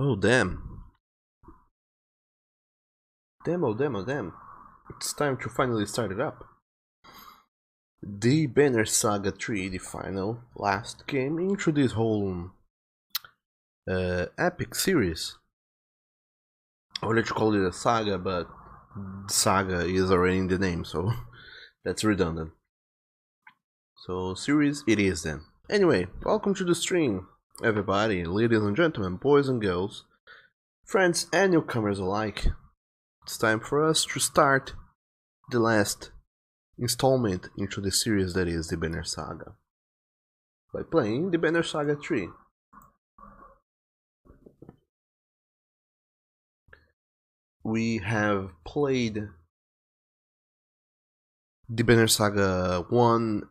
Oh, damn. Damn. It's time to finally start it up. The Banner Saga 3, the final, last game into this whole epic series. I would let you call it a saga, but saga is already in the name, so that's redundant. So, series it is then. Anyway, welcome to the stream, everybody, ladies and gentlemen, boys and girls, friends and newcomers alike. It's time for us to start the last installment into the series that is the Banner Saga by playing the Banner Saga 3. We have played the Banner Saga 1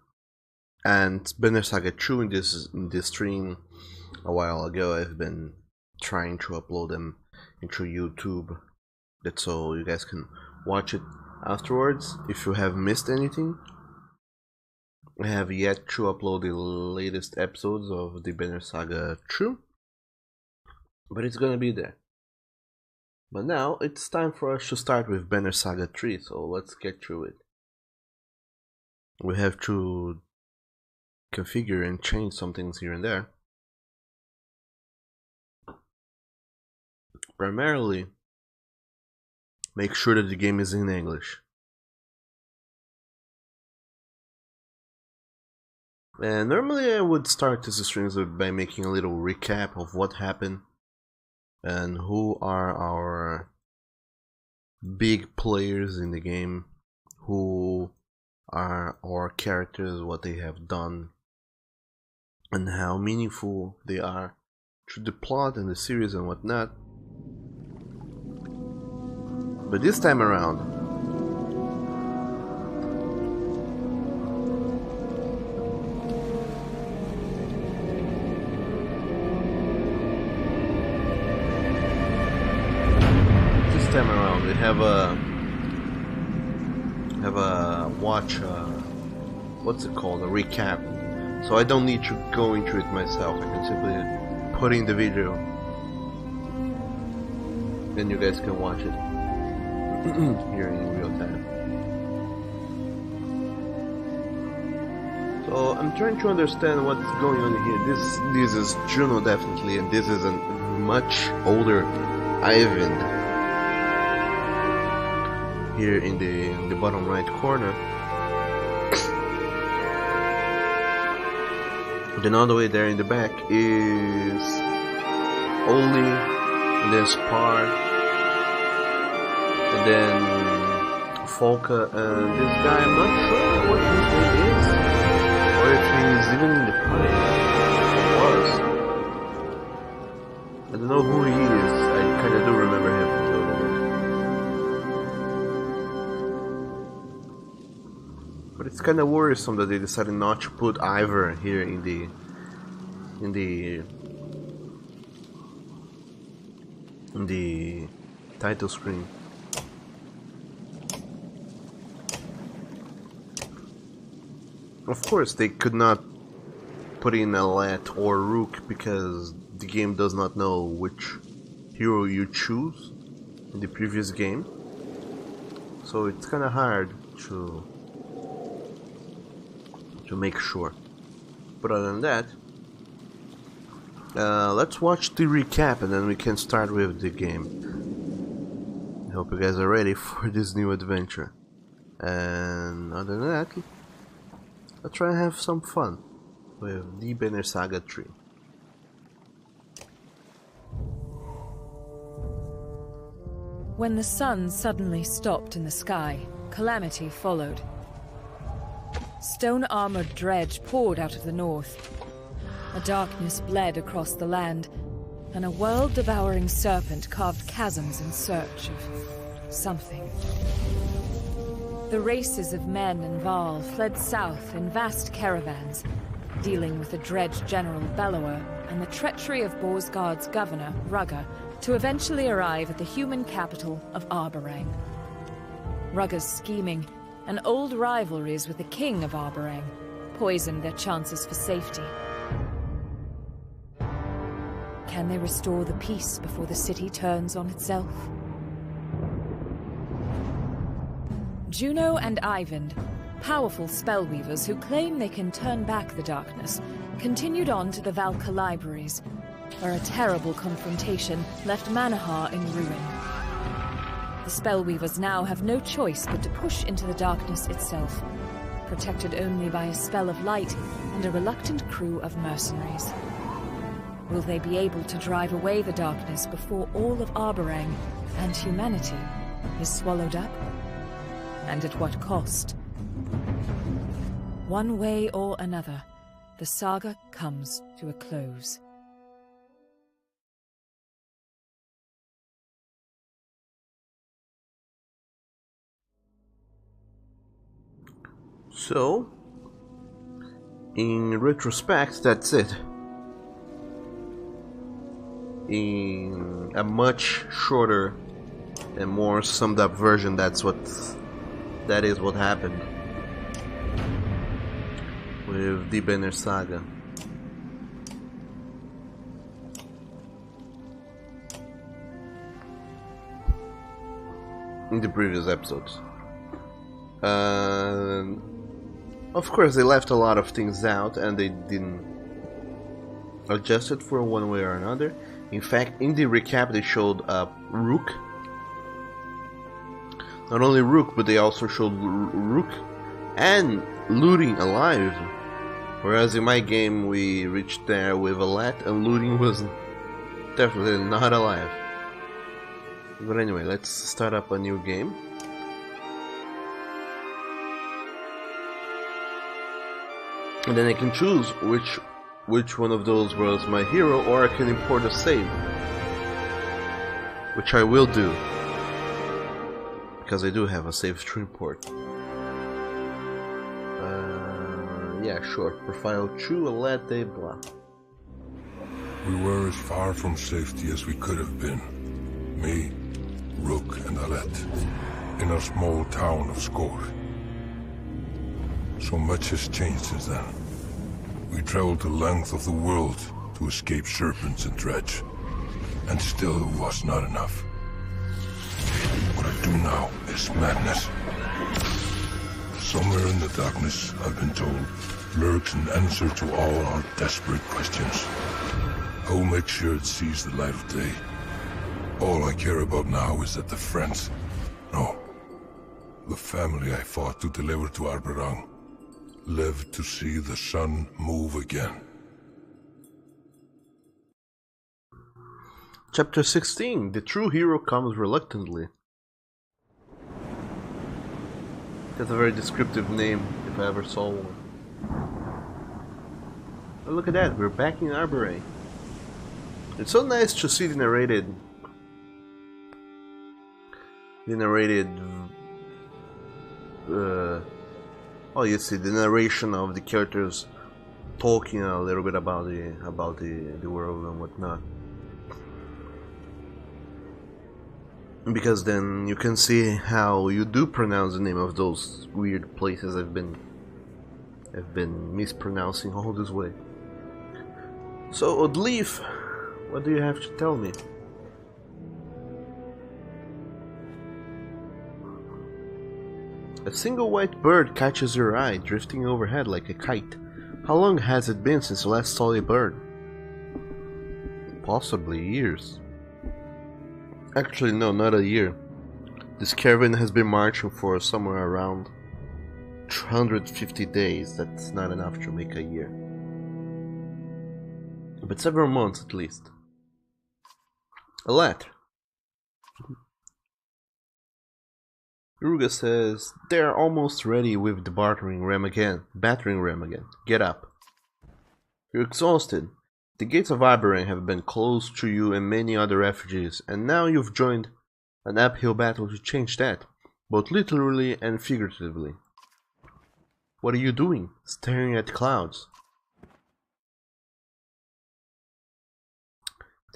and Banner Saga 2 in this stream a while ago. I've been trying to upload them into YouTube, that's so you guys can watch it afterwards if you have missed anything. I have yet to upload the latest episodes of the Banner Saga 2, but it's gonna be there. But now it's time for us to start with Banner Saga 3, so let's get through it. We have to configure and change some things here and there. Primarily, make sure that the game is in English. And normally I would start these streams by making a little recap of what happened and who are our big players in the game, who are our characters, what they have done, and how meaningful they are to the plot and the series and whatnot. But this time around, we have a watch, what's it called, a recap, so I don't need to go into it myself. I can simply put in the video and you guys can watch it here in real time. So I'm trying to understand what's going on here. This is Juno definitely, and this is a much older Ivan here in the bottom right corner. Then all the way there in the back is Oli, and then Spar, and then Folka, and this guy, I'm not sure what his name is, or if he's even in the party, was. I don't know who he is, I kinda do remember him. But it's kind of worrisome that they decided not to put Ivor here in the title screen. Of course, they could not put in Alet or Rook because the game does not know which hero you choose in the previous game. So it's kind of hard to make sure. But other than that, let's watch the recap and then we can start with the game. I hope you guys are ready for this new adventure. And other than that, let's try and have some fun with the Banner Saga 3. When the sun suddenly stopped in the sky, calamity followed. Stone-armored dredge poured out of the north. A darkness bled across the land, and a world-devouring serpent carved chasms in search of something. The races of men and Val fled south in vast caravans, dealing with the dredge General Bellower and the treachery of Borsgard's governor, Rugger, to eventually arrive at the human capital of Arborang. Rugger's scheming and old rivalries with the king of poisoned their chances for safety. can they restore the peace before the city turns on itself? Juno and Eyvind, powerful spellweavers who claim they can turn back the darkness, continued on to the Valka libraries, where a terrible confrontation left Manahar in ruin. The spellweavers now have no choice but to push into the darkness itself, protected only by a spell of light and a reluctant crew of mercenaries. Will they be able to drive away the darkness before all of Arborang and humanity is swallowed up? And at what cost? One way or another, the saga comes to a close. So, in retrospect, that's it. In a much shorter and more summed up version, that is what happened with the Banner Saga. In the previous episodes. Of course, they left a lot of things out and they didn't adjust it for one way or another. In fact, in the recap, they showed Rook. Not only Rook, but they also showed Rook and Looting alive. Whereas in my game, we reached there with Alet and Looting was definitely not alive. But anyway, let's start up a new game. And then I can choose which one of those was my hero, or I can import a save, which I will do, because I do have a save to import. Yeah, sure. Profile true, Alet, blah. We were as far from safety as we could have been. Me, Rook, and Alet, in our small town of Skor. So much has changed since then. We traveled the length of the world to escape serpents and dredge. And still it was not enough. What I do now is madness. Somewhere in the darkness, I've been told, lurks an answer to all our desperate questions. I will make sure it sees the light of day. All I care about now is that the friends, no, the family I fought to deliver to Arborang, live to see the sun move again. Chapter 16. The true hero comes reluctantly. That's a very descriptive name, if I ever saw one. Oh, look at that, we're back in Arborang. It's so nice to see the narrated oh, you see the narration of the characters talking a little bit about the world and whatnot. Because then you can see how you do pronounce the name of those weird places I've been mispronouncing all this way. So, Odleaf, what do you have to tell me? A single white bird catches your eye, drifting overhead like a kite. How long has it been since you last saw a bird? Possibly years. Actually, no, not a year. This caravan has been marching for somewhere around 150 days. That's not enough to make a year. But several months at least. Alet. Ruga says, they're almost ready with the battering ram again. Get up. You're exhausted. The gates of Arborang have been closed to you and many other refugees, and now you've joined an uphill battle to change that, both literally and figuratively. What are you doing? Staring at clouds.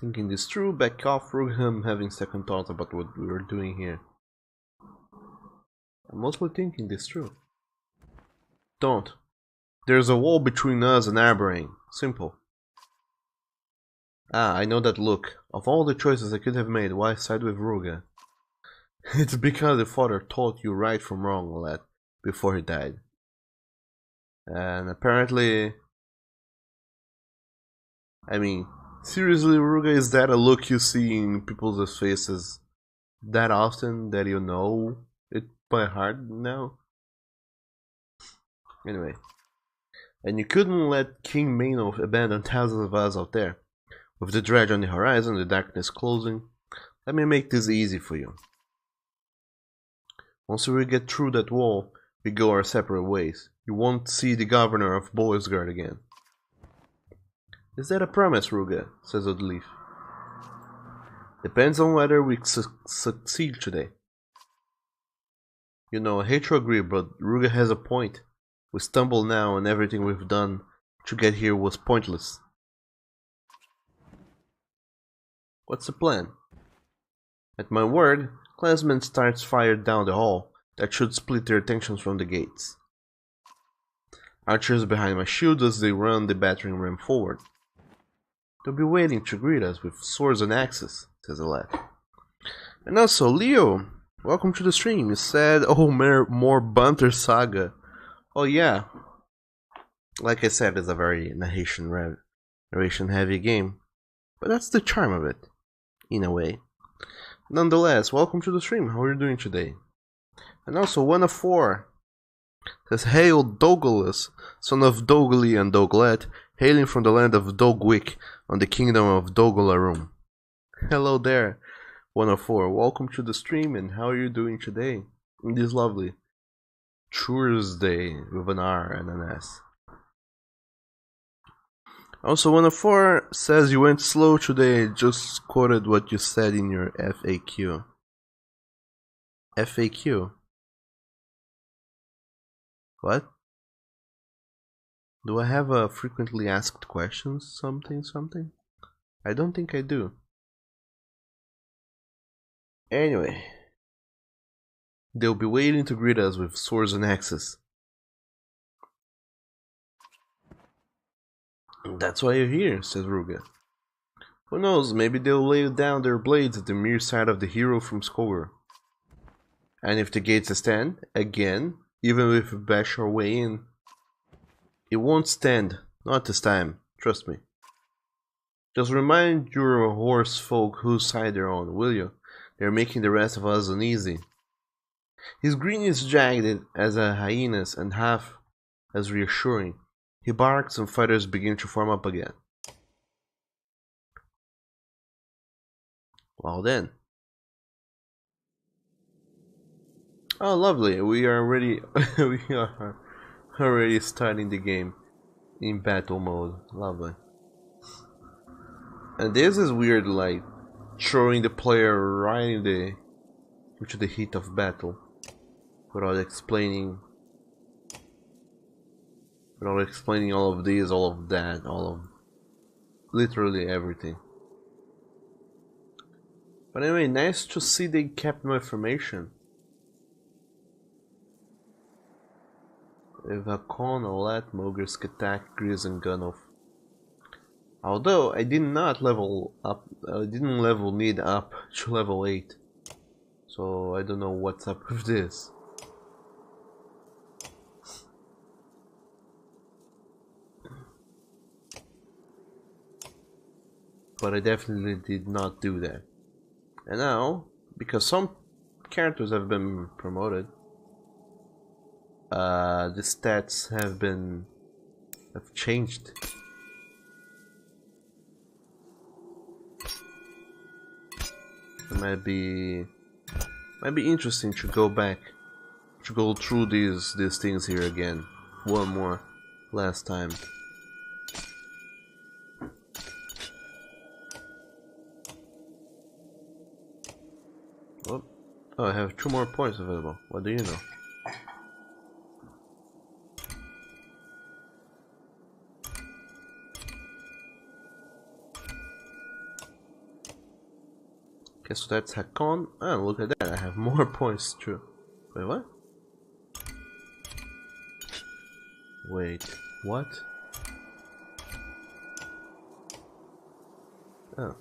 Thinking this through, back off, Rugham, having second thoughts about what we were doing here. I'm mostly thinking this through. Don't. There's a wall between us and Arborang. Simple. Ah, I know that look. Of all the choices I could have made, why side with Ruga? It's because the father taught you right from wrong, lad, before he died. And apparently... I mean, seriously, Ruga, is that a look you see in people's faces that often that you know it by heart now? Anyway. And you couldn't let King Maynooth abandon thousands of us out there. With the dredge on the horizon, the darkness closing, let me make this easy for you. Once we get through that wall, we go our separate ways. You won't see the governor of Boisgard again. Is that a promise, Ruga? Says Oddleif. Depends on whether we succeed today. You know, I hate to agree, but Ruga has a point. We stumble now and everything we've done to get here was pointless. What's the plan? At my word, clansmen starts fire down the hall. That should split their attention from the gates. Archers behind my shield as they run the battering ram forward. They'll be waiting to greet us with swords and axes, says the lad. And also, Leo, welcome to the stream. You said, oh, more Banner Saga. Oh yeah. Like I said, it's a very narration heavy game. But that's the charm of it, in a way. Nonetheless, welcome to the stream. How are you doing today? And also, 1 of 4 says, Hail Douglas, son of Dogli and Doglet, hailing from the land of Dogwick on the kingdom of Dogolarum. Hello there, 1 of 4. Welcome to the stream, and how are you doing today? In this lovely Thursday with an R and an S. Also, 1 of 4 says you went slow today. Just quoted what you said in your FAQ. FAQ? What? Do I have a frequently asked questions something? I don't think I do. Anyway. They'll be waiting to greet us with swords and axes. That's why you're here, says Ruga. Who knows, maybe they'll lay down their blades at the mere sight of the hero from Skogr. And if the gates stand, again, even if we bash our way in, it won't stand, not this time, trust me. Just remind your horse folk whose side they're on, will you? They're making the rest of us uneasy. His grin is jagged as a hyena's and half as reassuring. He barks and fighters begin to form up again. Well then. Oh, lovely. We are already starting the game in battle mode. Lovely. And this is weird, like throwing the player right into the heat of battle without explaining all of this, all of that, all of literally everything. But anyway, nice to see they kept my information. Evakon, Olet, Mogrisk attack, Grizz and Gunoff. Although I didn't level need up to level 8. So I don't know what's up with this. But I definitely did not do that. And now, because some characters have been promoted, the stats have changed. It might be interesting to go back, to go through these things here again, one more last time. Oh, I have 2 more points available. What do you know? Okay, so that's Hakon. Oh, look at that. I have more points too. Wait, what? Wait, what? Oh.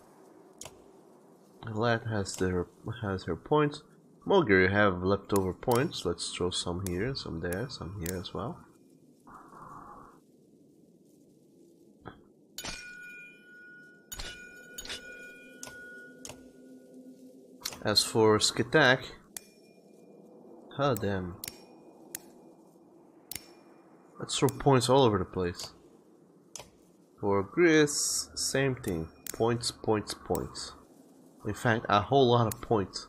Lad has her points. Mulger, you have leftover points. Let's throw some here, some there, some here as well. As for Skitak, oh damn. Let's throw points all over the place. For Gris, same thing. Points, points, points. In fact, a whole lot of points.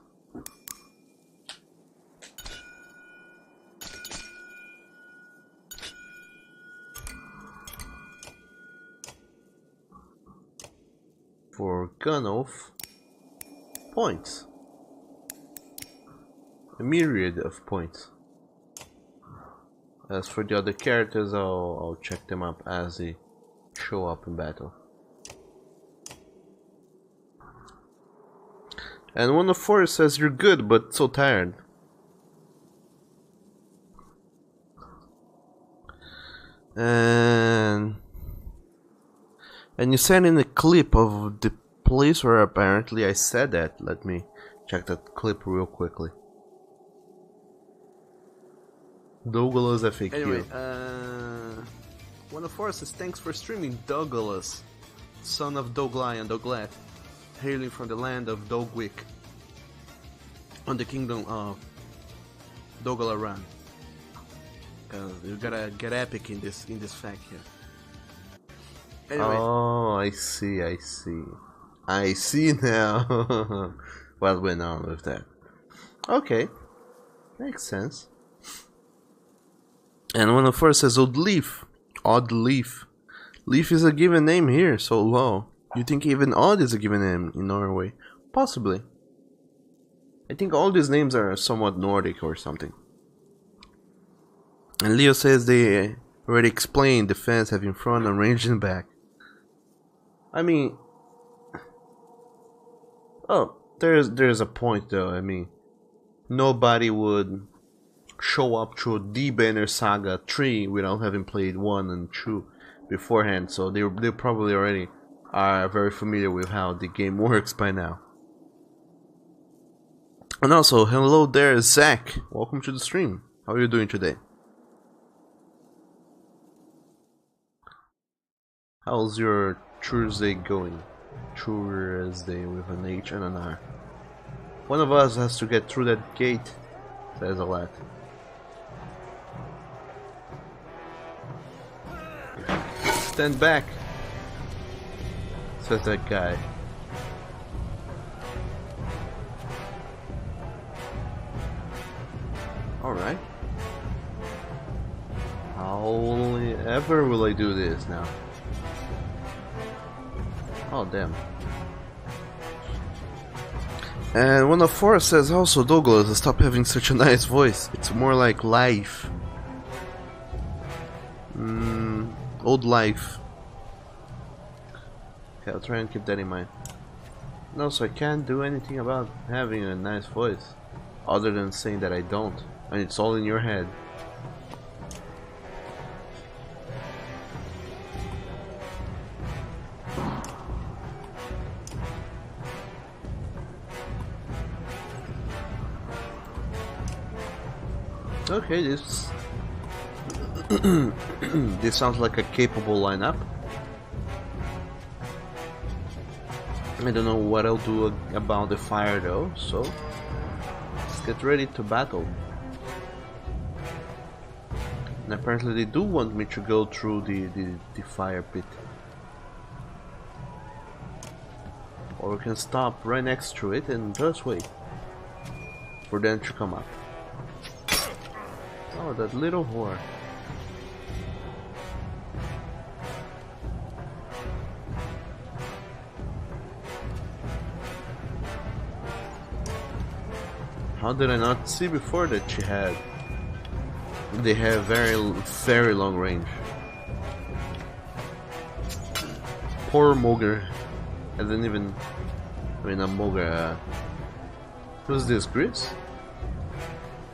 For Gunoff, points. A myriad of points. As for the other characters, I'll check them up as they show up in battle. And one of four says you're good, but so tired. And you sent in a clip of the place where apparently I said that. Let me check that clip real quickly. Douglas FAQ. Anyway, one of four says thanks for streaming, Douglas, son of Doglai and Doglet, hailing from the land of Dogwick, on the kingdom of Dogalaran. You gotta get epic in this fact here. Anyway. Oh, I see now. What went on with that? Okay, makes sense. And one of four says Odd Leaf. Leaf is a given name here, so low. You think even Odd is a given name in Norway? Possibly. I think all these names are somewhat Nordic or something. And Leo says they already explained defense, having front and range in back. I mean, oh, there's a point though. I mean, nobody would show up through the Banner Saga 3 without having played 1 and 2 beforehand, so they probably already are very familiar with how the game works by now. And also, hello there, Zach. Welcome to the stream. How are you doing today? How's your Thursday going? Thursday with an H and an R. One of us has to get through that gate, says a lad. Stand back, says that guy. Alright. How ever will I do this now? Oh damn. And one of four says also, Douglas, stop having such a nice voice. It's more like life. Old life. Okay, I'll try and keep that in mind. No, so I can't do anything about having a nice voice, other than saying that I don't, and it's all in your head. Okay, this this sounds like a capable lineup. I don't know what I'll do about the fire though, so let's get ready to battle. And apparently they do want me to go through the fire pit. Or we can stop right next to it and just wait for them to come up. Oh, that little whore. How did I not see before that she had? They have very long range. Poor Moger. I didn't even. I mean, a Moger. Who's this, Gris?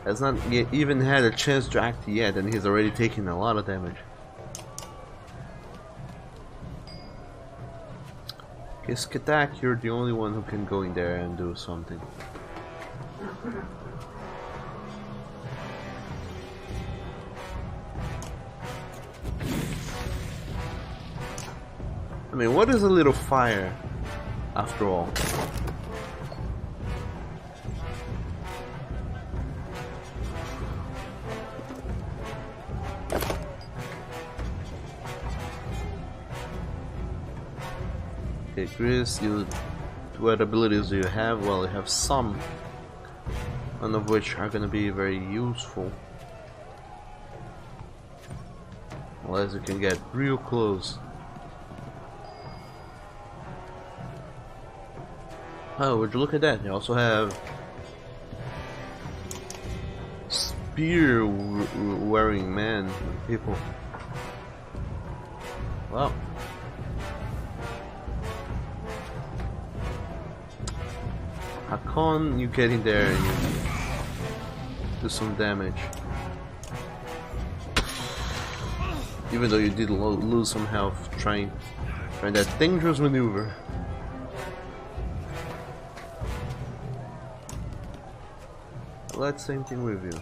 Has not even had a chance to act yet, and he's already taking a lot of damage. Okay, Skatak, you're the only one who can go in there and do something. I mean, what is a little fire, after all? Okay, Chris, what abilities do you have? Well, you have some, none of which are gonna be very useful. Unless you can get real close. Oh, would you look at that? You also have spear wearing men, people. Wow. Hakon, you get in there and you do some damage. Even though you did lose some health trying that dangerous maneuver. Let's same thing with you.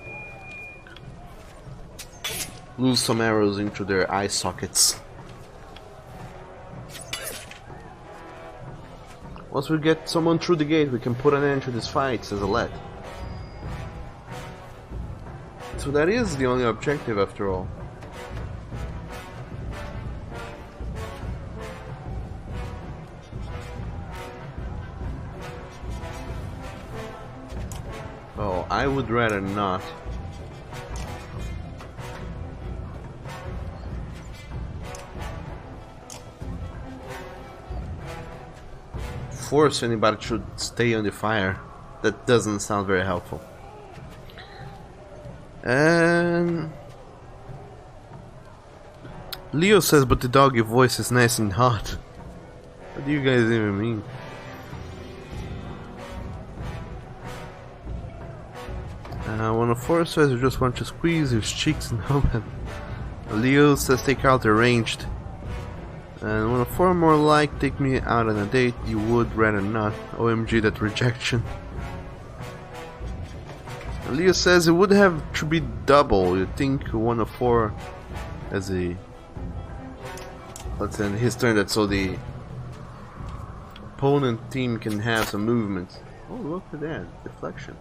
Lose some arrows into their eye sockets. Once we get someone through the gate, we can put an end to this fight, says Alette. So that is the only objective after all. Oh, I would rather not. Force anybody to stay on the fire. That doesn't sound very helpful. And Leo says, but the doggy voice is nice and hot. What do you guys even mean? When a force says you just want to squeeze his cheeks and open. Leo says take out the ranged. And when a four more like take me out on a date, you would rather not. OMG, that rejection. And Leo says it would have to be double. You think 1 of 4 as a. Let's end his turn that so the opponent team can have some movement. Oh, look at that deflection.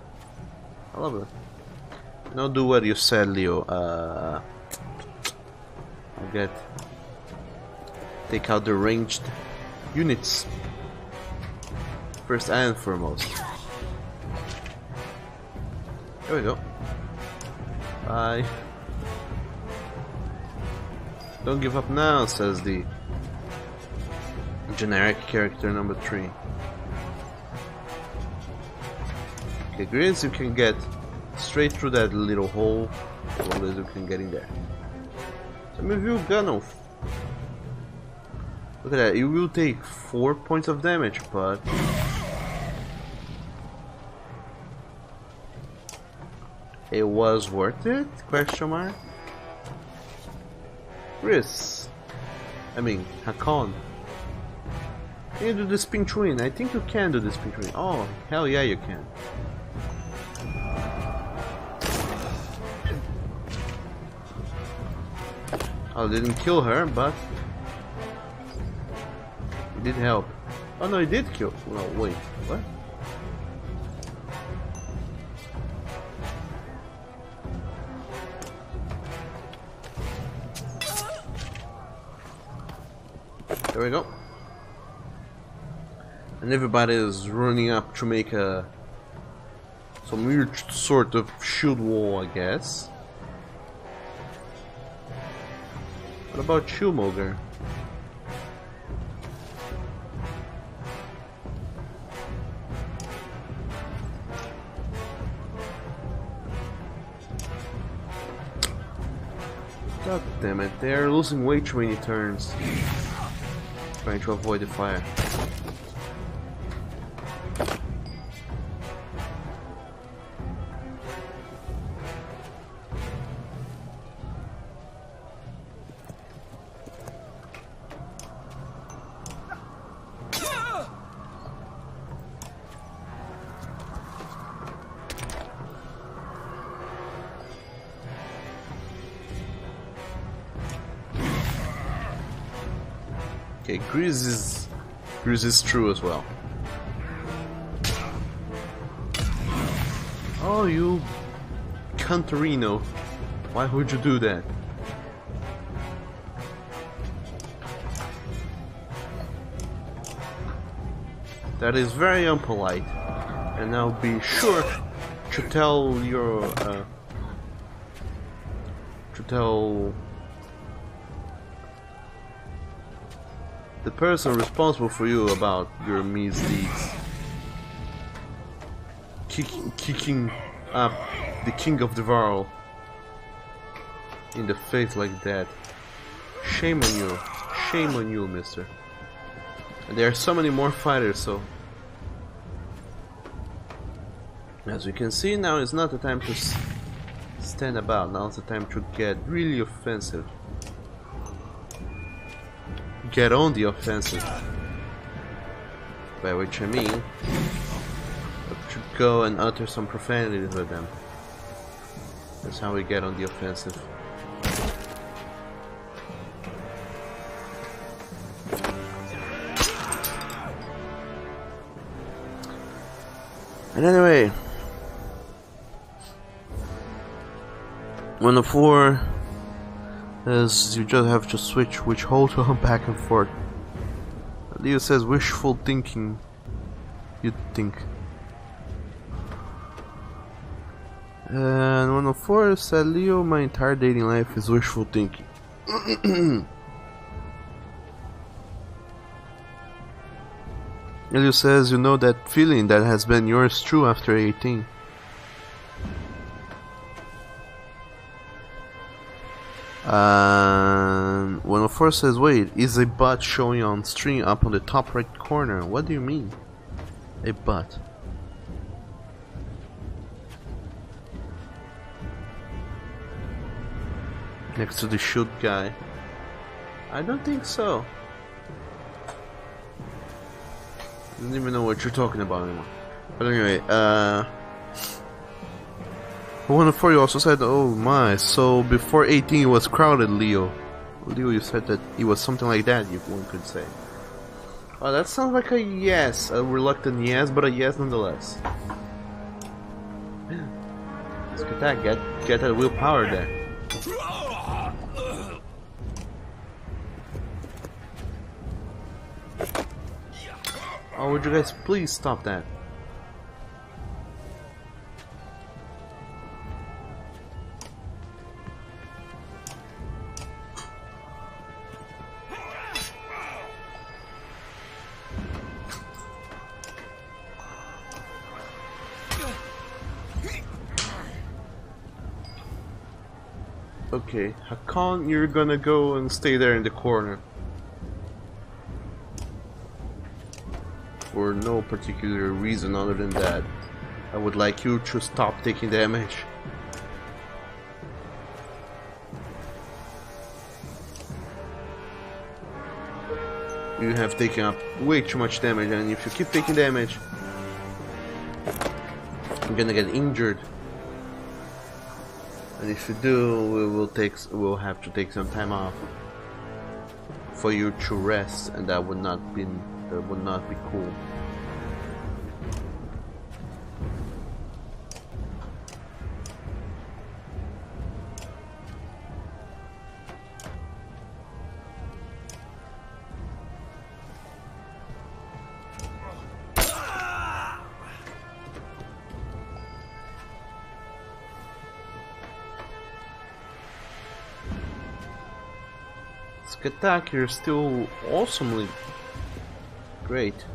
I love it. Now do what you said, Leo. I'll get. Take out the ranged units. First and foremost. There we go. Bye. Don't give up now, says the generic character number 3. Okay, Grizz, you can get straight through that little hole as long as you can get in there. Some of you Gunnulf. Look at that, you will take 4 points of damage, but it was worth it? Question mark. Chris, I mean Hakon. Can you do the spin twin? I think you can do the spin twin. Oh, hell yeah, you can. Oh, didn't kill her, but it did help. Oh no, it did kill. No, wait, what? There we go. And everybody is running up to make some weird sort of shield wall, I guess. What about Shoemoger? God damn it, they're losing way too many turns. Trying to avoid the fire. Okay, Grease is true as well. Oh, you Cantorino. Why would you do that? That is very unpolite. And now be sure to tell your the person responsible for you about your misdeeds. Kicking up the king of the world in the face like that. Shame on you, mister. And there are so many more fighters, so as you can see, now is not the time to stand about. Now is the time to get really offensive. Get on the offensive. By which I mean, to go and utter some profanities with them. That's how we get on the offensive. And anyway, 104 is you just have to switch which hole to home back and forth. Leo says wishful thinking. You think. And 104 said Leo, my entire dating life is wishful thinking. Leo says you know that feeling that has been yours true after 18. And 104 says, wait, is a butt showing on stream up on the top right corner? What do you mean? A butt? Next to the shoot guy? I don't think so. I don't even know what you're talking about anymore. But anyway, 104 you also said, oh my, so before 18 it was crowded, Leo. Leo, you said that it was something like that, one could say. Oh, that sounds like a yes, a reluctant yes, but a yes nonetheless. Let's get that, get that willpower there. Oh, would you guys please stop that? Okay, Hakan, you're gonna go and stay there in the corner. For no particular reason other than that. I would like you to stop taking damage. You have taken up way too much damage, and if you keep taking damage, you're gonna get injured. And if you do, we'll have to take some time off for you to rest, and that would not be cool. Attack, you're still awesomely great.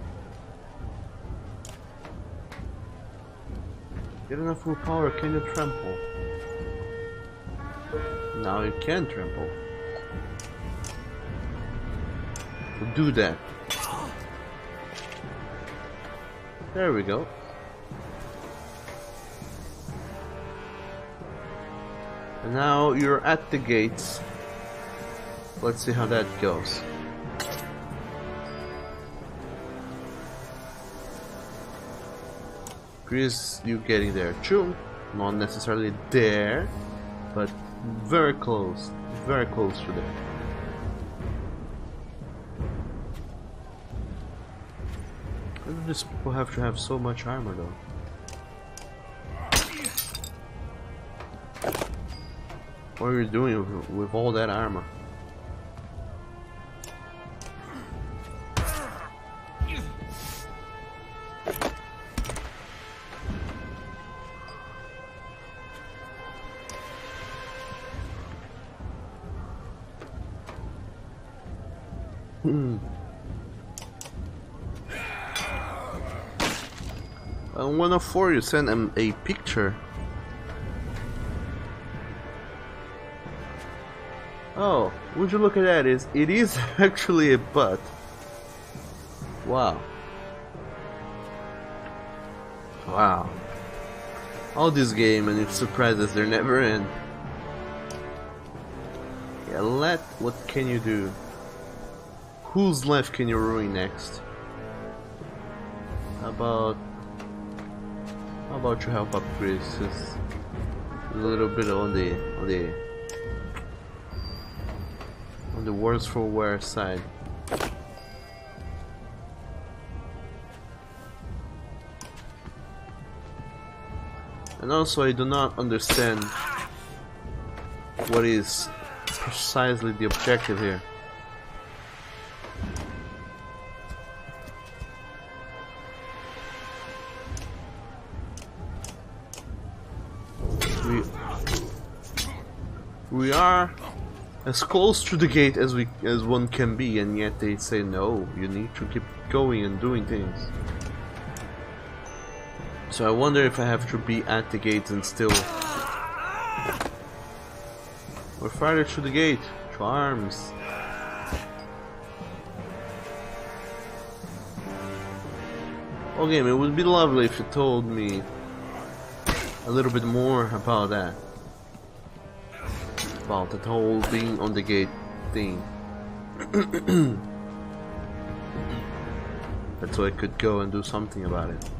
Get enough willpower, can you trample? Now you can trample. So do that. There we go. And now you're at the gates. Let's see how that goes. Chris, you getting there too. Not necessarily there, but very close to there. Why do these people have to have so much armor though? What are you doing with all that armor? On 104 you sent him a picture. Oh, would you look at that? It is actually a butt. Wow. Wow. All this game and its surprises, they're never end. Yeah, what can you do? Whose life can you ruin next? How about your health upgrades? Just a little bit on the worse for wear side. And also, I do not understand what is precisely the objective here. We are as close to the gate as one can be, and yet they say no, you need to keep going and doing things. So I wonder if I have to be at the gate and still... We're farther to the gate, to arms. Oh game, it would be lovely if you told me a little bit more about that. About that whole being on the gate thing. That's so I could go and do something about it.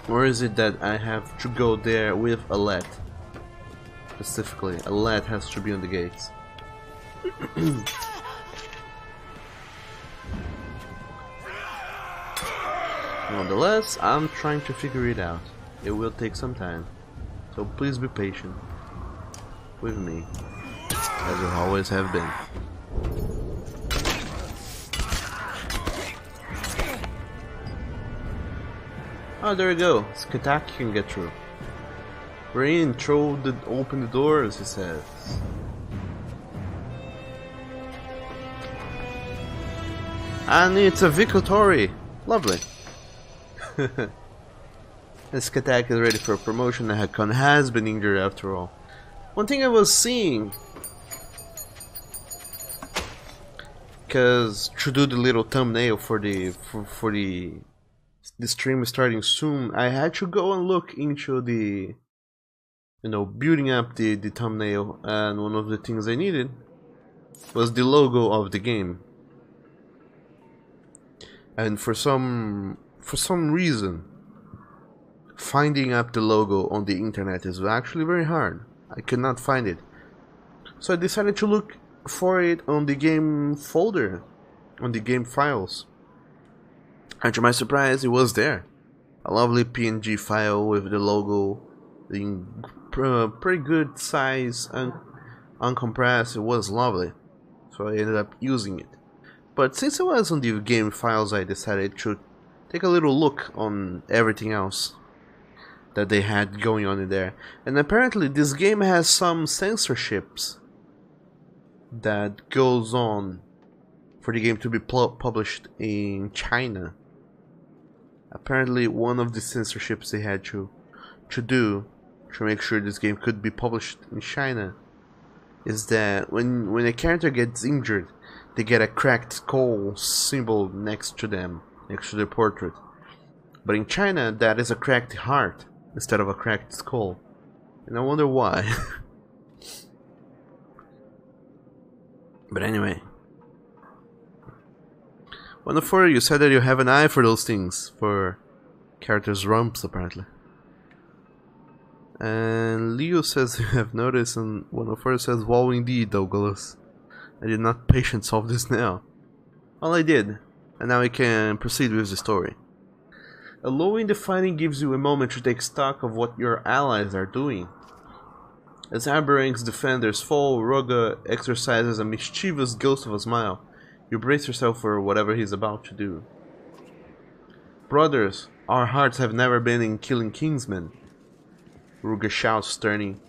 Or is it that I have to go there with Alette? Specifically, Alette has to be on the gates. Nonetheless, I'm trying to figure it out. It will take some time. So please be patient with me, as you always have been. Oh, there we go. Skataki can get through. We're in. Open the doors, he says. And it's a Victory. Lovely. This Skatak is ready for a promotion. The Hakon has been injured after all. One thing I was seeing, because to do the little thumbnail for the stream starting soon, I had to go and look into the, building up the thumbnail, and one of the things I needed was the logo of the game. And for some reason, finding up the logo on the internet is actually very hard. I could not find it. So I decided to look for it on the game folder, on the game files. And to my surprise, it was there. A lovely PNG file with the logo in pretty good size and uncompressed. It was lovely. So I ended up using it. But since it was on the game files, I decided to take a little look on everything else that they had going on in there. And apparently this game has some censorships that goes on for the game to be published in China. Apparently one of the censorships they had to do to make sure this game could be published in China is that when a character gets injured, they get a cracked skull symbol next to them, next to their portrait. But in China, that is a cracked heart instead of a cracked skull. And I wonder why. But anyway. Wonderful, you said that you have an eye for those things. For characters' rumps, apparently. And Leo says you have noticed, and one of her says, "Wow, indeed, Douglas. I did not patient solve this now." Well, I did, and now we can proceed with the story. Allowing the fighting gives you a moment to take stock of what your allies are doing. As Aberrang's defenders fall, Ruga exercises a mischievous ghost of a smile. You brace yourself for whatever he's about to do. "Brothers, our hearts have never been in killing kingsmen," Ruga shouts, turning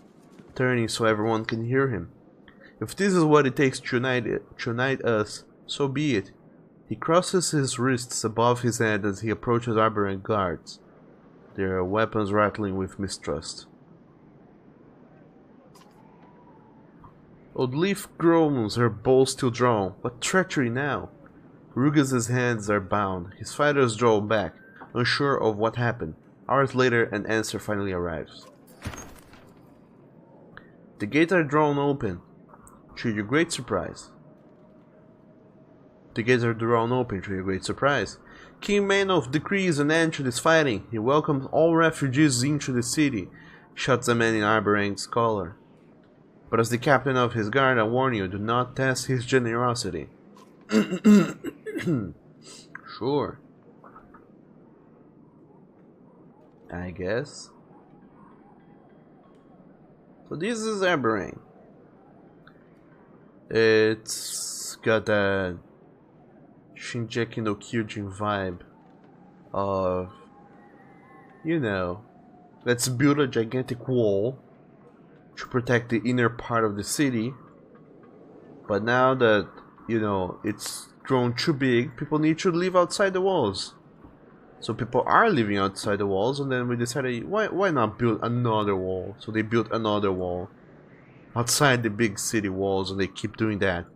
so everyone can hear him. "If this is what it takes to unite us, so be it." He crosses his wrists above his head as he approaches Aberrang guards, their weapons rattling with mistrust. Oldleaf groans, her bow still drawn. What treachery now? Rugas' hands are bound. His fighters draw back, unsure of what happened. Hours later, an answer finally arrives. The gates are drawn open, to your great surprise. King Maynolf decrees an end to this fighting. He welcomes all refugees into the city, shouts a man in Aberrang's collar. But as the captain of his guard, I warn you, do not test his generosity. Sure. I guess. So this is Aberrang. It's got that Shinjeki no Kyojin vibe of, let's build a gigantic wall to protect the inner part of the city. But now that, it's grown too big, people need to live outside the walls. So people are living outside the walls, and then we decided, why not build another wall? So they built another wall outside the big city walls, and they keep doing that.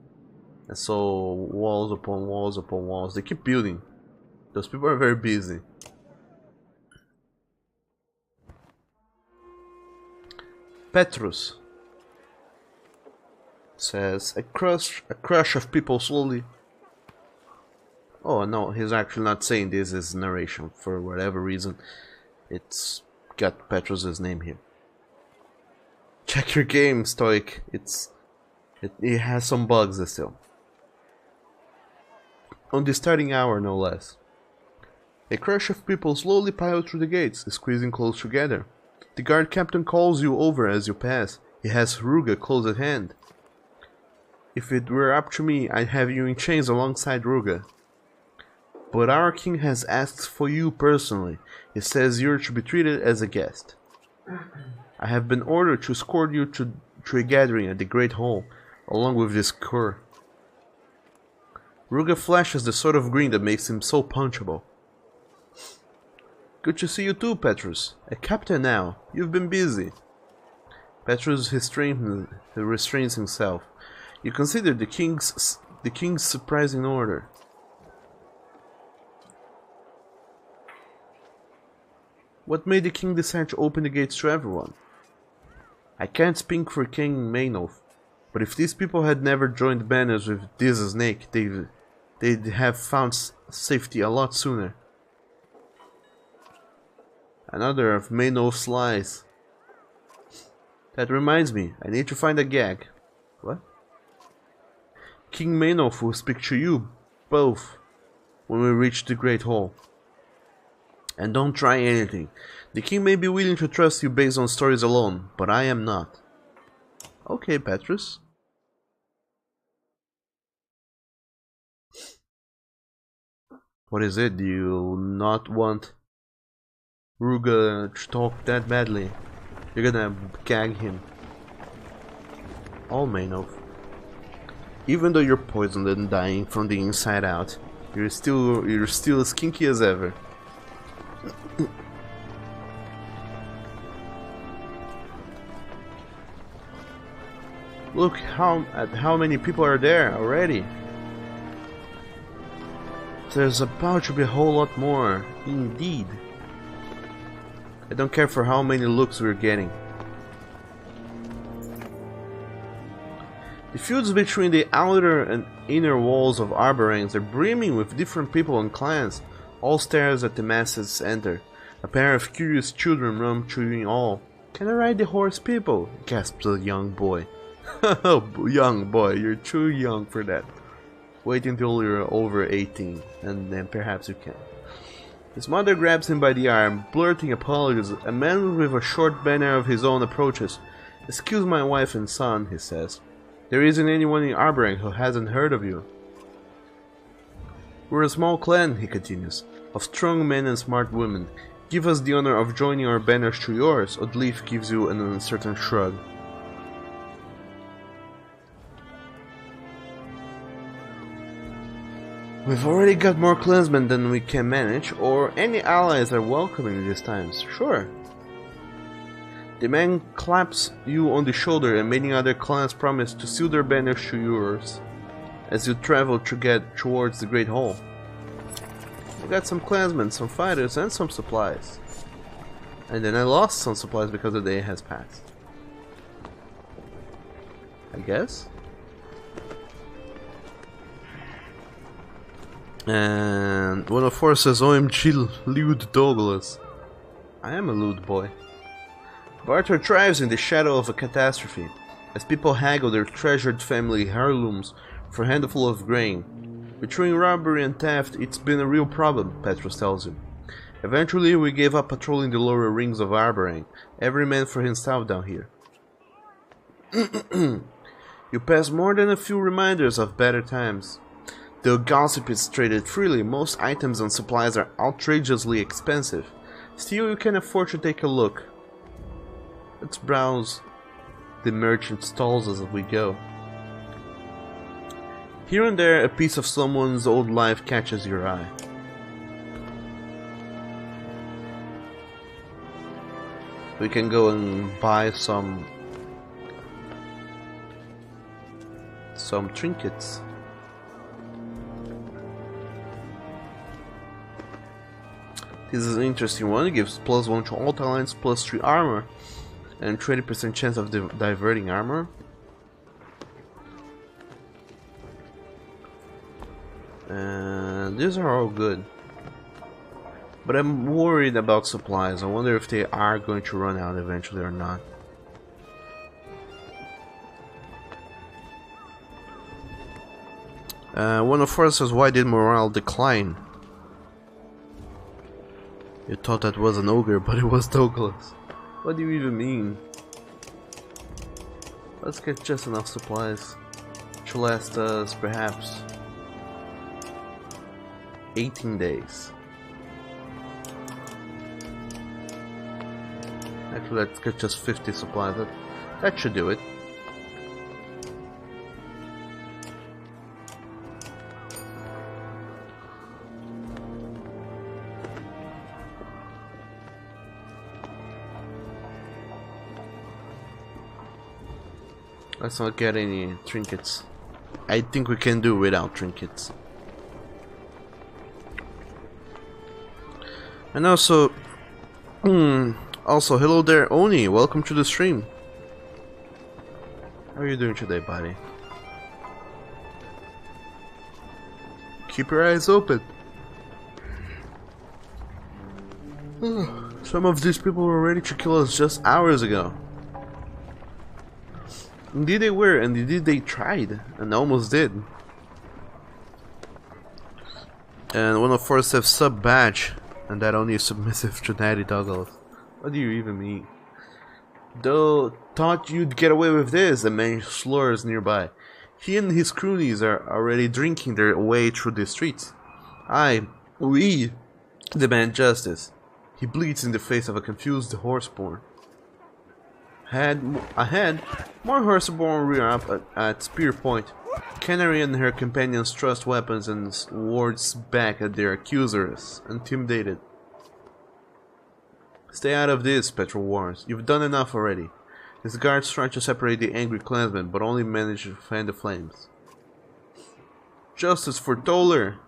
And so walls upon walls upon walls, they keep building. Those people are very busy. Petrus says, a crush of people slowly. Oh no, he's actually not saying this is narration. For whatever reason, it's got Petrus's name here. Check your game, Stoic. It has some bugs still. On the starting hour, no less. A crush of people slowly pile through the gates, squeezing close together. The guard captain calls you over as you pass. He has Ruga close at hand. If it were up to me, I'd have you in chains alongside Ruga. But our king has asked for you personally. He says you're to be treated as a guest. I have been ordered to escort you to a gathering at the Great Hall, along with this cur. Ruga flashes the sort of grin that makes him so punchable. Good to see you too, Petrus. A captain now. You've been busy. Petrus restrains himself. You consider the king's surprising order. What made the king decide to open the gates to everyone? I can't speak for King Maynolf, but if these people had never joined banners with this snake, they'd have found safety a lot sooner. Another of Maynolf's lies. That reminds me, I need to find a gag. What? King Maynolf will speak to you both when we reach the Great Hall. And don't try anything. The king may be willing to trust you based on stories alone, but I am not. Okay, Petrus. What is it? Do you not want Ruga to talk that badly? You're gonna gag him. All Maynolf. Even though you're poisoned and dying from the inside out, you're still as kinky as ever. Look at how many people are there already. There's about to be a whole lot more, indeed. I don't care for how many looks we're getting. The fields between the outer and inner walls of Arborangs are brimming with different people and clans. All stares at the masses enter. A pair of curious children run chewing all. Can I ride the horse, people? Gasped the young boy. Young boy, you're too young for that. Wait until you're over 18, and then perhaps you can. His mother grabs him by the arm, blurting apologies. A man with a short banner of his own approaches. Excuse my wife and son, he says. There isn't anyone in Arborang who hasn't heard of you. We're a small clan, he continues, of strong men and smart women. Give us the honor of joining our banners to yours, Odleif gives you an uncertain shrug. We've already got more clansmen than we can manage, or any allies are welcome in these times, sure. The man claps you on the shoulder, and many other clans promise to seal their banners to yours as you travel to get towards the Great Hall. We got some clansmen, some fighters, and some supplies. And then I lost some supplies because the day has passed. I guess? And one of four says, OMG, lewd Douglas. I am a lewd boy. Barter thrives in the shadow of a catastrophe, as people haggle their treasured family heirlooms for a handful of grain. Between robbery and theft, it's been a real problem, Petrus tells him. Eventually, we gave up patrolling the lower rings of Arborang, every man for himself down here. You pass more than a few reminders of better times. Though gossip is traded freely, most items and supplies are outrageously expensive. Still, you can afford to take a look. Let's browse the merchant stalls as we go. Here and there, a piece of someone's old life catches your eye. We can go and buy some trinkets. This is an interesting one. It gives +1 to all talents, +3 armor, and 20% chance of diverting armor. And these are all good. But I'm worried about supplies. I wonder if they are going to run out eventually or not. One of us says, why did morale decline? You thought that was an ogre, but it was Douglas. What do you even mean? Let's get just enough supplies to last us perhaps 18 days. Actually, let's get just 50 supplies. That should do it. Let's not get any trinkets. I think we can do without trinkets. And also, hello there, Oni. Welcome to the stream. How are you doing today, buddy? Keep your eyes open. Some of these people were ready to kill us just hours ago. Indeed they were, and indeed they tried, and almost did. And one of us have sub badge, and that only is submissive to Natty Douglas. What do you even mean? Though thought you'd get away with this, the man slurs nearby. He and his cronies are already drinking their way through the streets. We demand justice. He bleeds in the face of a confused horseborn. Ahead, more horseborn rear up at spear point. Canary and her companions thrust weapons and swords back at their accusers, intimidated. Stay out of this, Petrol warns. You've done enough already. His guards try to separate the angry clansmen, but only manage to fan the flames. Justice for Toller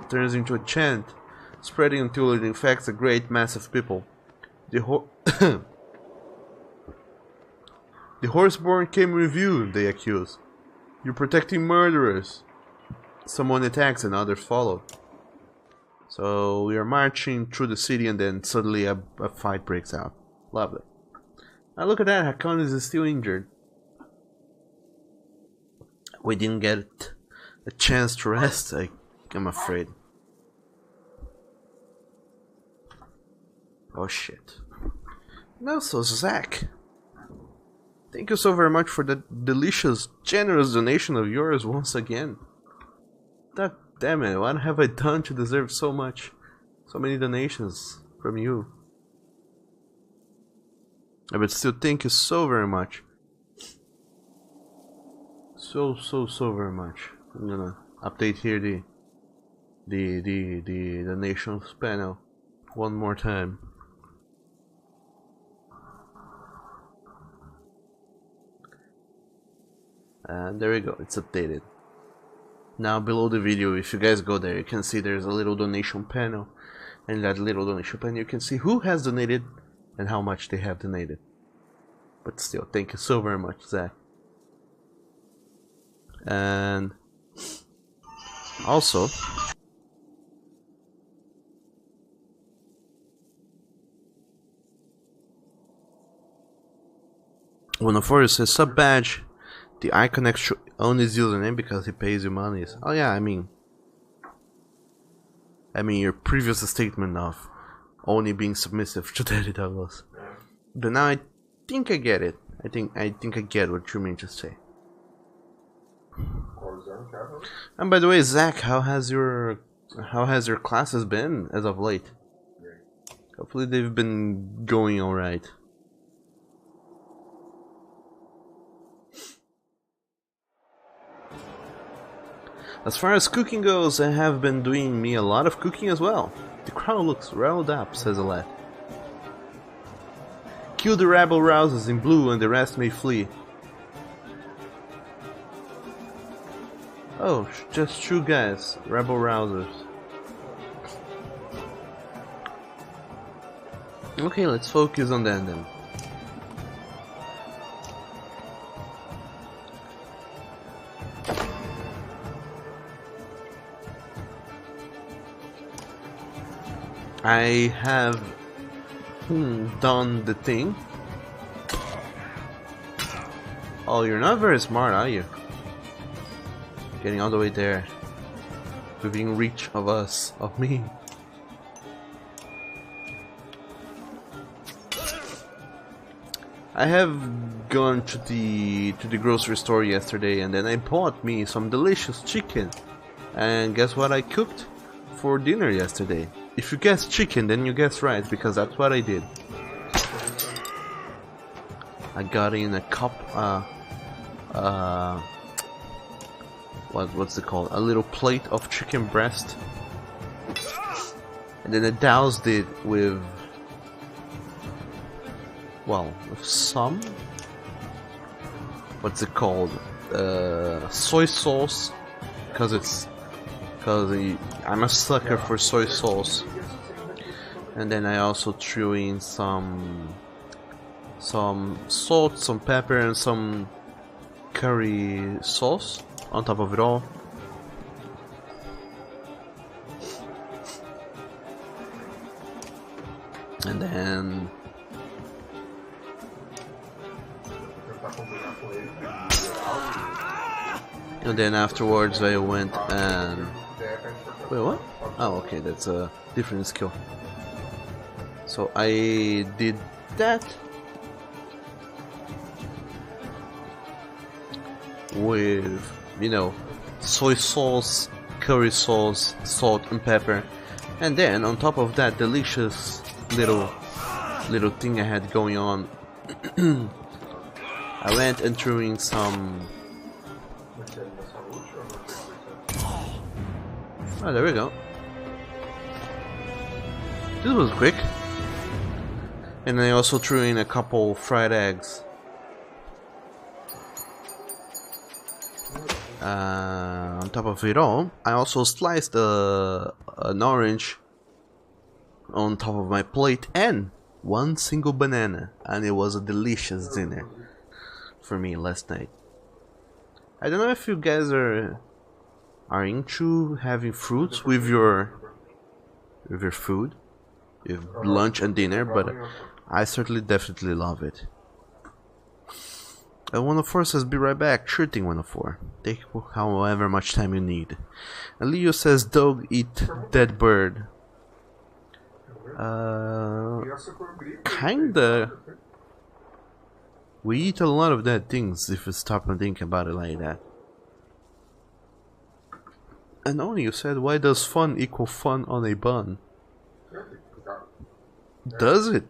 turns into a chant, spreading until it infects a great mass of people. The horseborn came with you, they accuse. You're protecting murderers. Someone attacks and others follow. So we are marching through the city and then suddenly a fight breaks out. Lovely. Ah, look at that, Hakonis is still injured. We didn't get a chance to rest, I'm afraid. Oh shit. No, so Zach. Thank you so very much for the delicious, generous donation of yours once again. God damn it, what have I done to deserve so much? So many donations from you. But still, thank you so very much. So very much. I'm gonna update here the donations panel one more time. And there we go, it's updated. Now below the video, if you guys go there, you can see there's a little donation panel. And in that little donation panel you can see who has donated and how much they have donated. But still, thank you so very much, Zach. And also, one of you says sub badge. The icon extra own his username because he pays you money. Oh yeah, I mean your previous statement of only being submissive to Daddy Douglas. But now I think I get it. I think I get what you mean to say. And by the way, Zach, how has your classes been as of late? Hopefully they've been going alright. As far as cooking goes, I have been doing me a lot of cooking as well. The crowd looks riled up, says Alette. Kill the rabble rousers in blue and the rest may flee. Oh, just two guys, rebel rousers. Okay, let's focus on that then. I have done the thing. Oh, you're not very smart, are you? Getting all the way there. Within reach of us, of me. I have gone to the grocery store yesterday and then I bought me some delicious chicken. And guess what I cooked for dinner yesterday? If you guess chicken, then you guess right, because that's what I did. I got in a cup, what's it called? A little plate of chicken breast. And then I doused it with, well, with some, what's it called? Soy sauce, because I'm a sucker for soy sauce. And then I also threw in some salt, some pepper, and some curry sauce on top of it all. And then afterwards I went and... Wait, what? Oh, okay, that's a different skill. So I did that with, you know, soy sauce, curry sauce, salt and pepper, and then on top of that delicious little thing I had going on, I went and threw in some... Oh, there we go. This was quick. And I also threw in a couple fried eggs. On top of it all, I also sliced an orange on top of my plate and one single banana, and it was a delicious dinner for me last night. I don't know if you guys are into having fruits with your food, with lunch and dinner, but I certainly definitely love it. And 104 says, be right back. Sure thing, 104. Take however much time you need. And Leo says, dog eat dead bird. Kinda. We eat a lot of dead things if you stop and think about it like that. And Oni, you said, why does fun equal fun on a bun? Does it?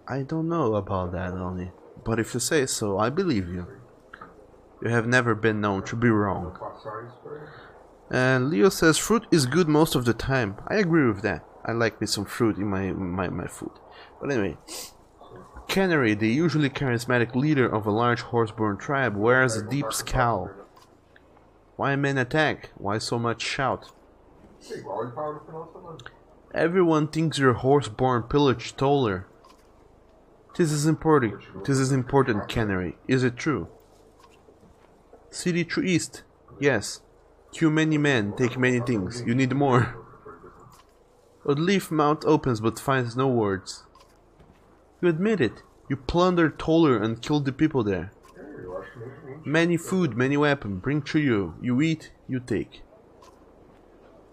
I don't know about that, Oni. But if you say so, I believe you. You have never been known to be wrong. And Leo says, fruit is good most of the time. I agree with that. I like me some fruit in my food. But anyway, Canary, the usually charismatic leader of a large horse-born tribe, wears a deep scowl. Why men attack? Why so much shout? Everyone thinks you're horse-born pillage toller. This is important, Canary. Is it true? City to east. Yes. Kill many men, take many things. You need more. Oddleaf mouth opens but finds no words. You admit it. You plundered Toller and killed the people there. Many food, many weapon, bring to you. You eat, you take.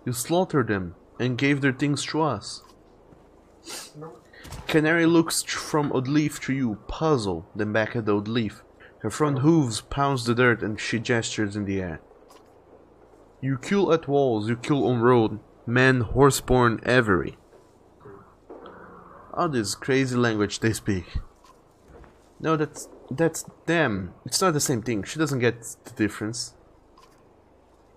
You slaughtered them and gave their things to us. Canary looks from Oddleaf to you, puzzled, then back at Oddleaf. Her front hooves pounds the dirt and she gestures in the air. You kill at walls, you kill on road, men horseborn every. Oh, this crazy language they speak. No, that's them. It's not the same thing. She doesn't get the difference.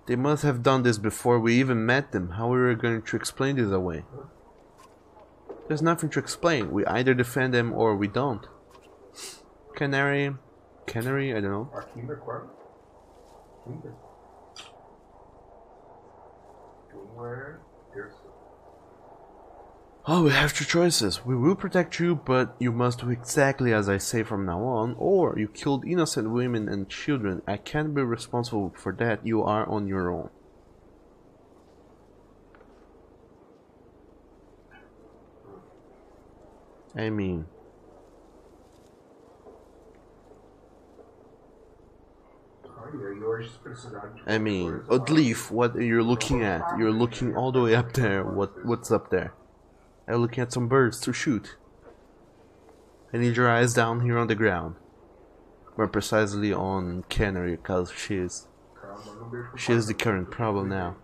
They must have done this before we even met them. How are we going to explain this away? There's nothing to explain. We either defend them or we don't. Canary, I don't know. Oh, we have two choices. We will protect you, but you must do exactly as I say from now on, or you killed innocent women and children. I can't be responsible for that. You are on your own. I mean, Oddleaf, what you're looking at? You're looking all the way up there. What's up there? I'm looking at some birds to shoot. I need your eyes down here on the ground. More precisely on Canary, because she is the current problem now.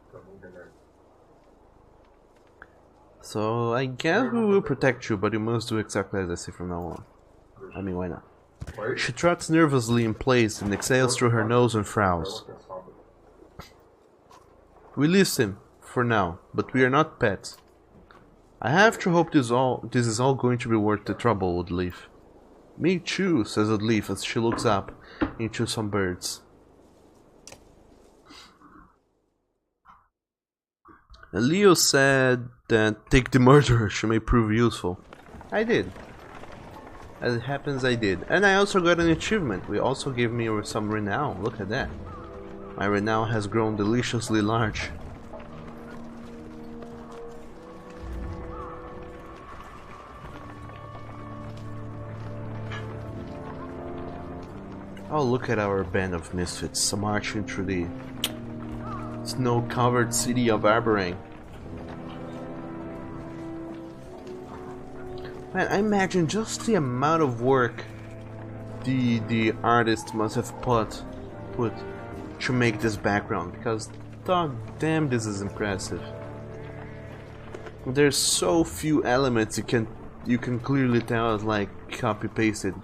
So I guess we will protect you, but you must do exactly as I say from now on. I mean, why not? She trots nervously in place and exhales through her nose and frowns. We leave him, for now, but we are not pets. I have to hope this is all going to be worth the trouble, Oddleaf. Me too, says Oddleaf as she looks up into some birds. And Leo said that take the murderer, she may prove useful. I did. As it happens, I did. And I also got an achievement. We also gave me some renown. Look at that. My renown has grown deliciously large. Oh, look at our band of misfits marching through the snow-covered city of Arborang. Man, I imagine just the amount of work the artist must have put to make this background, because god damn, this is impressive. There's so few elements you can clearly tell it's like copy pasted.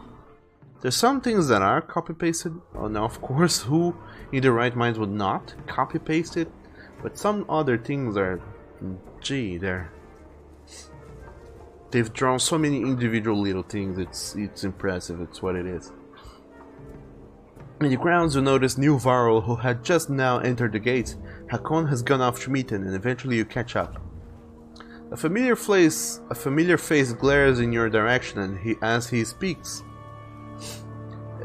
There's some things that are copy pasted. Oh, now of course, who in their right minds would not copy paste it? But some other things are, gee, they've drawn so many individual little things. It's impressive. It's what it is. In the grounds, you notice new Varro, who had just now entered the gates. Hakon has gone off to meet him, and eventually you catch up. A familiar face glares in your direction, and as he speaks.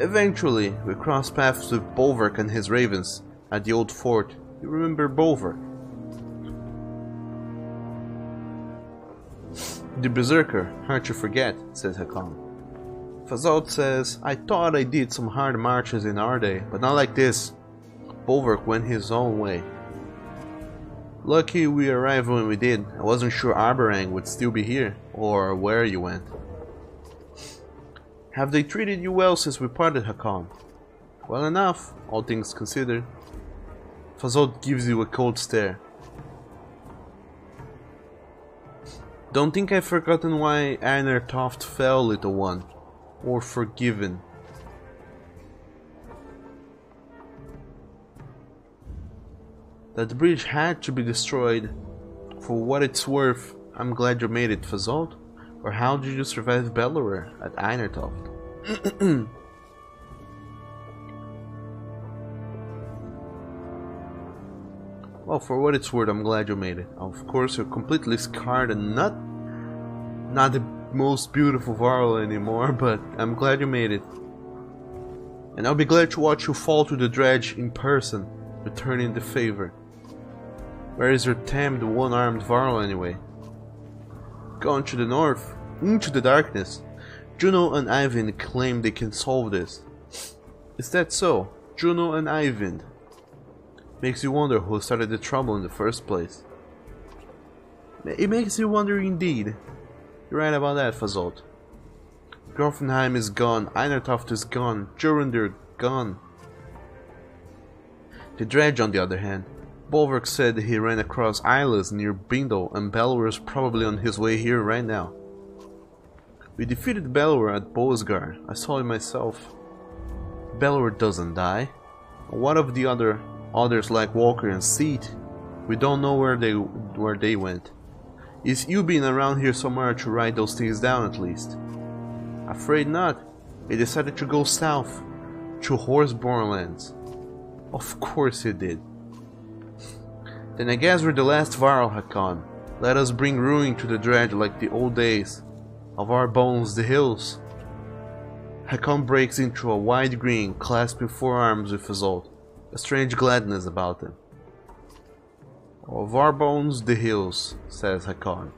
Eventually, we cross paths with Bolverk and his ravens at the old fort. You remember Bolverk? The Berserker, hard to forget, says Hakon. Fazalt says, I thought I did some hard marches in our day, but not like this. Bolverk went his own way. Lucky we arrived when we did. I wasn't sure Arberang would still be here, or where you went. Have they treated you well since we parted, Hakon? Well enough, all things considered. Fazalt gives you a cold stare. Don't think I've forgotten why Einar Toft fell, little one. Or forgiven. That bridge had to be destroyed. For what it's worth, I'm glad you made it, Fazalt. Or how did you survive Bellower at Einar Toft? Well, for what it's worth, I'm glad you made it. Of course, you're completely scarred and not the most beautiful Varl anymore, but I'm glad you made it. And I'll be glad to watch you fall to the dredge in person, returning the favor. Where is your tamed one-armed Varl anyway? Gone to the north, into the darkness. Juno and Eyvind claim they can solve this. Is that so? Juno and Eyvind. Makes you wonder who started the trouble in the first place. It makes you wonder indeed. You're right about that, Fazalt. Grofenheim is gone, Einar Toft is gone, Jurundir gone. The dredge, on the other hand. Bolverk said he ran across islands near Bindle, and Bellower is probably on his way here right now. We defeated Bellower at Bosgard. I saw it myself. Bellower doesn't die. What of the others like Walker and Seat? We don't know where they went. Is you been around here somewhere to write those things down at least? Afraid not. He decided to go south, to Horseborn lands. Of course he did. Then I guess we're the last Varl, Hakon. Let us bring ruin to the dredge like the old days. Of our bones, the hills. Hakon breaks into a wide grin, clasping forearms with Fazalt. A strange gladness about him. Of our bones, the hills, says Hakon.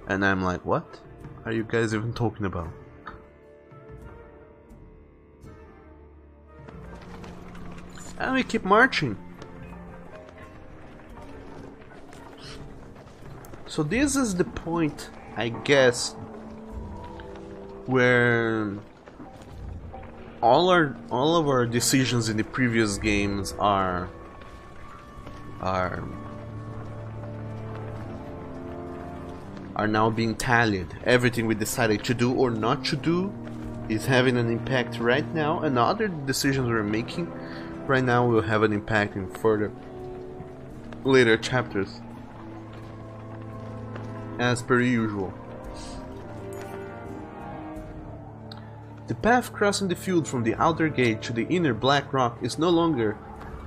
And I'm like, what are you guys even talking about? And we keep marching. So this is the point, I guess, where all of our decisions in the previous games are now being tallied. Everything we decided to do or not to do is having an impact right now, and other decisions we're making right now will have an impact in later chapters, as per usual. The path crossing the field from the outer gate to the inner black rock is no longer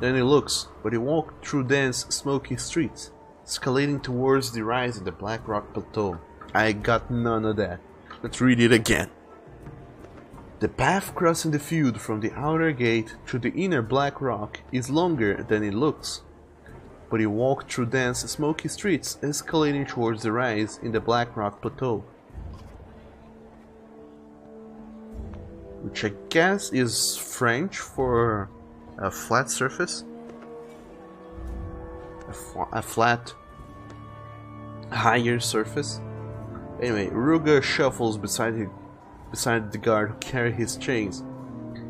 than it looks, but you walk through dense, smoky streets, escalating towards the rise of the Black Rock Plateau. I got none of that. Let's read it again. The path crossing the field from the outer gate to the inner Black Rock is longer than it looks, but you walk through dense, smoky streets, escalating towards the rise in the Black Rock Plateau. Which I guess is French for a flat surface. A flat, higher surface. Anyway, Ruga shuffles beside the guard who carry his chains.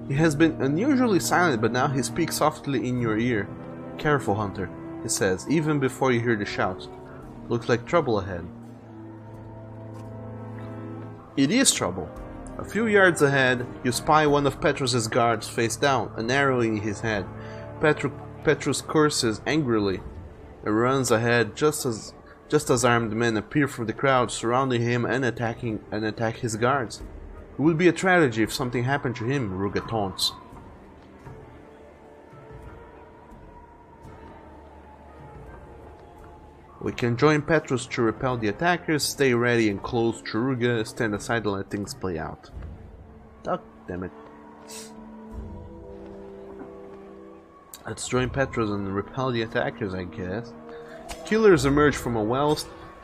He has been unusually silent, but now he speaks softly in your ear. Careful, Hunter, he says, even before you hear the shouts. Looks like trouble ahead. It is trouble. A few yards ahead, you spy one of Petrus's guards face down, an arrow in his head. Petrus curses angrily and runs ahead just as armed men appear from the crowd surrounding him and attack his guards. It would be a tragedy if something happened to him, Ruga taunts. We can join Petrus to repel the attackers, stay ready and close to Ruga, stand aside and let things play out. Oh, damn it. Let's join Petrus and repel the attackers, I guess. Killers emerge from a well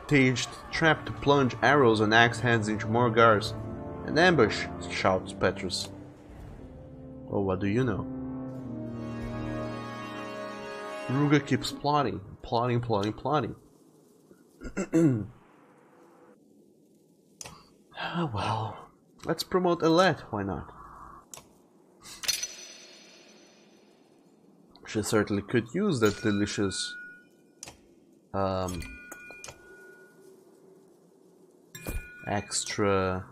staged trap to plunge arrows and axe heads into more guards. An ambush, shouts Petrus. Oh, what do you know? Ruga keeps plotting. Well, let's promote Alette, why not? She certainly could use that delicious extra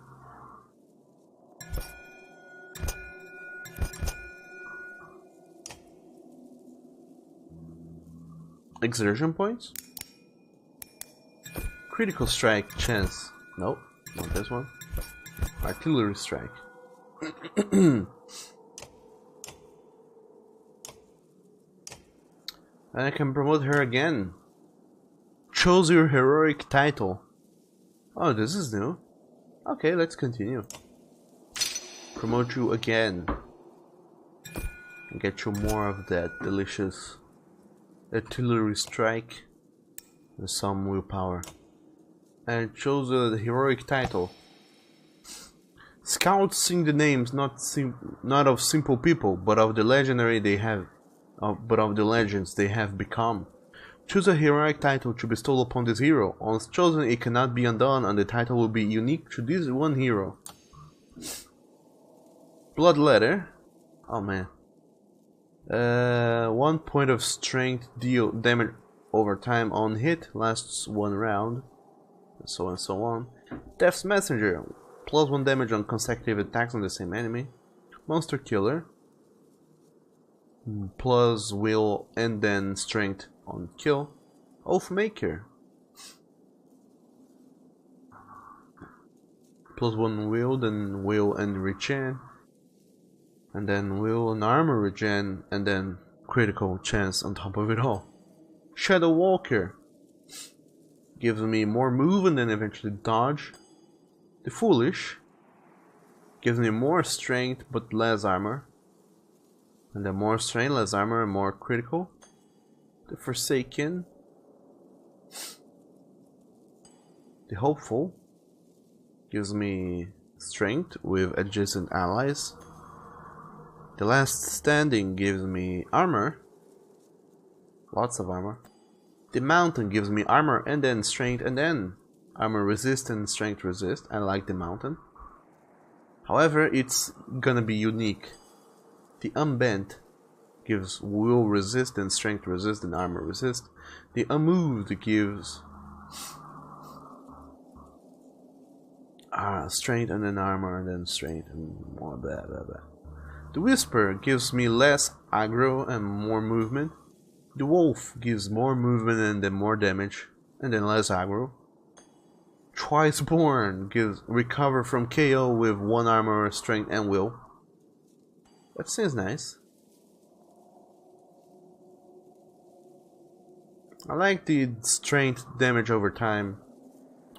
exertion points. Critical strike chance. Nope, not this one. Artillery strike. And I can promote her again. Chose your heroic title. Oh, this is new. Okay, let's continue. Promote you again. And get you more of that delicious artillery strike with some willpower. And chose the heroic title. Scouts sing the names not of simple people, but of the legendary they have, but of the legends they have become. Choose a heroic title to bestow upon this hero. Once chosen, it cannot be undone, and the title will be unique to this one hero. Blood letter. Oh man. 1 point of strength deal damage over time on hit, lasts 1 round, and so on. Death's messenger. +1 damage on consecutive attacks on the same enemy. Monster killer. Plus will and then strength on kill. Oathmaker. +1 will, then will and regen. And then will and armor regen, and then critical chance on top of it all. Shadow Walker. Gives me more move and then eventually dodge. The Foolish. Gives me more strength but less armor. And then more strength, less armor, and more critical. The Forsaken. The Hopeful. Gives me strength with adjacent allies. The Last Standing gives me armor. Lots of armor. The Mountain gives me armor and then strength and then armor resist and strength resist. I like the Mountain. However, it's gonna be unique. The Unbent gives will resist and strength resist and armor resist. The Unmoved gives strength and then armor and then strength and more blah blah blah. The Whisper gives me less aggro and more movement. The Wolf gives more movement and then more damage and then less aggro. Twiceborn gives recover from KO with 1 armor, strength and will. That seems nice. I like the strength damage over time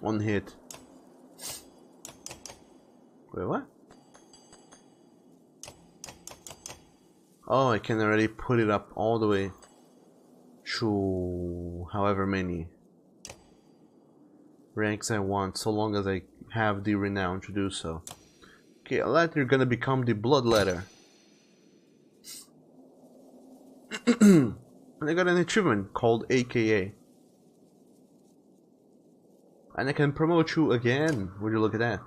on hit. Wait, what? Oh, I can already put it up all the way to however many ranks I want, so long as I have the renown to do so. Okay, later gonna become the Blood Letter. And I got an achievement called AKA. And I can promote you again. Would you look at that?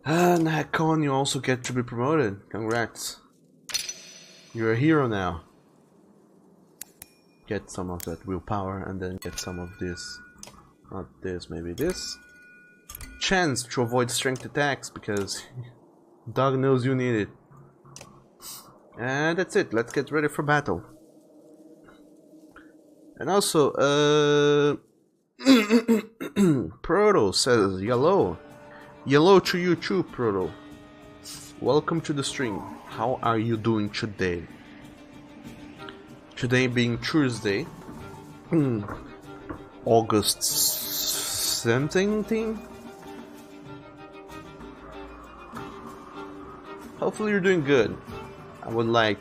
And Hakon, you also get to be promoted. Congrats. You're a hero now. Get some of that willpower and then get some of this. Not this, maybe this. Chance to avoid strength attacks because Dog knows you need it. And that's it. Let's get ready for battle. And also, Proto says yellow. Yellow to you too, Proto. Welcome to the stream. How are you doing today? Today being Tuesday, August 17th. Hopefully you're doing good. I would like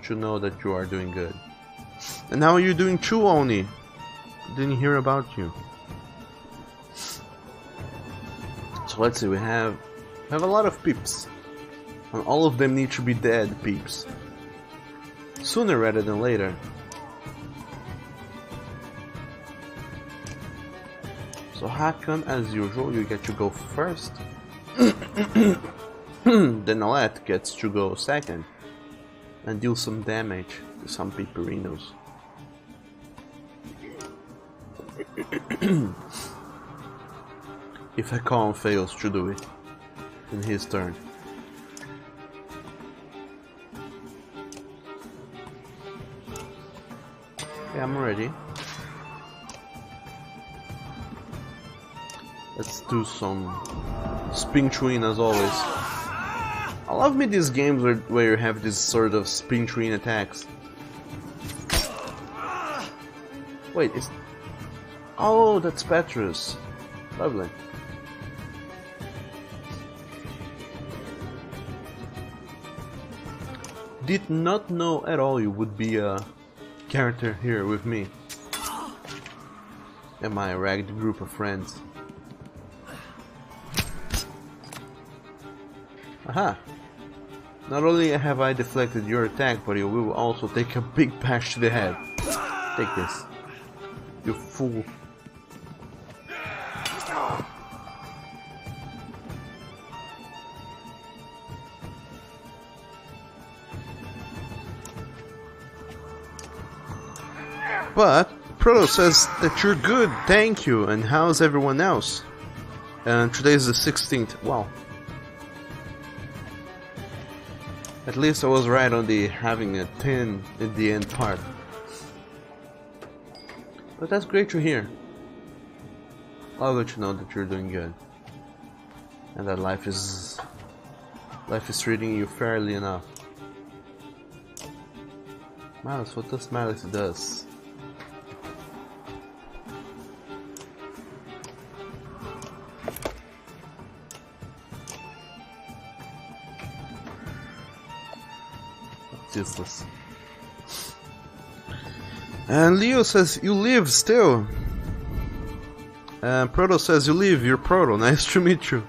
to know that you are doing good. And how are you doing too, Oni? didn't hear about you. So let's see, we have a lot of peeps. And all of them need to be dead peeps. Sooner rather than later. So Hakan, as usual, you get to go first. Then Alette gets to go second. And deal some damage to some peeperinos. If Hakan fails to do it in his turn. Yeah, I'm ready. Let's do some spin chewing as always. I love me these games where you have this sort of spin chewing attacks. Wait, it's... Oh, that's Petrus. Lovely. Did not know at all you would be a character here with me and my ragged group of friends. Aha! Not only have I deflected your attack, but you will also take a big bash to the head. Take this, you fool. But Proto says that you're good, thank you, and how's everyone else? And today's the 16th, wow. At least I was right on the having a 10 in the end part. But that's great to hear. I'll let you know that you're doing good. And that life is treating you fairly enough. Malice, what does Malice does? Useless. And Leo says you live still. And Proto says you live, you're Proto, nice to meet you.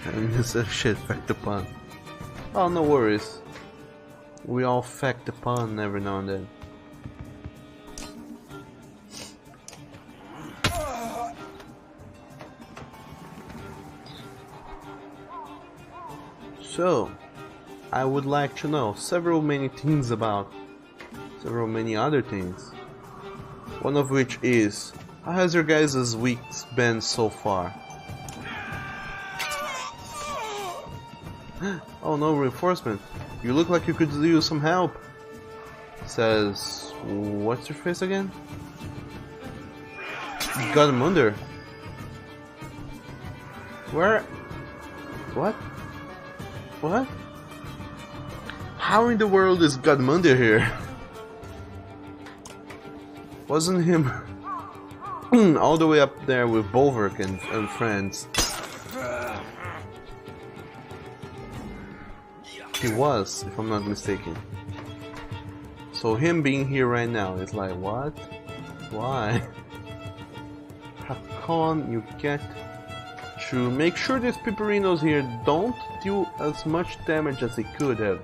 And he says shit, fact upon. Oh, no worries. We all fact upon every now and then. So, I would like to know several many other things. One of which is, how has your guys' weeks been so far? Oh no, reinforcement. You look like you could use some help. Says, what's your face again? Godmunder. Where? What? What? How in the world is Godmunder here? Wasn't him all the way up there with Bolverk and friends? He was, if I'm not mistaken. So him being here right now is like, what? Why? Hakan, you get to make sure these pepperinos here don't do as much damage as they could have.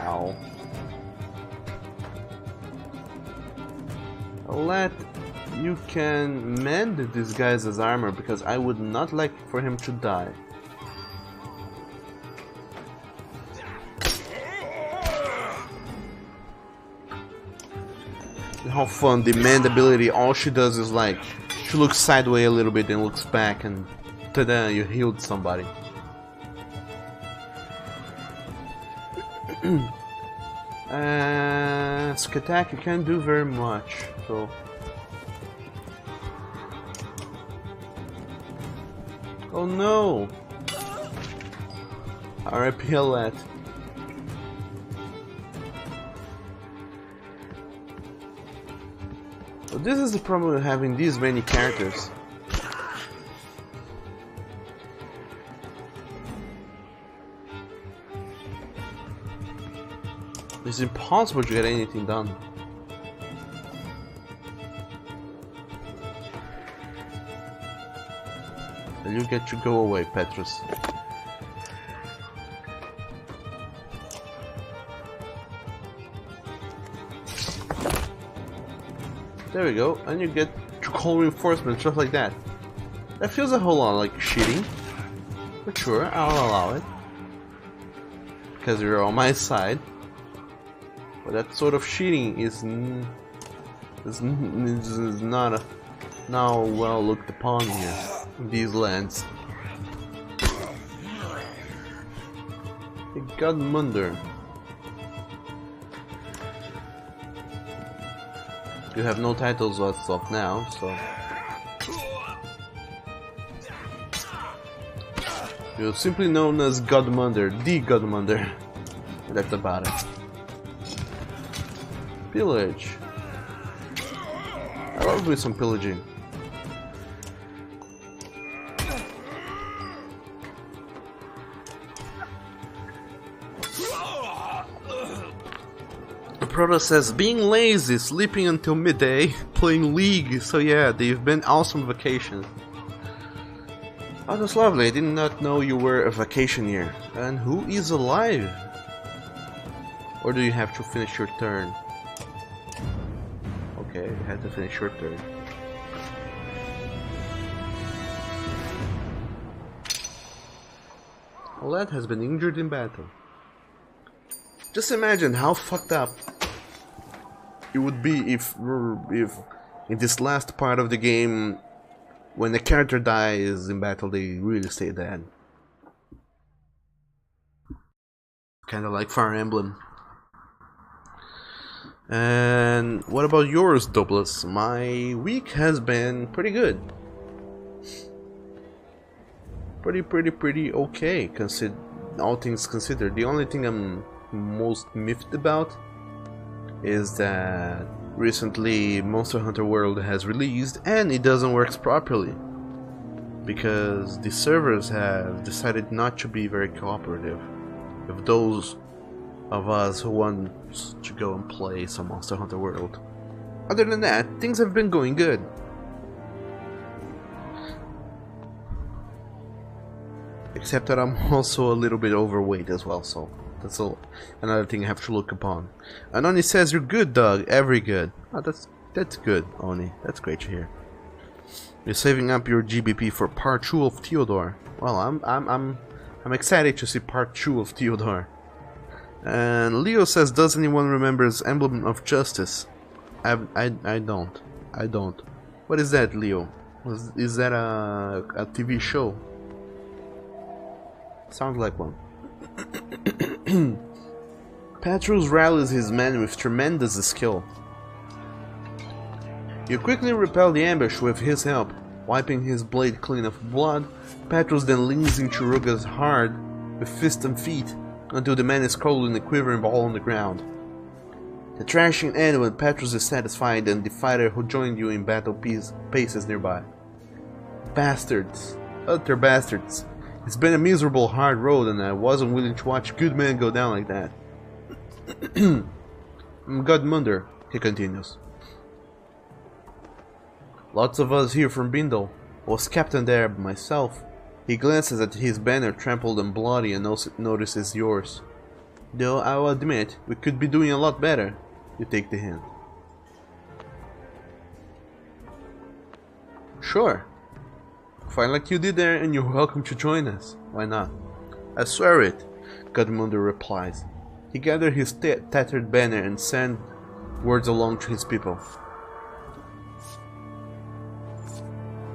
Ow. Let you can mend this guy's armor because I would not like for him to die. How fun, the mend ability, all she does is like, she looks sideways a little bit and looks back and ta-da, you healed somebody. Skatak, you can't do very much, so... Oh no! R.I.P. Alette. But this is the problem with having these many characters. It's impossible to get anything done. And you get to go away, Petrus. There we go, and you get to call reinforcements just like that. That feels a whole lot like cheating, but sure, I'll allow it. Because you're on my side. But that sort of cheating is not now well looked upon here in these lands. Godmunder. You have no titles as of now, so you're simply known as Godmunder, the Godmunder. That's about it. Pillage. I love doing some pillaging. Proto says, being lazy, sleeping until midday, playing League, so yeah, they've been awesome vacation. Oh, that's lovely, I did not know you were a vacationeer. And who is alive? Or do you have to finish your turn? Okay, you had to finish your turn. Oled has been injured in battle. Just imagine how fucked up it would be if in this last part of the game, when the character dies in battle, they really stay dead. Kinda like Fire Emblem. And what about yours, Douglas? My week has been pretty good. Pretty okay, all things considered. The only thing I'm most miffed about is that recently Monster Hunter World has released and it doesn't work properly because the servers have decided not to be very cooperative with those of us who want to go and play some Monster Hunter World. Other than that, things have been going good. Except that I'm also a little bit overweight as well, so that's another thing I have to look upon. And Oni says you're good, Doug. Every good. Oh, that's good, Oni. That's great to hear. You're saving up your GBP for part 2 of Theodore. Well, I'm excited to see part 2 of Theodore. And Leo says, does anyone remembers Emblem of Justice? I don't. What is that, Leo? Is that a TV show? Sounds like one. Petrus rallies his men with tremendous skill. You quickly repel the ambush with his help. Wiping his blade clean of blood, Petrus then leans into Ruga's hard with fist and feet until the man is curled in a quivering ball on the ground. The thrashing ends when Petrus is satisfied and the fighter who joined you in battle paces nearby. Bastards. Utter bastards. It's been a miserable hard road and I wasn't willing to watch good men go down like that. Godmunder, he continues. Lots of us here from Bindle. I was captain there myself. He glances at his banner trampled and bloody and notices yours. Though I'll admit, we could be doing a lot better. You take the hint. Sure. Fight like you did there and you're welcome to join us. Why not? I swear it, Godmunder replies. He gathered his tattered banner and sent words along to his people.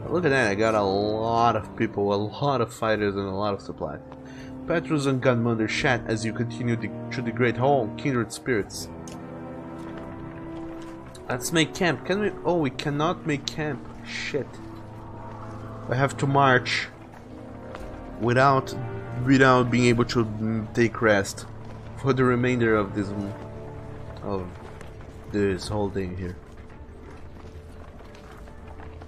Look at that, I got a lot of people, a lot of fighters and a lot of supplies. Petrus and Godmunder chat as you continue through the Great Hall, kindred spirits. Let's make camp. Can we? Oh, we cannot make camp. Shit. I have to march without being able to take rest for the remainder of this whole thing here.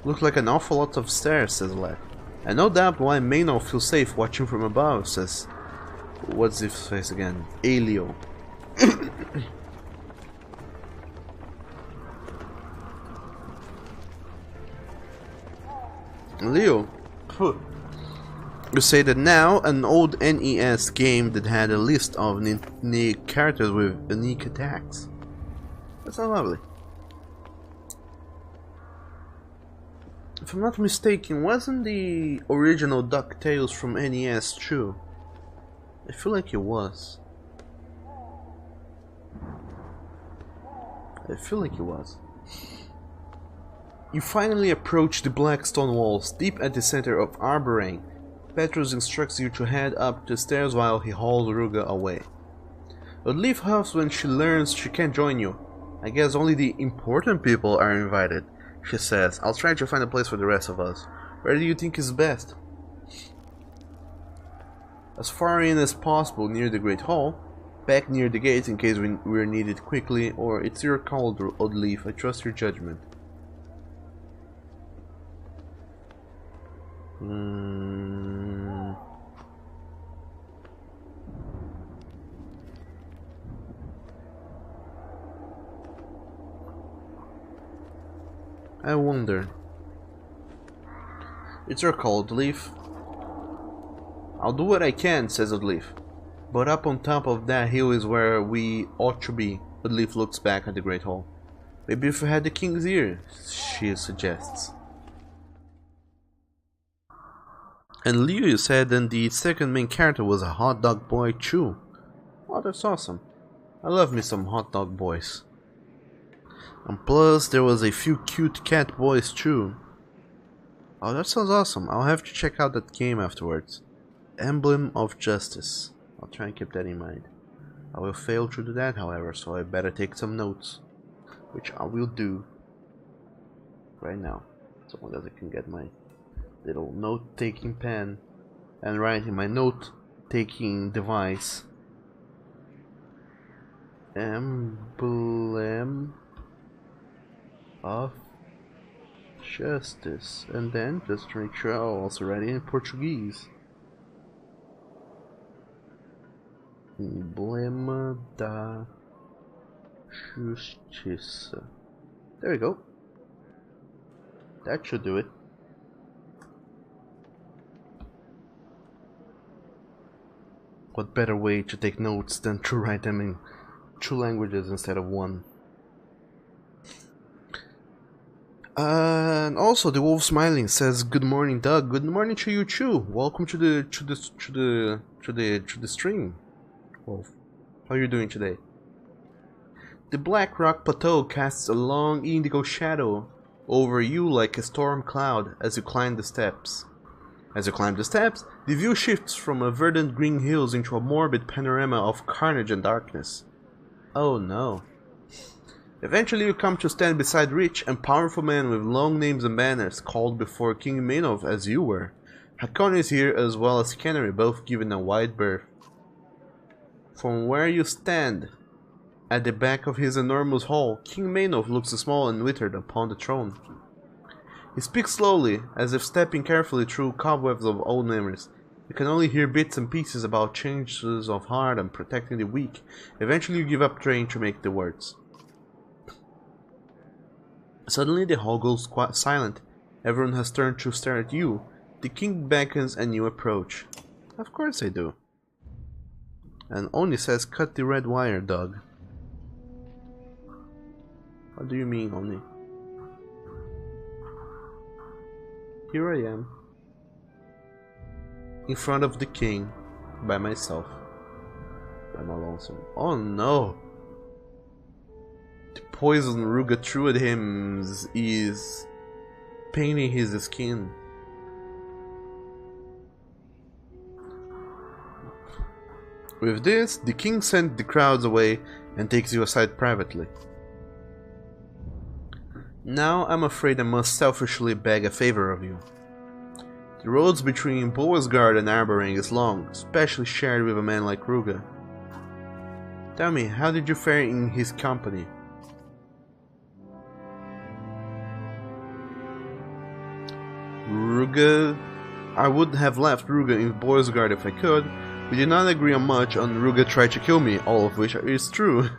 Look like an awful lot of stairs, says Lad. And no doubt why Maynor feels safe watching from above, says... What's his face again? Elio. Leo, you say that now an old NES game that had a list of unique characters with unique attacks. That's so lovely. If I'm not mistaken, wasn't the original DuckTales from NES true? I feel like it was. You finally approach the black stone walls, deep at the center of Arborane. Petrus instructs you to head up the stairs while he hauls Ruga away. Oddleif huffs when she learns she can't join you. I guess only the important people are invited, she says. I'll try to find a place for the rest of us. Where do you think is best? As far in as possible near the Great Hall, back near the gates in case we're needed quickly, or it's your call, Oddleif. I trust your judgment. I wonder. It's your call, Oddleif. I'll do what I can, says Oddleif. But up on top of that hill is where we ought to be. Oddleif looks back at the Great Hall. Maybe if we had the king's ear, she suggests. And Liu said then the second main character was a hot dog boy too. Oh, that's awesome. I love me some hot dog boys. And plus there was a few cute cat boys too. Oh, that sounds awesome. I'll have to check out that game afterwards. Emblem of Justice. I'll try and keep that in mind. I will fail to do that, however, so I better take some notes. Which I will do right now. So long as I can get my little note-taking pen and write in my note-taking device. Emblem of Justice. And then, just to make sure I'll also write it in Portuguese. Emblema da Justiça. There we go. That should do it. What better way to take notes than to write them in 2 languages instead of 1? And also, the wolf smiling says, "Good morning, Doug. Good morning to you too. Welcome to the stream, Wolf. How are you doing today?" The black rock plateau casts a long indigo shadow over you like a storm cloud as you climb the steps. As you climb the steps, the view shifts from a verdant green hills into a morbid panorama of carnage and darkness. Oh no. Eventually you come to stand beside rich and powerful men with long names and banners, called before King Menov as you were. Hakon is here as well as Canary, both given a wide berth. From where you stand, at the back of his enormous hall, King Menov looks small and withered upon the throne. He speaks slowly, as if stepping carefully through cobwebs of old memories. You can only hear bits and pieces about changes of heart and protecting the weak. Eventually you give up trying to make the words. Suddenly the hall goes silent. Everyone has turned to stare at you. The king beckons and you approach. Of course I do. And Oni says, "Cut the red wire, Doug." What do you mean, Oni? Here I am, in front of the king, by myself, by my lonesome. Oh no! The poison Ruga threw at him is painting his skin. With this, the king sent the crowds away and takes you aside privately. Now I'm afraid I must selfishly beg a favor of you. The roads between Boasgard and Arborane is long, especially shared with a man like Ruga. Tell me, how did you fare in his company? Ruga... I would have left Ruga in Boy's Guard if I could. We did not agree on much on Ruga tried to kill me, all of which is true.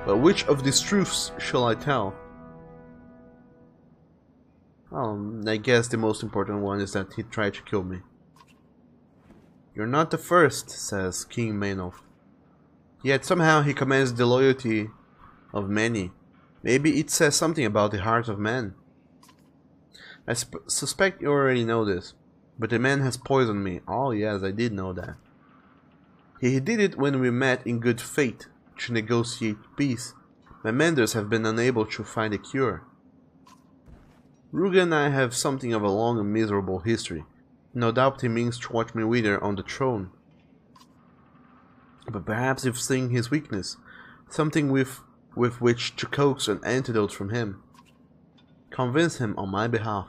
But which of these truths shall I tell? I guess the most important one is that he tried to kill me. You're not the first, says King Maynolf. Yet somehow he commands the loyalty of many. Maybe it says something about the heart of man. I suspect you already know this, but the man has poisoned me. Oh yes, I did know that. He did it when we met in good faith to negotiate peace. My menders have been unable to find a cure. Ruga and I have something of a long and miserable history. No doubt he means to watch me wither on the throne. But perhaps you've seen his weakness, something with which to coax an antidote from him. Convince him on my behalf.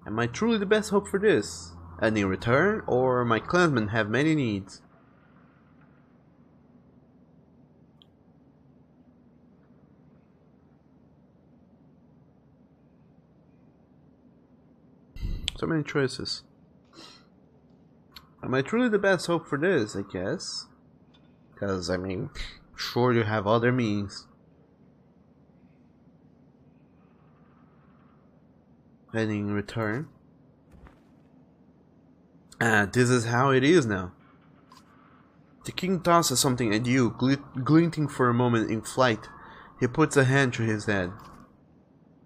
Am I truly the best hope for this? And in return, or my clansmen have many needs? So many choices. Am I truly the best hope for this, I guess? Because, I mean, sure you have other means. And in return... this is how it is now. The king tosses something at you, glinting for a moment in flight. He puts a hand to his head.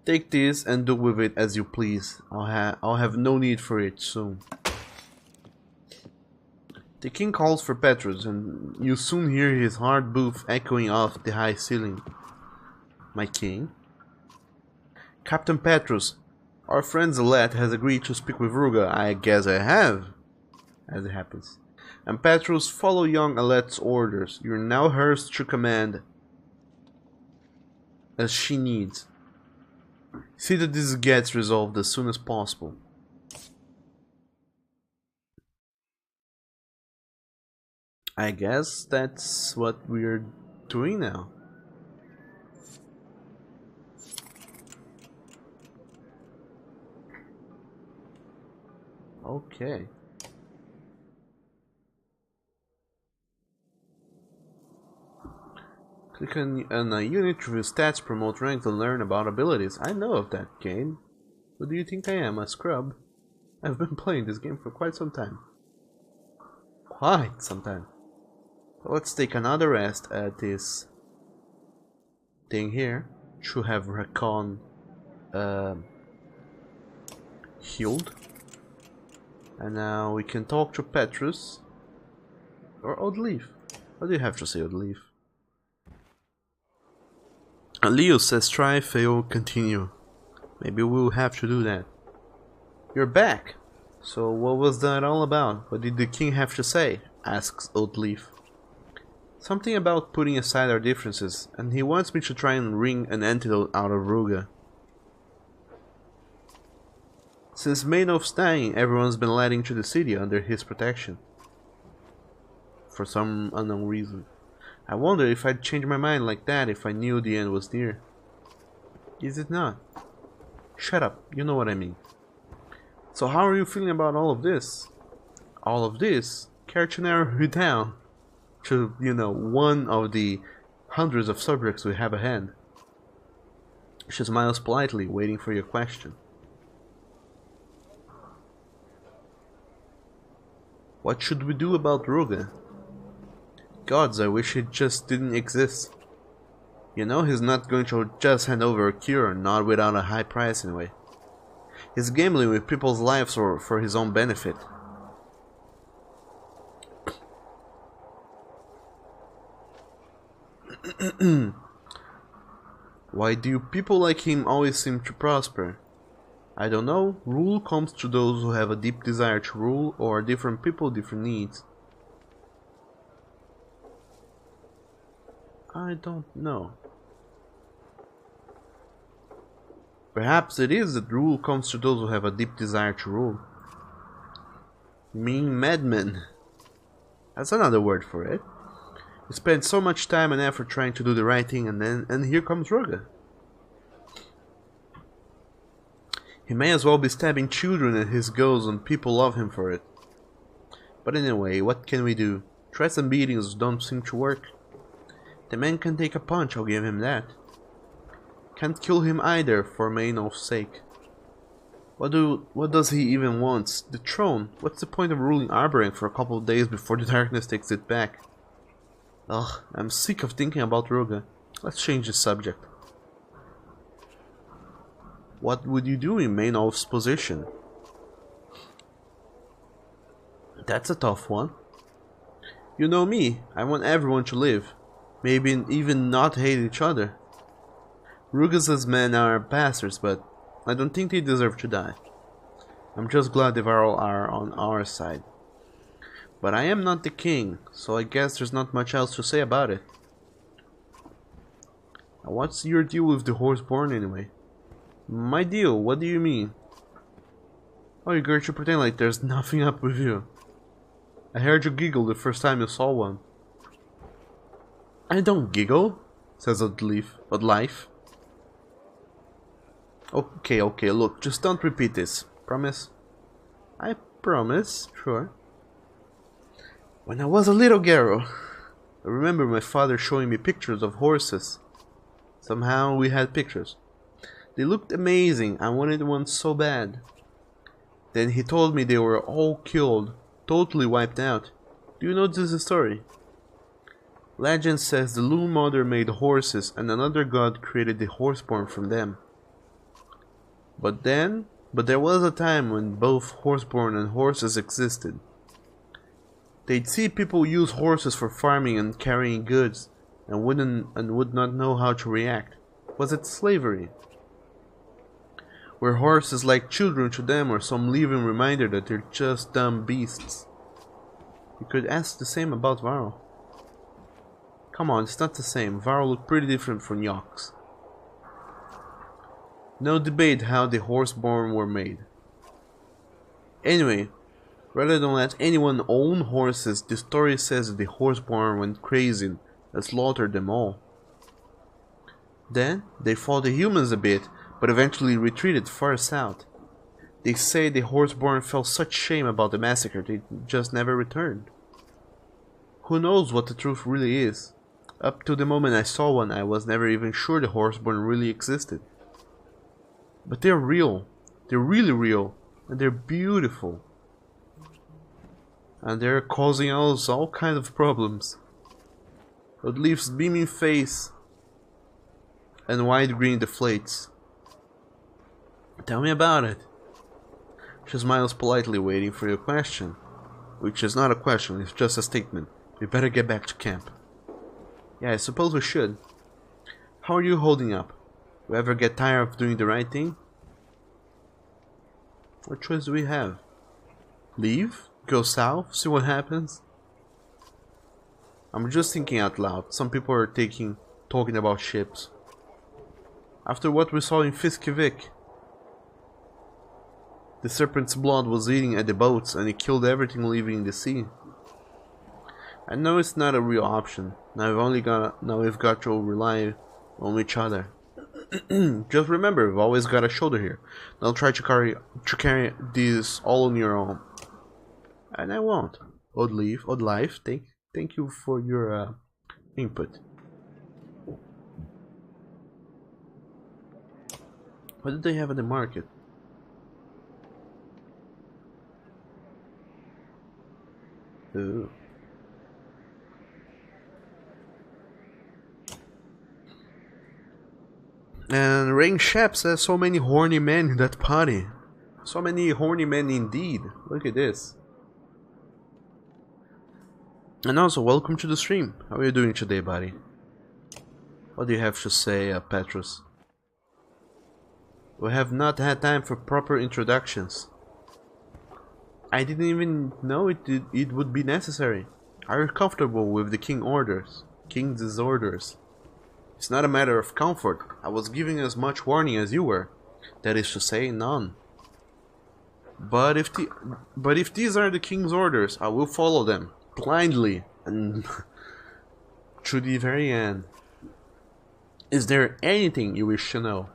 Take this and do with it as you please. I'll have no need for it soon. The king calls for Petrus, and you soon hear his hard booth echoing off the high ceiling. My king? Captain Petrus, our friend Zelet has agreed to speak with Ruga. I guess I have, as it happens. And Petrus, follow young Alet's orders. You're now hers to command as she needs. See that this gets resolved as soon as possible. I guess that's what we're doing now. Okay. Click on a unit to view stats, promote ranks, and learn about abilities. I know of that game. Who do you think I am, a scrub? I've been playing this game for quite some time. Quite some time. Let's take another rest at this thing here. Should have Recon healed. And now we can talk to Petrus. Or Oddleaf. What do you have to say, Oddleaf? Leo says try, fail, continue. Maybe we'll have to do that. You're back! So what was that all about? What did the king have to say? Asks Oddleaf. Something about putting aside our differences, and he wants me to try and wring an antidote out of Ruga. Since Maynolf's dying, everyone's been led into the city under his protection. For some unknown reason. I wonder if I'd change my mind like that if I knew the end was near. Is it not? Shut up, you know what I mean. So how are you feeling about all of this? All of this? Care to narrow it down to, you know, one of the hundreds of subjects we have at hand. She smiles politely, waiting for your question. What should we do about Ruga? Gods, I wish it just didn't exist. You know, he's not going to just hand over a cure, not without a high price anyway. He's gambling with people's lives for his own benefit. Why do people like him always seem to prosper? I don't know. Rule comes to those who have a deep desire to rule, or different people, different needs. I don't know. Perhaps it is that rule comes to those who have a deep desire to rule. Mean madmen. That's another word for it. We spent so much time and effort trying to do the right thing, and here comes Ruga. He may as well be stabbing children at his goals, and people love him for it. But anyway, what can we do? Threats and beatings don't seem to work. The man can take a punch, I'll give him that. Can't kill him either, for Maynolf's sake. What does he even want? The throne? What's the point of ruling Arbereng for a couple of days before the darkness takes it back? Ugh, I'm sick of thinking about Ruga. Let's change the subject. What would you do in Maynolf's position? That's a tough one. You know me, I want everyone to live. Maybe even not hate each other. Ruga's men are bastards, but I don't think they deserve to die. I'm just glad the Varl are on our side. But I am not the king, so I guess there's not much else to say about it. What's your deal with the Horseborn anyway? My deal? What do you mean? Oh, you're going to pretend like there's nothing up with you. I heard you giggle the first time you saw one. I don't giggle, says Oddlife. Okay, look, just don't repeat this. Promise? I promise, sure. When I was a little girl, I remember my father showing me pictures of horses. Somehow we had pictures. They looked amazing. I wanted one so bad. Then he told me they were all killed, totally wiped out. Do you know this story? Legend says the Loom Mother made horses and another god created the Horseborn from them. But there was a time when both Horseborn and horses existed. They'd see people use horses for farming and carrying goods and would not know how to react. Was it slavery? Were horses like children to them, or some living reminder that they're just dumb beasts? You could ask the same about Varl. Come on, it's not the same. Varl looked pretty different from Yoks. No debate how the Horseborn were made. Anyway, rather than let anyone own horses, the story says that the Horseborn went crazy and slaughtered them all. Then, they fought the humans a bit, but eventually retreated far south. They say the Horseborn felt such shame about the massacre they just never returned. Who knows what the truth really is? Up to the moment I saw one, I was never even sure the Horseborn really existed. But they're real. They're really real. And they're beautiful. And they're causing us all kinds of problems. Oddleif's beaming face and wide grin deflates. Tell me about it. She smiles politely, waiting for your question. Which is not a question, it's just a statement. We better get back to camp. Yeah, I suppose we should. How are you holding up? You ever get tired of doing the right thing? What choice do we have? Leave? Go south? See what happens? I'm just thinking out loud. Some people are talking about ships. After what we saw in Fiskevik, the serpent's blood was eating at the boats and it killed everything living in the sea. I know it's not a real option. Now we've got to rely on each other. Just remember, we've always got a shoulder here. Don't try to carry this all on your own. And I won't. Oddlife, thank you for your input. What did they have at the market? Ooh. And Rain Shep says so many horny men in that party. So many horny men indeed. Look at this. And also, welcome to the stream. How are you doing today, buddy? What do you have to say, Petrus? We have not had time for proper introductions. I didn't even know it would be necessary. Are you comfortable with the king's orders? It's not a matter of comfort. I was giving as much warning as you were. That is to say, none. But if these are the king's orders, I will follow them blindly and to the very end. Is there anything you wish to know?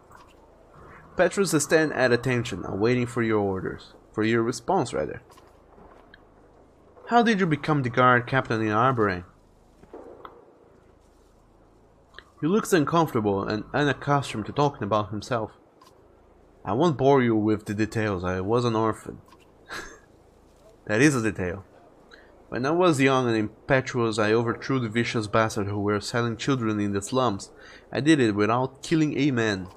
Petrus stands at attention, awaiting for your orders. For your response, rather. How did you become the guard captain in Arborang? He looks uncomfortable and unaccustomed to talking about himself. I won't bore you with the details. I was an orphan. That is a detail. When I was young and impetuous, I overthrew the vicious bastards who were selling children in the slums. I did it without killing a man.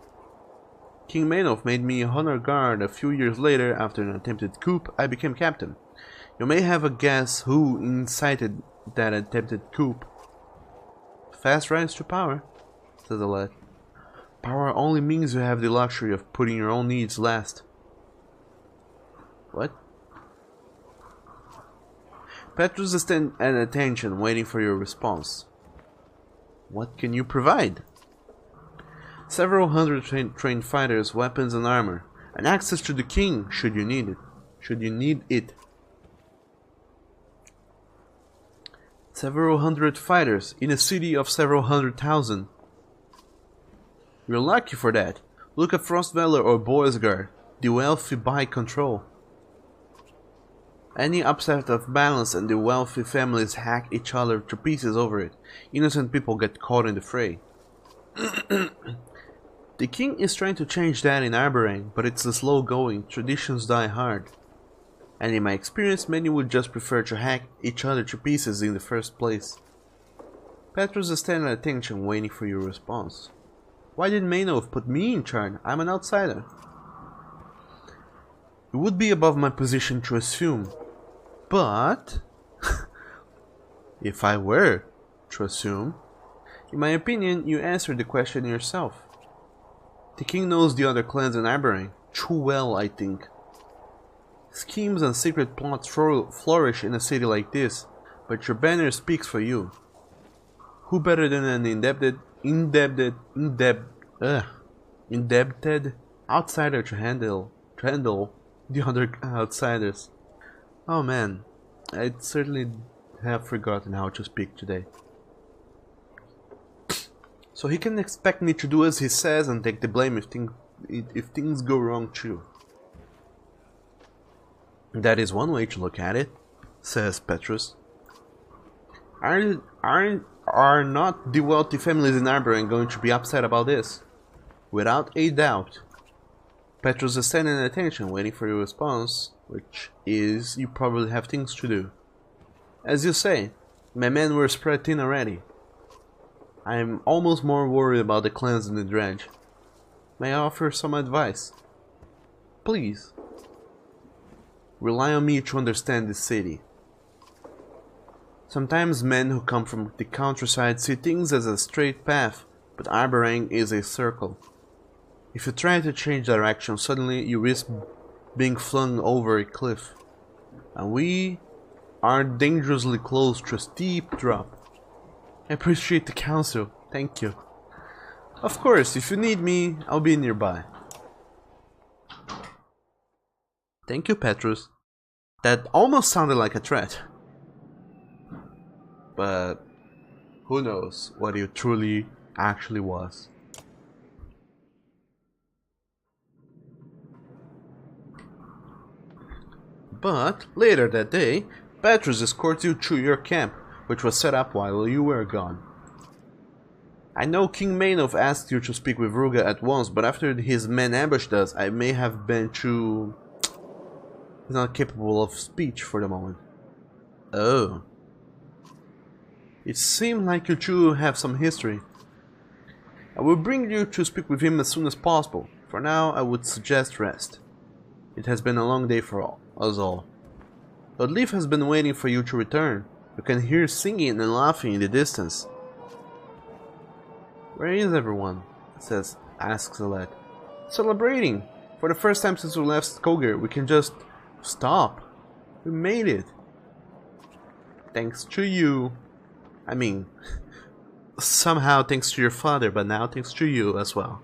King Maynolf made me a honor guard. A few years later, after an attempted coup, I became captain. You may have a guess who incited that attempted coup. Fast rise to power, says the lad. Power only means you have the luxury of putting your own needs last. What? Petrus stands at attention, waiting for your response. What can you provide? Several hundred trained fighters, weapons and armor, and access to the king should you need it. Several hundred fighters in a city of several 100,000. You're lucky for that. Look at Frostvalor or Boisgard. The wealthy buy control. Any upset of balance and the wealthy families hack each other to pieces over it. Innocent people get caught in the fray. The king is trying to change that in Arborang, but it's slow going. Traditions die hard. And in my experience, many would just prefer to hack each other to pieces in the first place. Petrus is standing at attention, waiting for your response. Why did Maynolf put me in charge? I'm an outsider. It would be above my position to assume. But if I were to assume, in my opinion, you answered the question yourself. The king knows the other clans in Arborang too well, I think. Schemes and secret plots flourish in a city like this, but your banner speaks for you. Who better than an indebted outsider to handle the other outsiders? Oh man, I certainly have forgotten how to speak today. So he can expect me to do as he says and take the blame if things go wrong too. That is one way to look at it, says Petrus. Are not the wealthy families in Arborang going to be upset about this? Without a doubt. Petrus is standing at attention, waiting for your response, which is you probably have things to do. As you say, my men were spread thin already. I am almost more worried about the clans than the dredge. May I offer some advice? Please. Rely on me to understand this city. Sometimes men who come from the countryside see things as a straight path, but Arborang is a circle. If you try to change direction, suddenly you risk being flung over a cliff. And we are dangerously close to a steep drop. I appreciate the counsel, thank you. Of course, if you need me, I'll be nearby. Thank you, Petrus. That almost sounded like a threat. But who knows what it truly actually was. But later that day, Petrus escorts you to your camp, which was set up while you were gone. I know King Maynolf asked you to speak with Ruga at once, but after his men ambushed us, I may have been too... He's not capable of speech for the moment. Oh. It seemed like you two have some history. I will bring you to speak with him as soon as possible. For now, I would suggest rest. It has been a long day for us all. But Leaf has been waiting for you to return. You can hear singing and laughing in the distance. Where is everyone? Asks the lad. Celebrating! For the first time since we left Skoger, we can just stop. We made it. Thanks to you. I mean, somehow thanks to your father, but now thanks to you as well.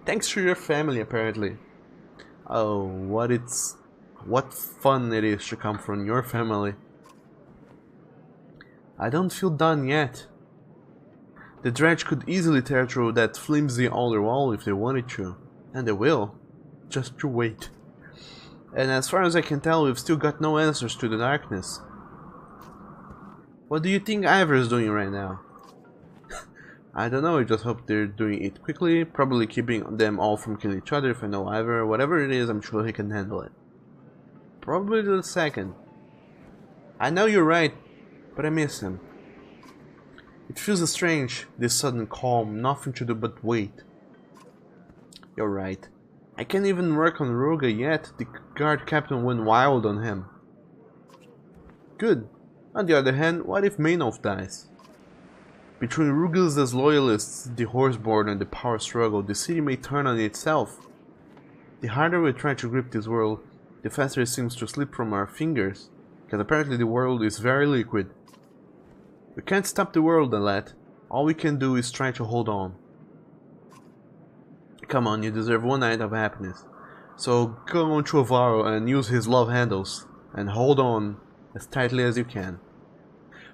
Thanks to your family, apparently. Oh, what fun it is to come from your family. I don't feel done yet. The dredge could easily tear through that flimsy outer wall if they wanted to. And they will. Just you wait. And as far as I can tell, we've still got no answers to the darkness. What do you think Ivor is doing right now? I don't know, I just hope they're doing it quickly, probably keeping them all from killing each other if I know Ivor. Whatever it is, I'm sure he can handle it. Probably the second. I know you're right, but I miss him. It feels strange, this sudden calm, nothing to do but wait. You're right. I can't even work on Ruga yet, the guard captain went wild on him. Good. On the other hand, what if Maynolf dies? Between Ruga's loyalists, the Horseborn and the power struggle, the city may turn on itself. The harder we try to grip this world, the faster it seems to slip from our fingers, because apparently the world is very liquid. We can't stop the world, Alet. All we can do is try to hold on. Come on, you deserve one night of happiness. So go on to Avaro and use his love handles, and hold on as tightly as you can.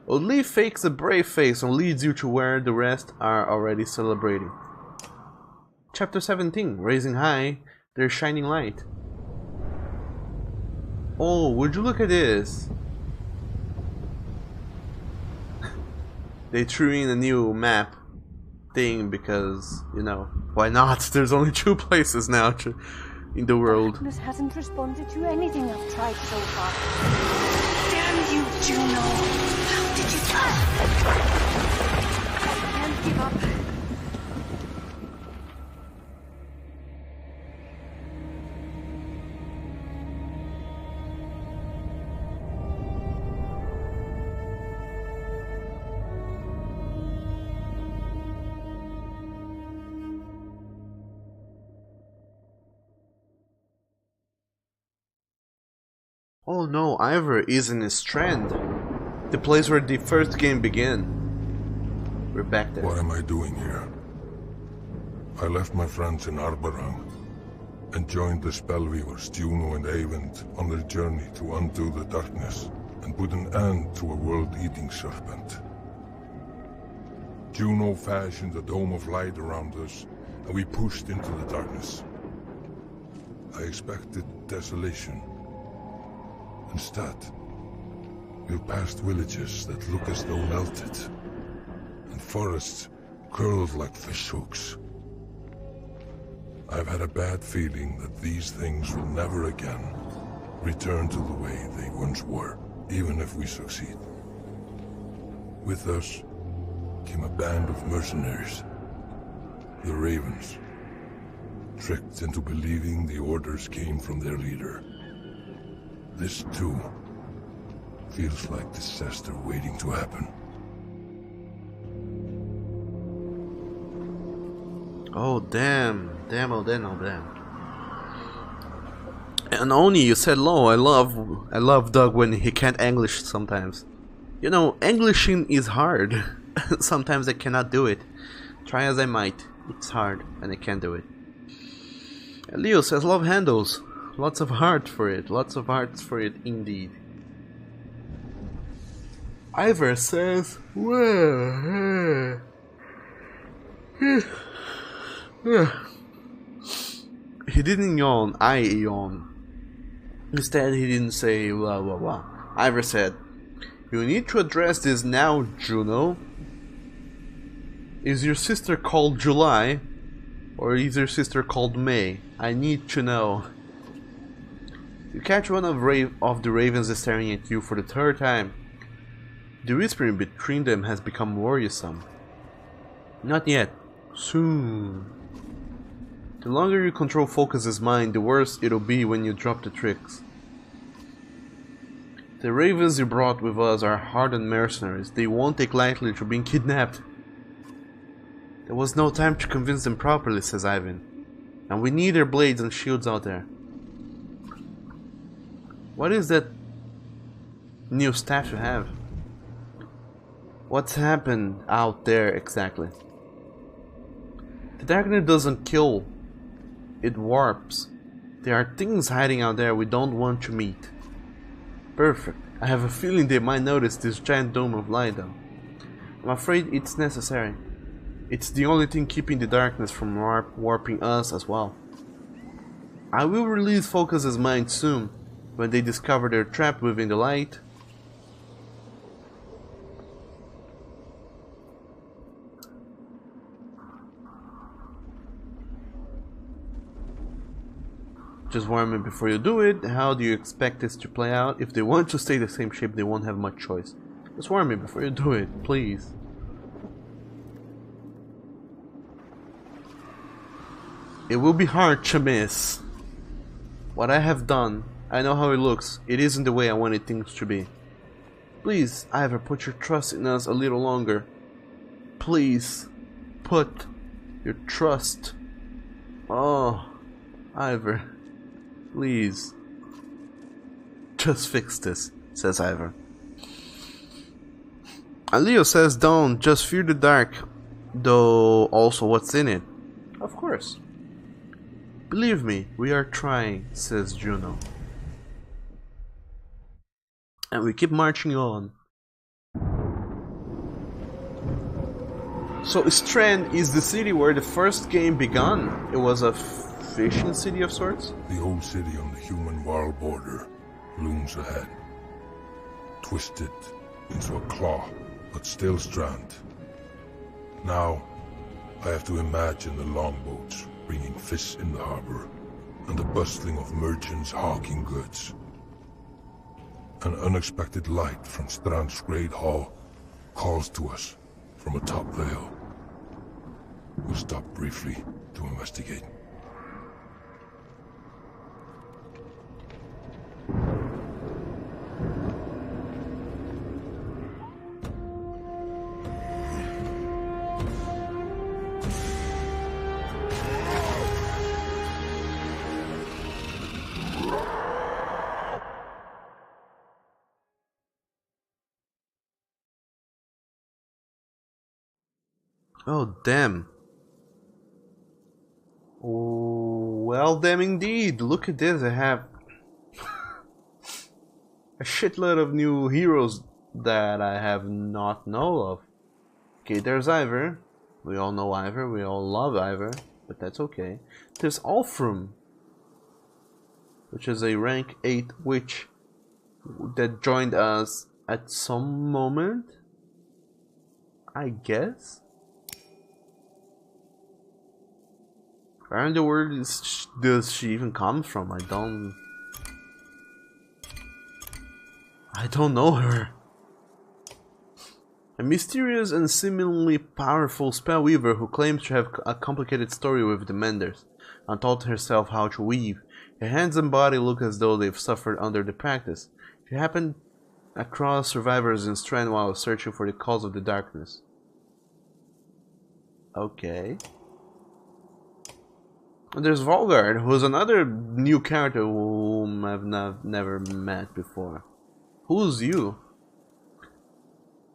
Oldleaf fakes a brave face and leads you to where the rest are already celebrating. Chapter 17, Raising High, their shining light. Oh, would you look at this? They threw in a new map thing because, you know, why not? There's only 2 places now in the world. Darkness hasn't responded to anything I've tried so far. Damn you, Juno! How did you I can't give up. Oh no, Ivor is in Strand, the place where the first game began. We're back there. What am I doing here? I left my friends in Arborang and joined the Spellweavers, Juno and Eyvind, on their journey to undo the darkness and put an end to a world-eating serpent. Juno fashioned a dome of light around us, and we pushed into the darkness. I expected desolation. Instead, we've passed villages that look as though melted, and forests curled like fishhooks. I've had a bad feeling that these things will never again return to the way they once were, even if we succeed. With us came a band of mercenaries, the Ravens, tricked into believing the orders came from their leader. This, too, feels like disaster waiting to happen. Oh damn, damn, oh damn, oh damn. And Oni, you said low. I love Doug when he can't English sometimes. You know, Englishing is hard. Sometimes I cannot do it. Try as I might, it's hard and I can't do it. And Leo says love handles. Lots of heart for it. Lots of hearts for it indeed. Ivor says, well, he didn't yawn, I yawn. Instead, he didn't say blah blah blah. Ivor said, you need to address this now, Juno. Is your sister called July? Or is your sister called May? I need to know. You catch one of the ravens staring at you for the 3rd time. The whispering between them has become worrisome. Not yet. Soon. The longer you control Focus's mind, the worse it'll be when you drop the tricks. The ravens you brought with us are hardened mercenaries. They won't take lightly to being kidnapped. There was no time to convince them properly, says Ivan. And we need their blades and shields out there. What is that new staff you have? What's happened out there exactly? The darkness doesn't kill, it warps. There are things hiding out there we don't want to meet. Perfect. I have a feeling they might notice this giant dome of light though. I'm afraid it's necessary. It's the only thing keeping the darkness from warping us as well. I will release Focus's mind soon, when they discover they're trapped within the light. Just warn me before you do it. How do you expect this to play out? If they want to stay the same shape, they won't have much choice. Just warn me before you do it, please. It will be hard to miss. What I have done, I know how it looks. It isn't the way I wanted things to be. Please, Ivor, put your trust in us a little longer. Please, put your trust. Oh, Ivor, please. Just fix this, says Ivor. And Leo says don't, just fear the dark. Though also what's in it. Of course. Believe me, we are trying, says Juno. And we keep marching on. So Strand is the city where the first game began. It was a fishing city of sorts. The old city on the human-world border looms ahead. Twisted into a claw, but still Strand. Now, I have to imagine the longboats bringing fish in the harbor, and the bustling of merchants hawking goods. An unexpected light from Strand's great hall calls to us from atop Vale. We'll stop briefly to investigate. Oh, damn. Well, damn indeed. Look at this. I have a shitload of new heroes that I have not known of. Okay, there's Ivor. We all know Ivor. We all love Ivor. But that's okay. There's Alfrum, which is a rank 8 witch that joined us at some moment, I guess. Where in the world does she even come from? I don't know her. A mysterious and seemingly powerful spellweaver who claims to have a complicated story with the Menders and taught herself how to weave. Her hands and body look as though they've suffered under the practice. She happened across survivors in Strand while searching for the cause of the darkness. Okay. And there's Volgard, who's another new character whom I've never met before. Who's you?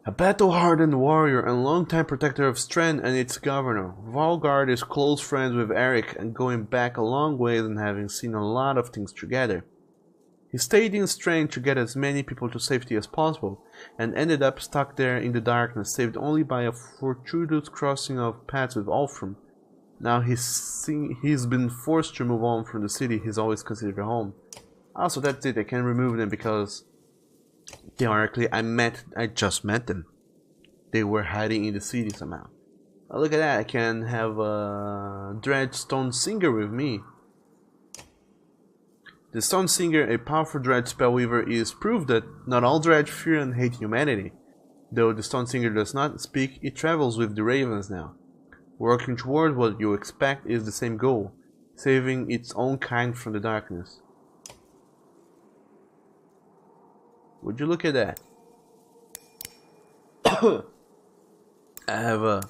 A battle-hardened warrior and longtime protector of Strand and its governor, Volgard is close friends with Eric and going back a long ways and having seen a lot of things together. He stayed in Strand to get as many people to safety as possible, and ended up stuck there in the darkness, saved only by a fortuitous crossing of paths with Alfram. Now he's been forced to move on from the city he's always considered home. Also, that's it, I can't remove them because theoretically I just met them. They were hiding in the city somehow. Oh, look at that, I can have a Dredge Stone Singer with me. The Stone Singer, a powerful Dredge spellweaver, is proof that not all Dredge fear and hate humanity. Though the Stone Singer does not speak, it travels with the Ravens now. Working toward what you expect is the same goal, saving its own kind from the darkness. Would you look at that? I have a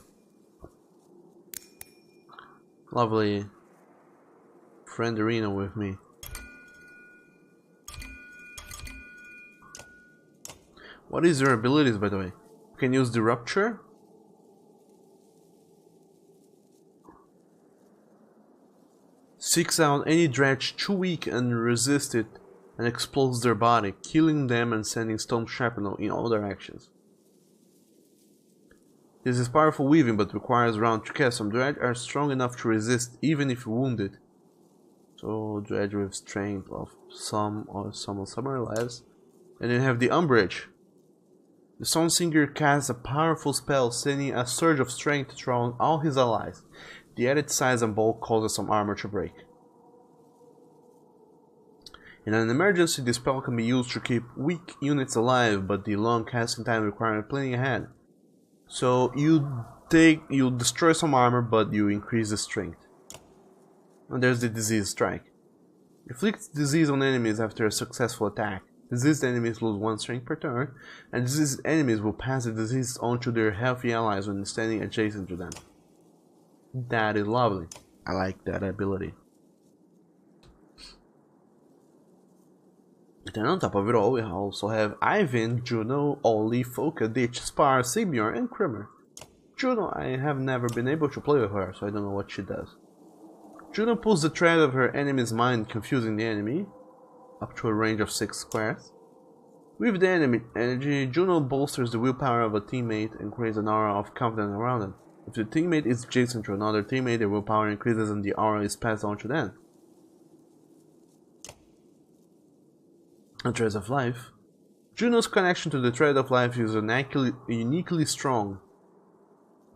lovely friend Arena with me. What is your abilities, by the way? You can use the Rupture. Seeks out any dredge too weak and resists it and explodes their body, killing them and sending stone shrapnel in all directions. This is powerful weaving, but requires round to cast. Some dredge are strong enough to resist, even if wounded. So dredge with strength of some or some summer lives. And then you have the umbrage. The Stone Singer casts a powerful spell, sending a surge of strength throughout all his allies. The added size and bulk causes some armor to break. In an emergency, the spell can be used to keep weak units alive, but the long casting time requires planning ahead. So you destroy some armor, but you increase the strength. And there's the Disease Strike. Inflicts disease on enemies after a successful attack. Diseased enemies lose 1 strength per turn, and diseased enemies will pass the disease on to their healthy allies when standing adjacent to them. That is lovely. I like that ability. Then on top of it all, we also have Ivan, Juno, Oli, Foka, Ditch, Spar, Sigbjorn, and Krimmer. Juno, I have never been able to play with her, so I don't know what she does. Juno pulls the thread of her enemy's mind, confusing the enemy, up to a range of 6 squares. With the enemy energy, Juno bolsters the willpower of a teammate and creates an aura of confidence around them. If the teammate is adjacent to another teammate, their willpower increases and the aura is passed on to them. A Thread of Life. Juno's connection to the Thread of Life is uniquely strong.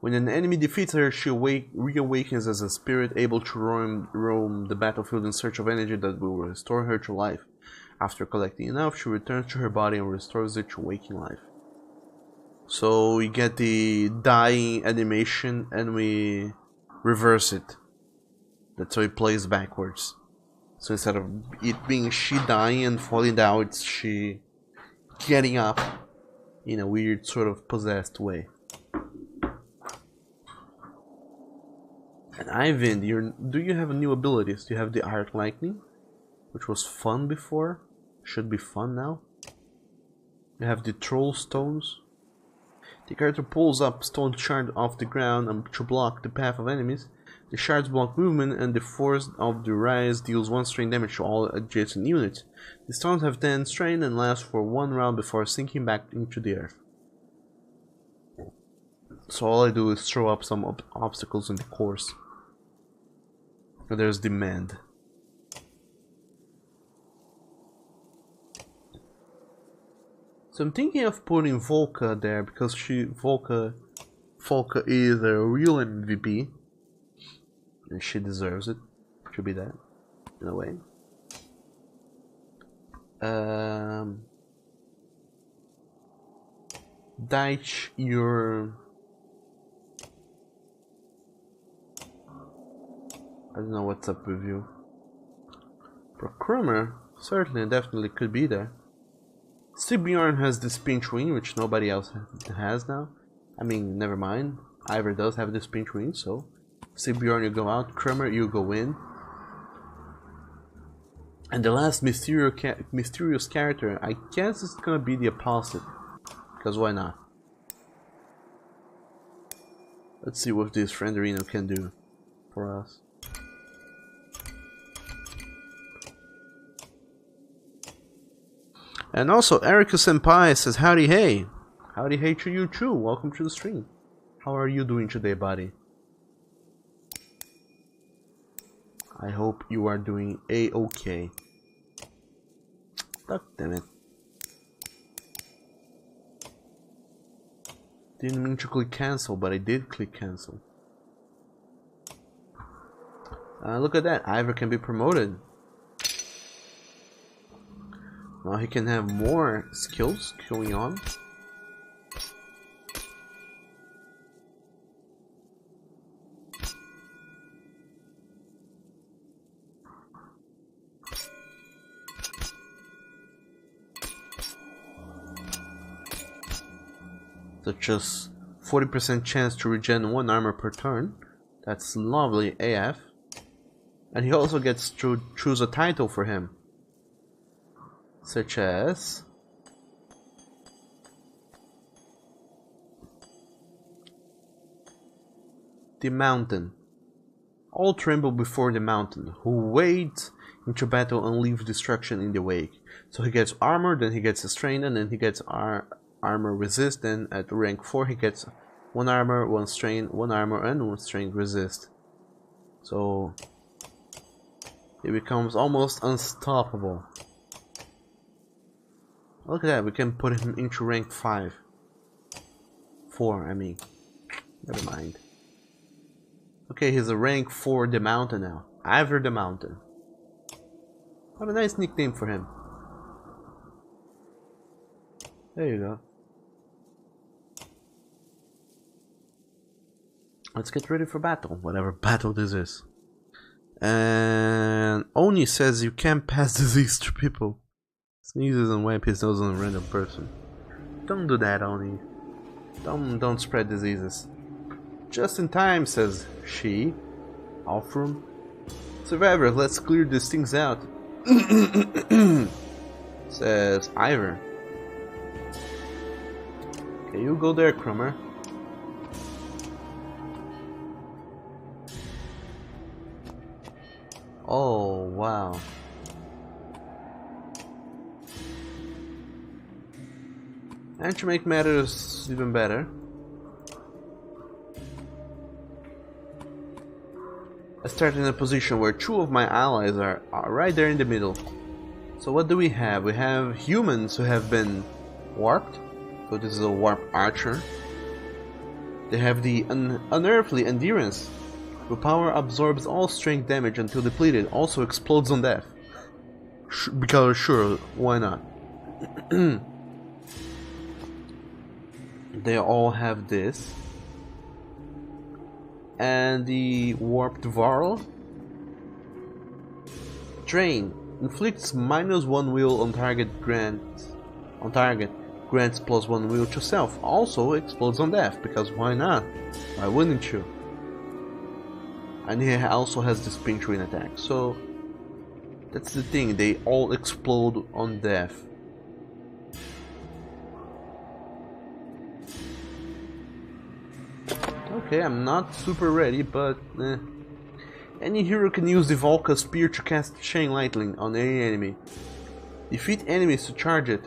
When an enemy defeats her, she reawakens as a spirit able to roam the battlefield in search of energy that will restore her to life. After collecting enough, she returns to her body and restores it to waking life. So we get the dying animation and we reverse it. That's how it plays backwards. So instead of it being she dying and falling down, it's she getting up in a weird sort of possessed way. And Ivan, do you have new abilities? Do you have the Arc Lightning, which was fun before? Should be fun now. You have the Troll Stones. The character pulls up stone shards off the ground to block the path of enemies. The shards block movement, and the force of the rise deals 1 strain damage to all adjacent units. The stones have 10 strain and last for 1 round before sinking back into the earth. So all I do is throw up some obstacles in the course. And there's Demand. So I'm thinking of putting Volka there because Volka is a real MVP. And she deserves it to be that, in a way. Deitch, I don't know what's up with you. Krimmer certainly, definitely could be there. Sigbjorn has this pinch wing, which nobody else has now. I mean, never mind. Ivor does have this pinch wing, so Sigbjorn, you go out. Krimmer, you go in. And the last mysterious character, I guess it's gonna be the Apostate. Because why not? Let's see what this Frienderino can do for us. And also, Erika Senpai says, howdy hey. Howdy hey to you too. Welcome to the stream. How are you doing today, buddy? I hope you are doing a-okay. God damn it. Didn't mean to click cancel, but I did click cancel. Look at that. Ivor can be promoted. Now he can have more skills going on. Such as 40% chance to regen 1 armor per turn. That's lovely AF. And he also gets to choose a title for him. Such as the Mountain. All tremble before the mountain, who wades into battle and leaves destruction in the wake. So he gets armor, then he gets a strain, and then he gets armor resist, then at rank 4 he gets 1 armor, 1 strain, 1 armor, and 1 strain resist. So it becomes almost unstoppable. Look at that, we can put him into rank 5. 4, I mean. Never mind. Okay, he's a rank 4 the mountain now. Ivor the Mountain. What a nice nickname for him. There you go. Let's get ready for battle, whatever battle this is. And Oni says you can't pass disease to people. Sneezes and wipe his nose on a random person. Don't do that, Oni. Don't spread diseases. Just in time, says she. Alfrum. Survivors, let's clear these things out. Says Ivor. Okay, you go there, Crummer. Oh, wow. And to make matters even better, I started in a position where 2 of my allies are right there in the middle. So what do we have? We have humans who have been warped. So this is a warp archer. They have the unearthly endurance. Willpower absorbs all strength damage until depleted. Also explodes on death. Because sure, why not? They all have this. And the warped Varl. Drain. Inflicts -1 will on target, grants +1 will to self. Also explodes on death, because why not? Why wouldn't you? And he also has this pinch win attack. So that's the thing, they all explode on death. Okay, I'm not super ready, but any hero can use the Volca Spear to cast Chain Lightning on any enemy. Defeat enemies to charge it.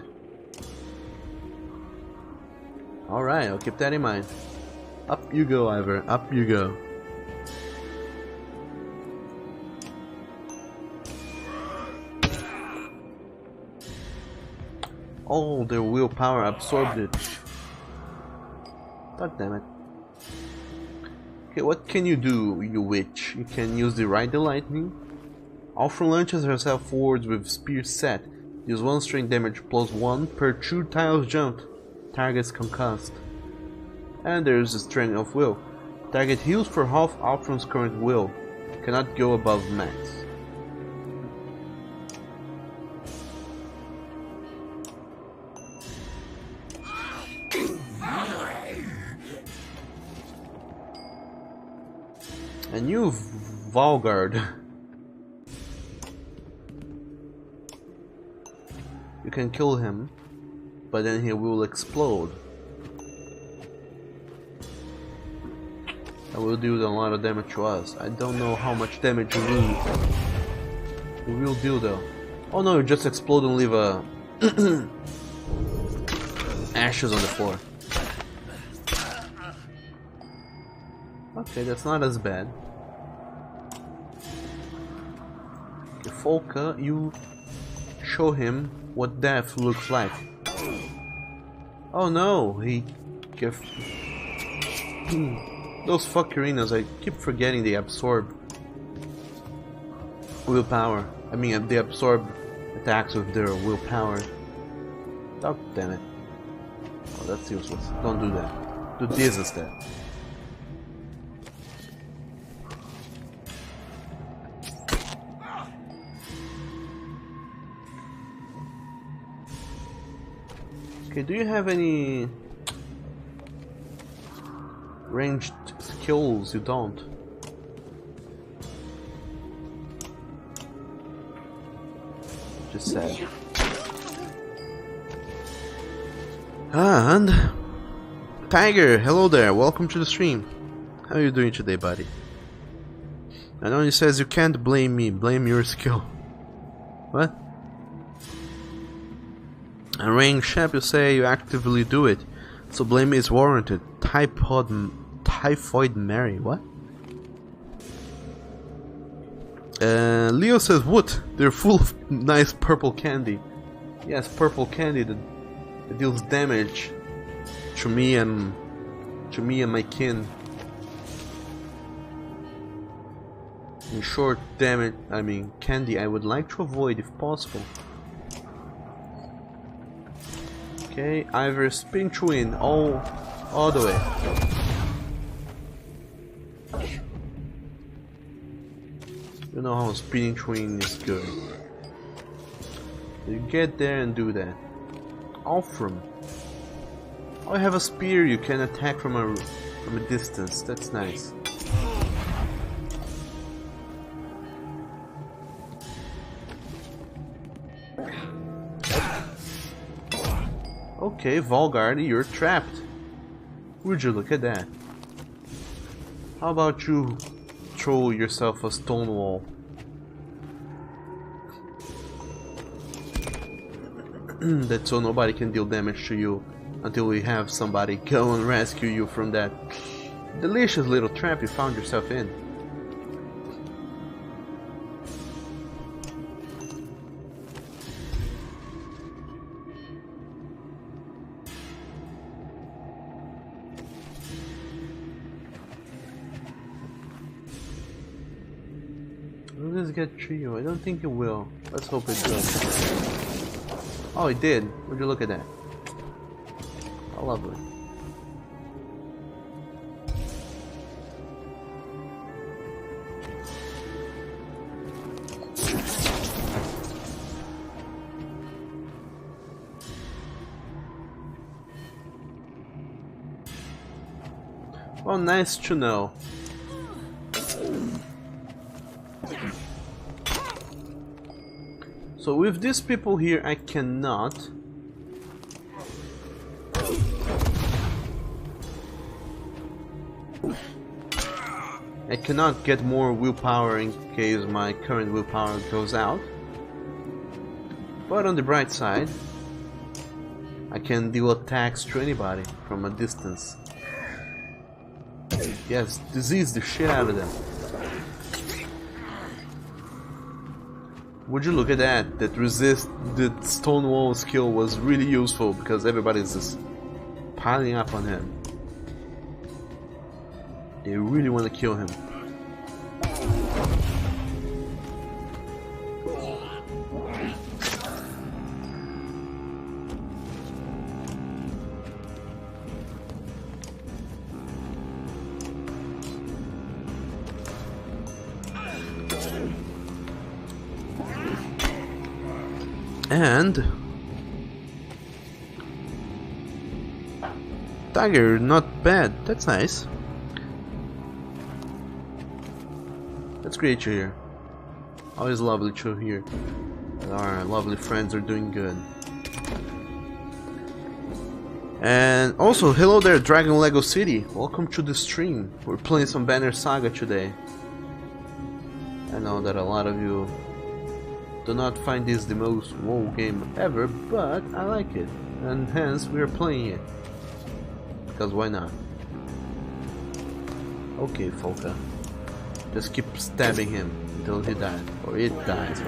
Alright, I'll keep that in mind. Up you go, Ivor, up you go. All their willpower absorbed it. God damn it. Okay, what can you do, you witch? You can use the Ride the Lightning. Alfred launches herself forwards with spear set. Use 1 strength damage +1 per 2 tiles jumped. Targets concussed. And there's the Strength of Will. Target heals for half Alfred's current will. Cannot go above max. And you, Valgard. You can kill him, but then he will explode. That will do a lot of damage to us. I don't know how much damage we will do though. Oh no, you just explode and leave a ashes on the floor. Okay, that's not as bad. Okay, Folka, you show him what death looks like. Oh no, he gave those fuckerinas, I keep forgetting they absorb willpower. I mean, they absorb attacks with their willpower. Oh, damn it. Oh, that's useless. Don't do that. Do this instead. Okay, do you have any ranged skills? You don't. Just sad. And Tiger, hello there, welcome to the stream. How are you doing today, buddy? I know he says you can't blame me, blame your skill. What? And Rain Shep, you say you actively do it. So blame is warranted. Typhoid Mary, what? Leo says, what? They're full of nice purple candy. Yes, purple candy that deals damage to me and my kin. In short, damage, I mean candy I would like to avoid if possible. Okay, Ivor spin through in all the way. You know how spinning through in is good. You get there and do that. Alfram. Oh, I have a spear you can attack from a distance. That's nice. Okay, Volgarde, you're trapped. Would you look at that? How about you throw yourself a stone wall? That's so nobody can deal damage to you until we have somebody go and rescue you from that delicious little trap you found yourself in. Will this get Trio? I don't think it will. Let's hope it does. Oh, it did. Would you look at that? How lovely. Well, nice to know. So with these people here, I cannot. I cannot get more willpower in case my current willpower goes out. But on the bright side, I can deal attacks to anybody from a distance. Yes, disease the shit out of them. Would you look at that? That stone wall skill was really useful because everybody's just piling up on him. They really want to kill him. And dagger, not bad. That's nice. Let's greet you here. Always lovely to hear that our lovely friends are doing good. And also, hello there, Dragon Lego City. Welcome to the stream. We're playing some Banner Saga today. I know that a lot of you do not find this the most WoW game ever, but I like it, and hence we are playing it. Because why not? Okay, Folka. Just keep stabbing him until he dies, or it dies.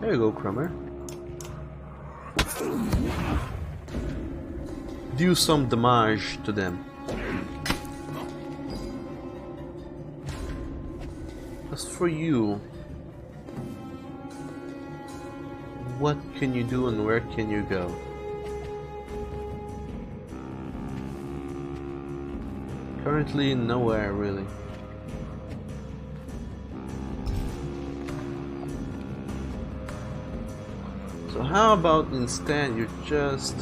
There you go, Crummer. Do some damage to them. As for you, what can you do and where can you go? Currently nowhere really. So how about instead you just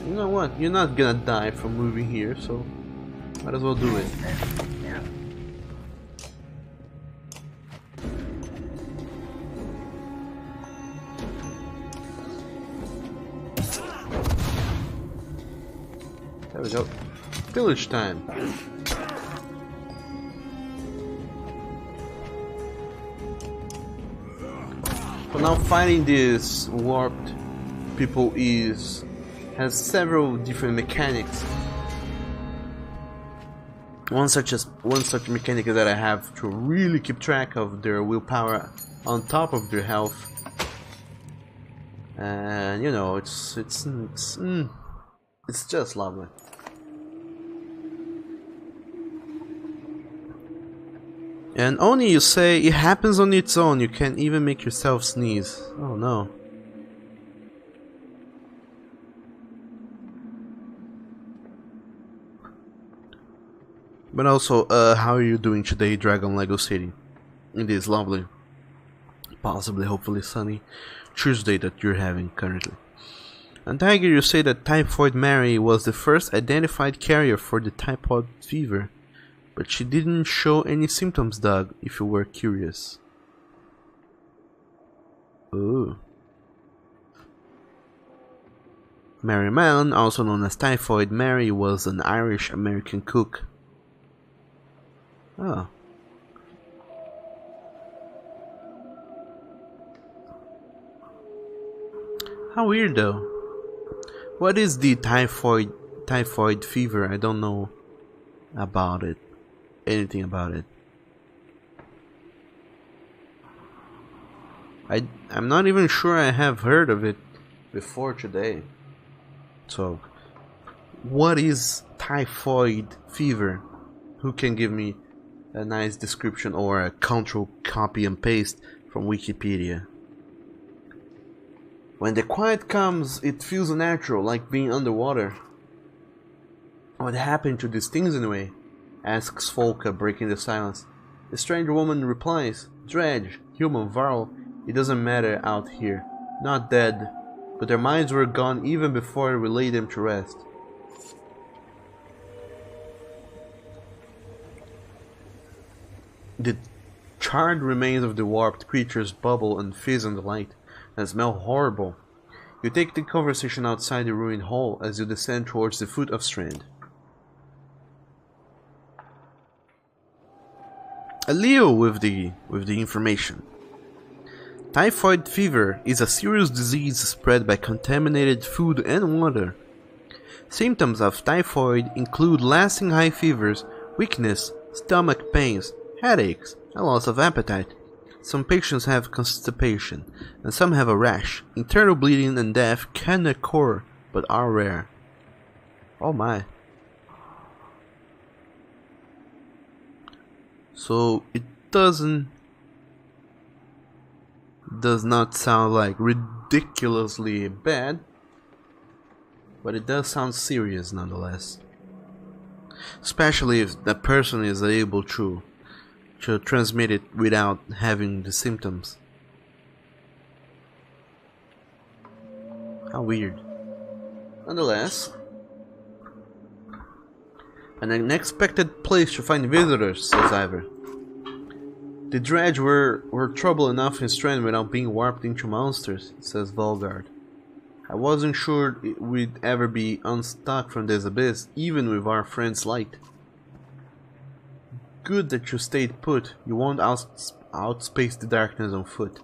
you know what? You're not gonna die from moving here, so might as well do it. Yep. Village time. So now fighting this warped people has several different mechanics. One such mechanic is that I have to really keep track of their willpower on top of their health, and you know it's just lovely. And only you say it happens on its own. You can't even make yourself sneeze. Oh no. But also, how are you doing today, Dragon Lego City? In this lovely, possibly, hopefully sunny Tuesday that you're having currently. And Tiger, you say that Typhoid Mary was the first identified carrier for the typhoid fever. But she didn't show any symptoms, Doug, if you were curious. Ooh. Mary Mallon, also known as Typhoid Mary, was an Irish-American cook. Oh. How weird though. What is the typhoid fever? I don't know about it. Anything about it. I'm not even sure I have heard of it before today. So, what is typhoid fever? Who can give me a nice description or a control copy and paste from Wikipedia? When the quiet comes, it feels unnatural, like being underwater. What happened to these things anyway? Asks Folka, breaking the silence. The stranger woman replies, Dredge, human, Varl, it doesn't matter out here. Not dead, but their minds were gone even before we laid them to rest. The charred remains of the warped creatures bubble and fizz in the light, and smell horrible. You take the conversation outside the ruined hall as you descend towards the foot of Strand. A Leo with the information. Typhoid fever is a serious disease spread by contaminated food and water. Symptoms of typhoid include lasting high fevers, weakness, stomach pains, headaches, and loss of appetite. Some patients have constipation, and some have a rash. Internal bleeding and death can occur, but are rare. Oh my. So it does not sound like ridiculously bad, but it does sound serious nonetheless. Especially if that person is able to transmit it without having the symptoms. How weird. Nonetheless, an unexpected place to find visitors, says Ivor. The dredge were trouble enough in Strand without being warped into monsters, says Volgard. I wasn't sure we'd ever be unstuck from this abyss, even with our friend's light. Good that you stayed put. You won't outspace the darkness on foot.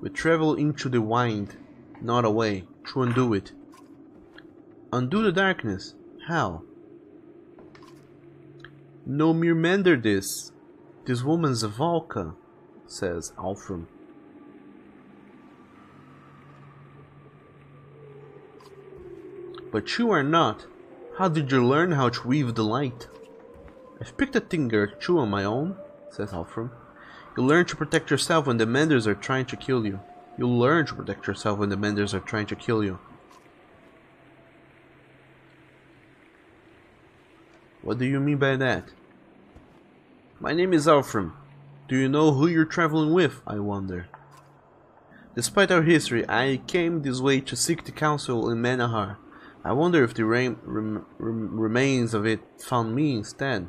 We travel into the wind, not away, to undo it. Undo the darkness? How? No mere mender this. This woman's a Valka, says Alfram. But you are not. How did you learn how to weave the light? I've picked a thing or two on my own, says Alfram. You learn to protect yourself when the Menders are trying to kill you. You learn to protect yourself when the Menders are trying to kill you. What do you mean by that? My name is Alfram. Do you know who you're traveling with, I wonder? Despite our history, I came this way to seek the council in Manahar. I wonder if the remains of it found me instead.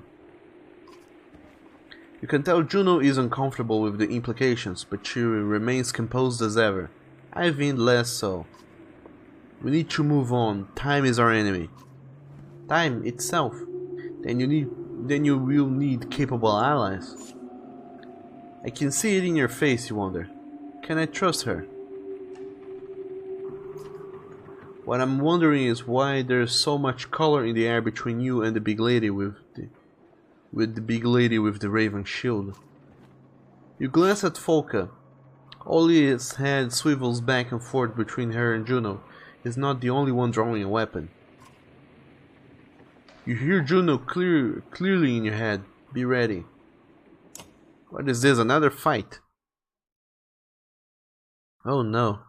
You can tell Juno is uncomfortable with the implications, but she remains composed as ever. Eivind less so. We need to move on. Time is our enemy. time itself, then you will need capable allies. I can see it in your face, you wonder. Can I trust her? What I'm wondering is why there's so much color in the air between you and the big lady with the big lady with the raven shield. You glance at Folka. Only his head swivels back and forth between her and Juno. He's not the only one drawing a weapon. You hear Juno clearly in your head. Be ready. What is this? Another fight? Oh no.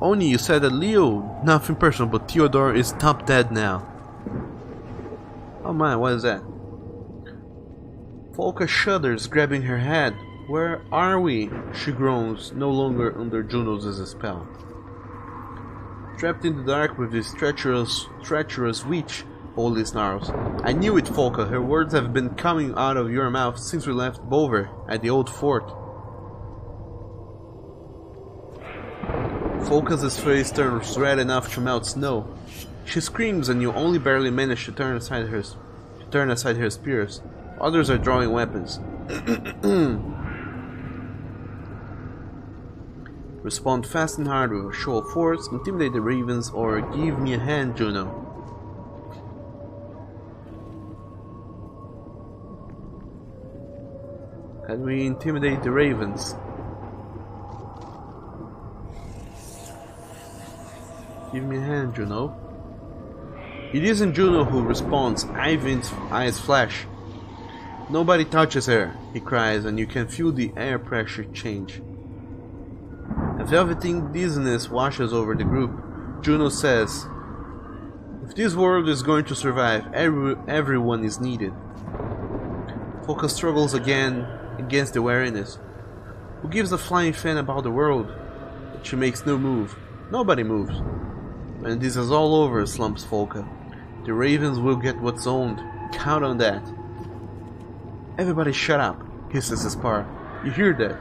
Oni, you said that Leo, nothing personal, but Theodore is top dead now. Oh my, what is that? Folka shudders, grabbing her head. Where are we? She groans, no longer under Juno's spell. Trapped in the dark with this treacherous witch, Oli snarls. I knew it, Folka. Her words have been coming out of your mouth since we left Bover at the old fort. Folka's face turns red enough to melt snow. She screams, and you only barely manage to turn aside her spears. Others are drawing weapons. Respond fast and hard with a show of force, intimidate the ravens, or give me a hand, Juno. Can we intimidate the ravens? Give me a hand, Juno. It isn't Juno who responds. Ivan's eyes flash. Nobody touches her, he cries, and you can feel the air pressure change. A velveting dizziness washes over the group. Juno says, if this world is going to survive, everyone is needed. Folka struggles again against the wariness. Who gives a flying fan about the world? But she makes no move. Nobody moves. When this is all over, slumps Folka. The ravens will get what's owned. Count on that. Everybody shut up, hisses Spar. You hear that?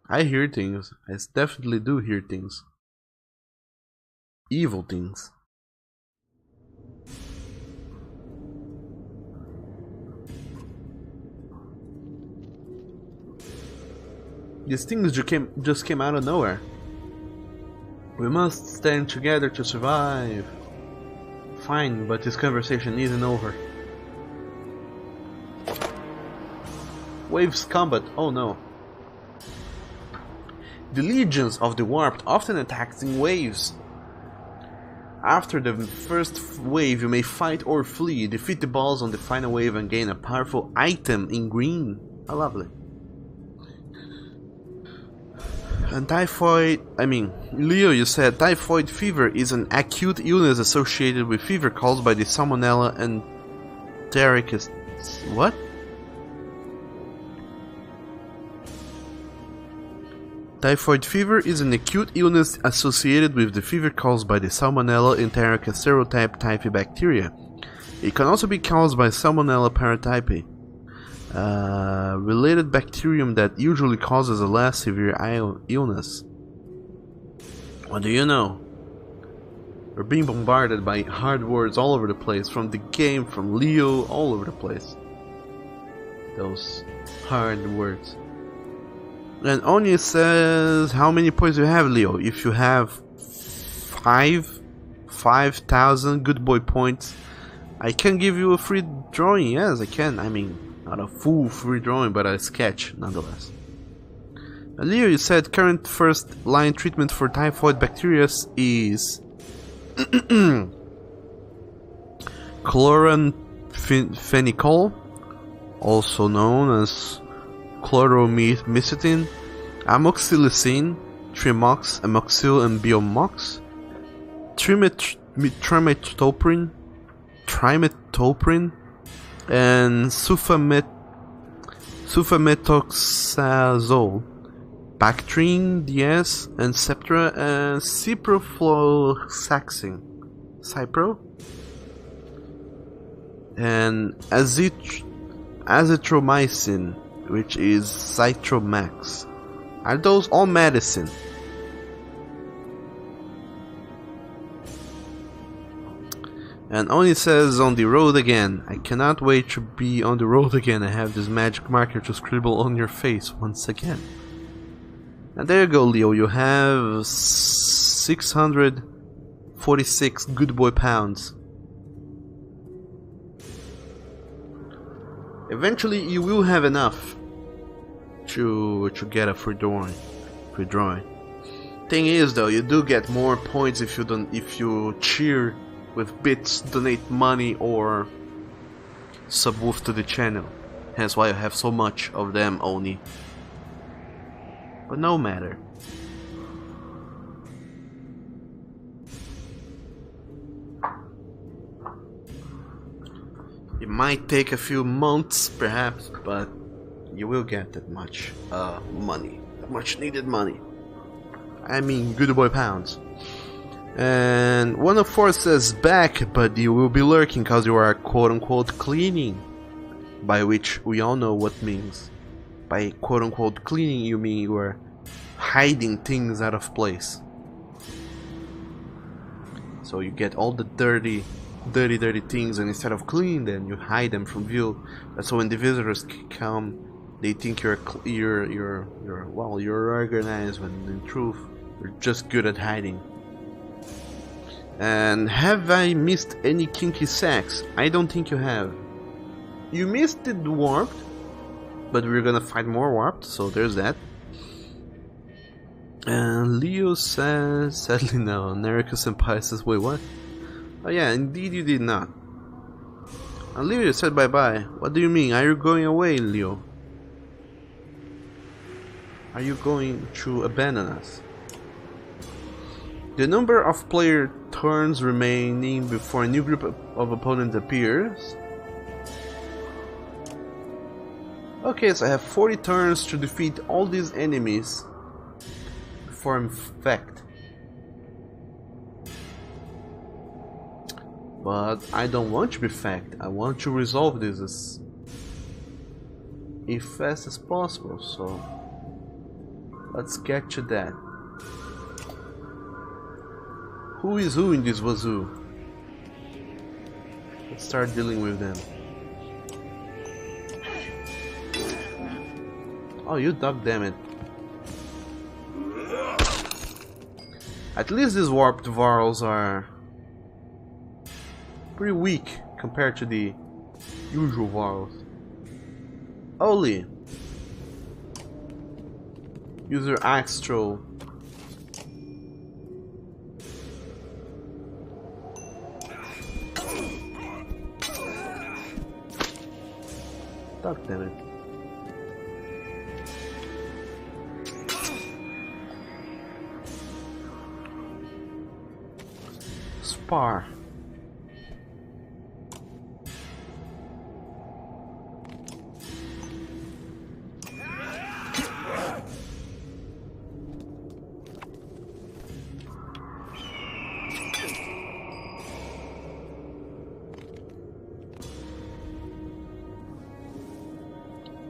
I hear things. I definitely do hear things. Evil things. These things just came out of nowhere. We must stand together to survive. Fine, but this conversation isn't over. Waves combat, oh no. The legions of the Warped often attack in waves. After the first wave you may fight or flee, defeat the balls on the final wave and gain a powerful item in green. Oh, lovely. And Leo, you said typhoid fever is an acute illness associated with fever caused by the Salmonella and Entericus. What? Typhoid fever is an acute illness associated with the fever caused by the Salmonella Entericus serotype type bacteria. It can also be caused by Salmonella paratype, related bacterium that usually causes a less severe illness. What do you know? We're being bombarded by hard words all over the place, from the game, from Leo, all over the place. Those hard words. And Oni says, how many points do you have, Leo? If you have 5,000 good boy points, I can give you a free drawing. Yes, I can. I mean, not a full free drawing, but a sketch nonetheless. And Leo, you said current first line treatment for typhoid bacteria is chloramphenicol, also known as chloromycetin, amoxicillin, Trimox, amoxil and biomox, trimethoprim, and sulfamethoxazole, Bactrin DS, and Septra, and ciprofloxacin, Cipro, and azithromycin, which is Citromax. Are those all medicine? And Oni says, on the road again. I cannot wait to be on the road again. I have this magic marker to scribble on your face once again. And there you go, Leo. You have 646 good boy pounds. Eventually you will have enough to get a free drawing. Thing is though, you do get more points if you cheer with bits, donate money, or subwoof to the channel. Hence why I have so much of them only. But no matter. It might take a few months perhaps, but you will get that much money. That much needed money. I mean good boy pounds. And one of Force says back, but you will be lurking cause you are quote-unquote cleaning. By which we all know what means. By quote-unquote cleaning you mean you are hiding things out of place. So you get all the dirty things, and instead of cleaning them, you hide them from view. That's so when the visitors come, they think you're organized, when in truth you're just good at hiding. And have I missed any kinky sex? I don't think you have. You missed the warped, but we're gonna fight more warped, so there's that. And Leo says, sadly no. Nariko Senpai says, wait, what? Oh yeah, indeed you did not. And Leo said bye bye. What do you mean? Are you going away, Leo? Are you going to abandon us? The number of player turns remaining before a new group of opponents appears. Okay, so I have 40 turns to defeat all these enemies before I'm infect. But I don't want to be fact. I want to resolve this as fast as possible. So let's get to that. Who is who in this wazoo? Let's start dealing with them. Oh, you duck, damn it. At least these warped varls are pretty weak compared to the usual varls. Oli, use your axe throw. Duck, damn it. Spar.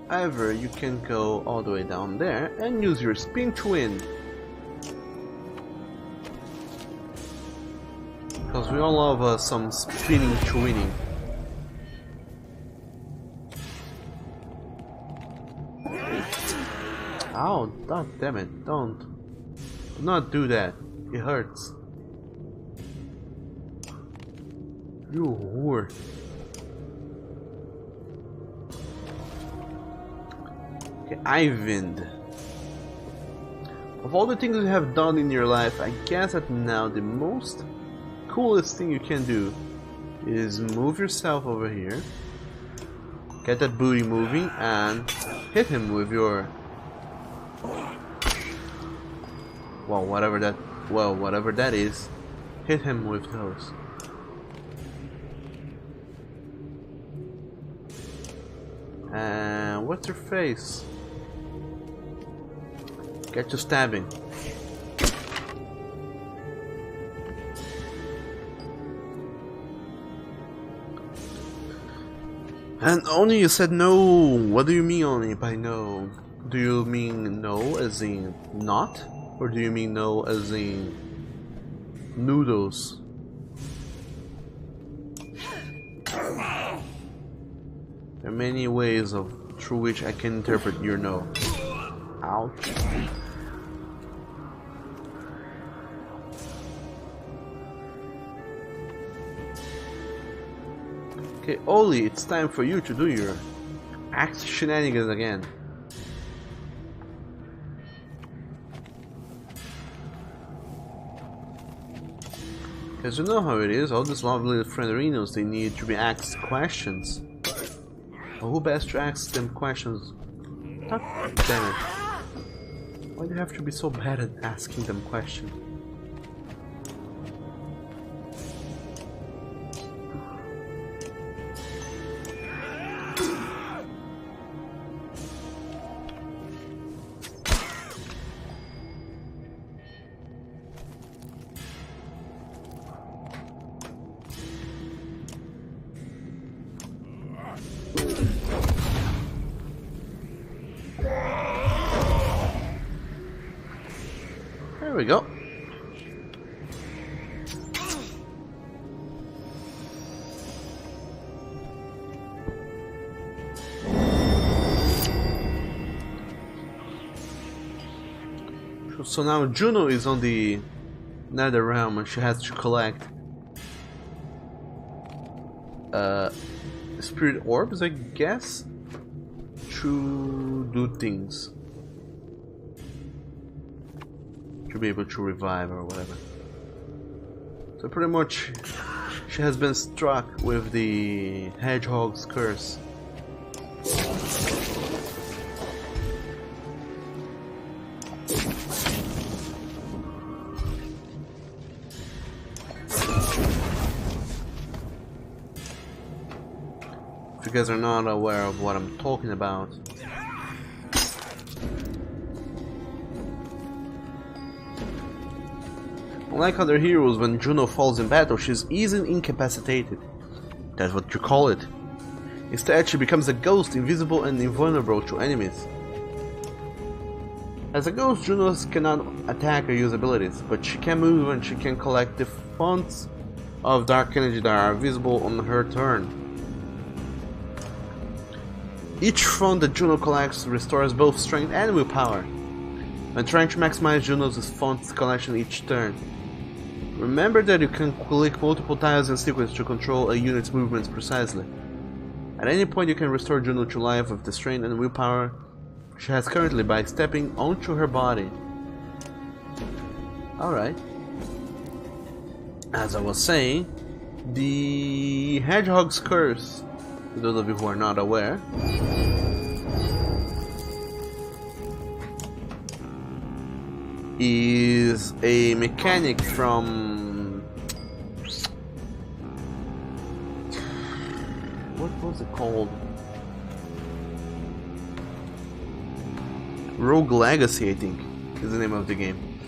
However, you can go all the way down there and use your spin twin. Because we all love some spinning twinning. Ow, god damn it, don't. Do not do that. It hurts. You whore. Okay, Ivind. Of all the things you have done in your life, I guess that now the most coolest thing you can do is move yourself over here, get that booty moving, and hit him with your whatever that is. Hit him with those. And what's your face? Get to stabbing. And Oni, you said no. What do you mean, Oni, by no? Do you mean no as in not? Or do you mean no as in noodles? There are many ways through which I can interpret your no. Ouch. Okay, Oli, it's time for you to do your axe shenanigans again. Because you know how it is, all these lovely little frienderinos, they need to be asked questions. Well, who best to ask them questions? God damn it. Why do you have to be so bad at asking them questions? There we go. So now Juno is on the Nether Realm and she has to collect spirit orbs, I guess, to do things. To be able to revive or whatever. So pretty much she has been struck with the hedgehog's curse. If you guys are not aware of what I'm talking about, unlike other heroes, when Juno falls in battle, she's easily incapacitated. That's what you call it. Instead, she becomes a ghost, invisible and invulnerable to enemies. As a ghost, Juno cannot attack or use abilities, but she can move and she can collect the fonts of dark energy that are visible on her turn. Each font that Juno collects restores both strength and willpower. When trying to maximize Juno's fonts collection each turn, remember that you can click multiple tiles in sequence to control a unit's movements precisely. At any point you can restore Juno to life with the strength and willpower she has currently by stepping onto her body. Alright. As I was saying, the Hedgehog's Curse, for those of you who are not aware, is a mechanic from... what was it called? Rogue Legacy, I think, is the name of the game.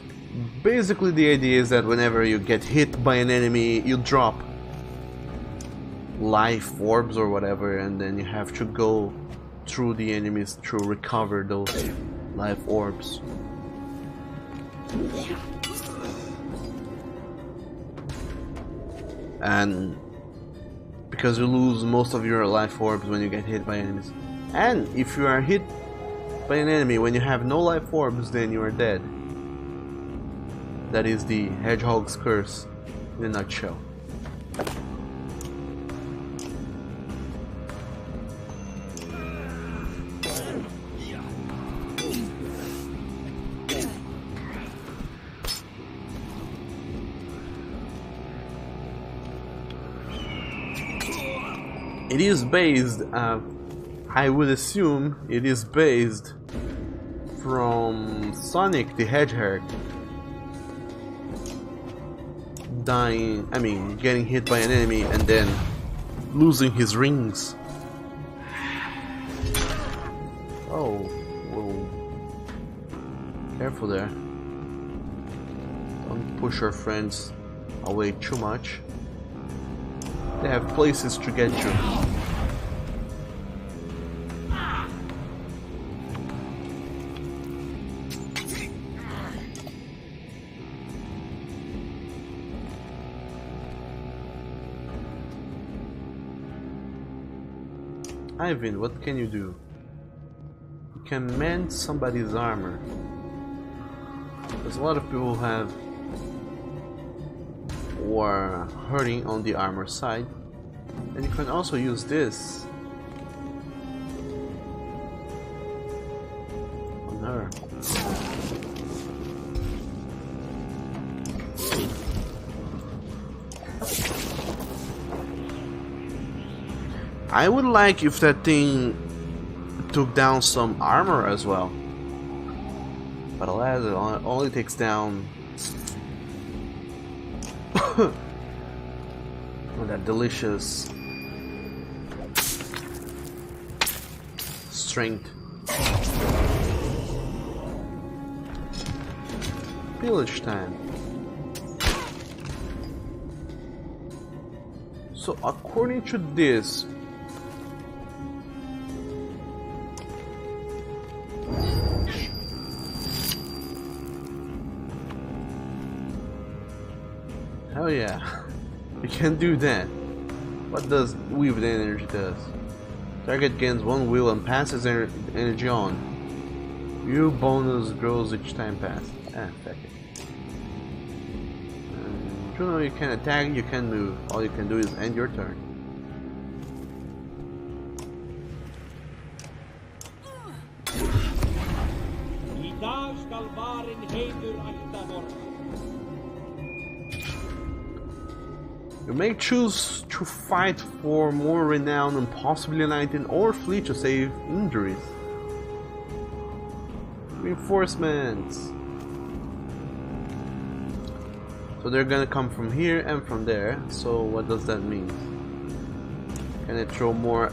Basically the idea is that whenever you get hit by an enemy, you drop life orbs or whatever, and then you have to go through the enemies to recover those life orbs. And because you lose most of your life orbs when you get hit by enemies. And if you are hit by an enemy when you have no life orbs, then you are dead. That is the Hedgehog's Curse in a nutshell. It is based, I would assume, it is based from Sonic the Hedgehog getting hit by an enemy and then losing his rings. Oh, whoa. Careful there. Don't push our friends away too much. They have places to get to. Ivan, what can you do? You can mend somebody's armor. There's a lot of people who have or hurting on the armor side, and you can also use this on her. I would like if that thing took down some armor as well, but alas, it only takes down that delicious strength. Pillage time. So according to this, hell yeah, you can do that. What does weave the energy does? Target gains one will and passes energy on. Your bonus grows each time passed. Ah, fuck it. You know, you can attack, you can move. All you can do is end your turn. You may choose to fight for more renown and possibly enlighten, or flee to save injuries. Reinforcements. So they're gonna come from here and from there. So what does that mean? Can I throw more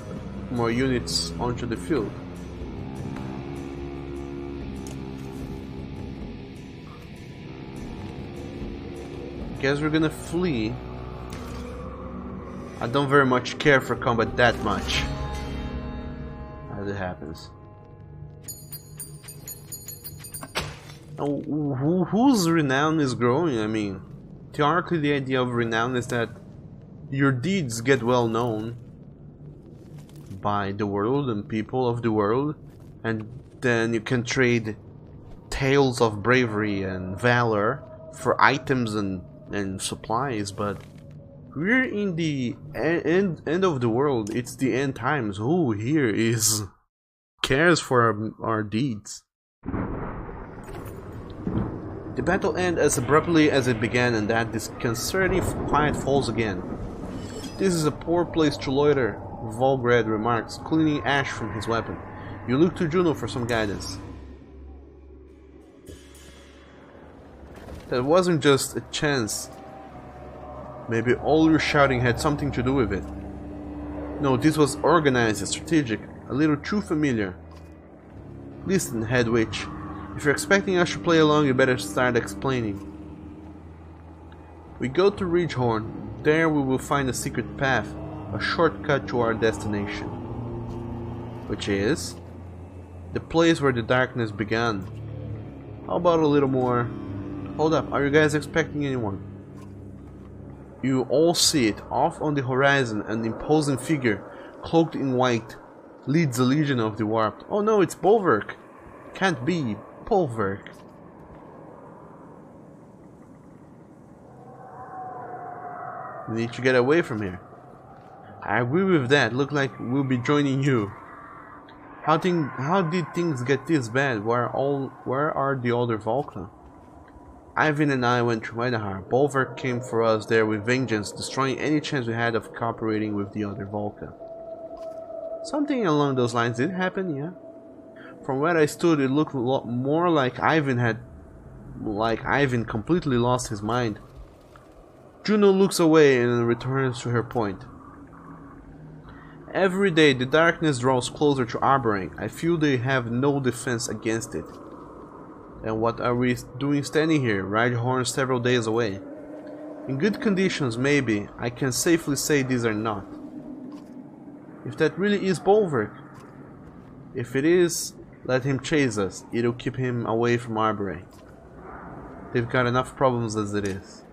units onto the field? Guess we're gonna flee. I don't very much care for combat that much, as it happens. Now, whose renown is growing? I mean, theoretically the idea of renown is that your deeds get well known by the world and people of the world, and then you can trade tales of bravery and valor for items and supplies, but we're in the end of the world. It's the end times. Who here cares for our deeds? The battle ends as abruptly as it began, and that disconcerting quiet falls again. This is a poor place to loiter, Volgred remarks, cleaning ash from his weapon. You look to Juno for some guidance. That wasn't just a chance. Maybe all your shouting had something to do with it. No, this was organized and strategic, a little too familiar. Listen, Head Witch, if you're expecting us to play along, you better start explaining. We go to Ridgehorn. There we will find a secret path, a shortcut to our destination. Which is the place where the darkness began. How about a little more? Hold up, are you guys expecting anyone? You all see it, off on the horizon, an imposing figure, cloaked in white, leads a legion of the warped. Oh no, it's Bolverk! Can't be, Bolverk. We need to get away from here. I agree with that, look like we'll be joining you. How did things get this bad? Where are the other Volca? Ivan and I went to Medahar. Bolverk came for us there with vengeance, destroying any chance we had of cooperating with the other Volca. Something along those lines did happen, yeah. From where I stood, it looked a lot more like Ivan completely lost his mind. Juno looks away and returns to her point. Every day the darkness draws closer to Arborang. I feel they have no defense against it. And what are we doing standing here, Ridgehorn several days away? In good conditions, maybe. I can safely say these are not. If that really is Bolverk. If it is, let him chase us. It'll keep him away from Arborang. They've got enough problems as it is.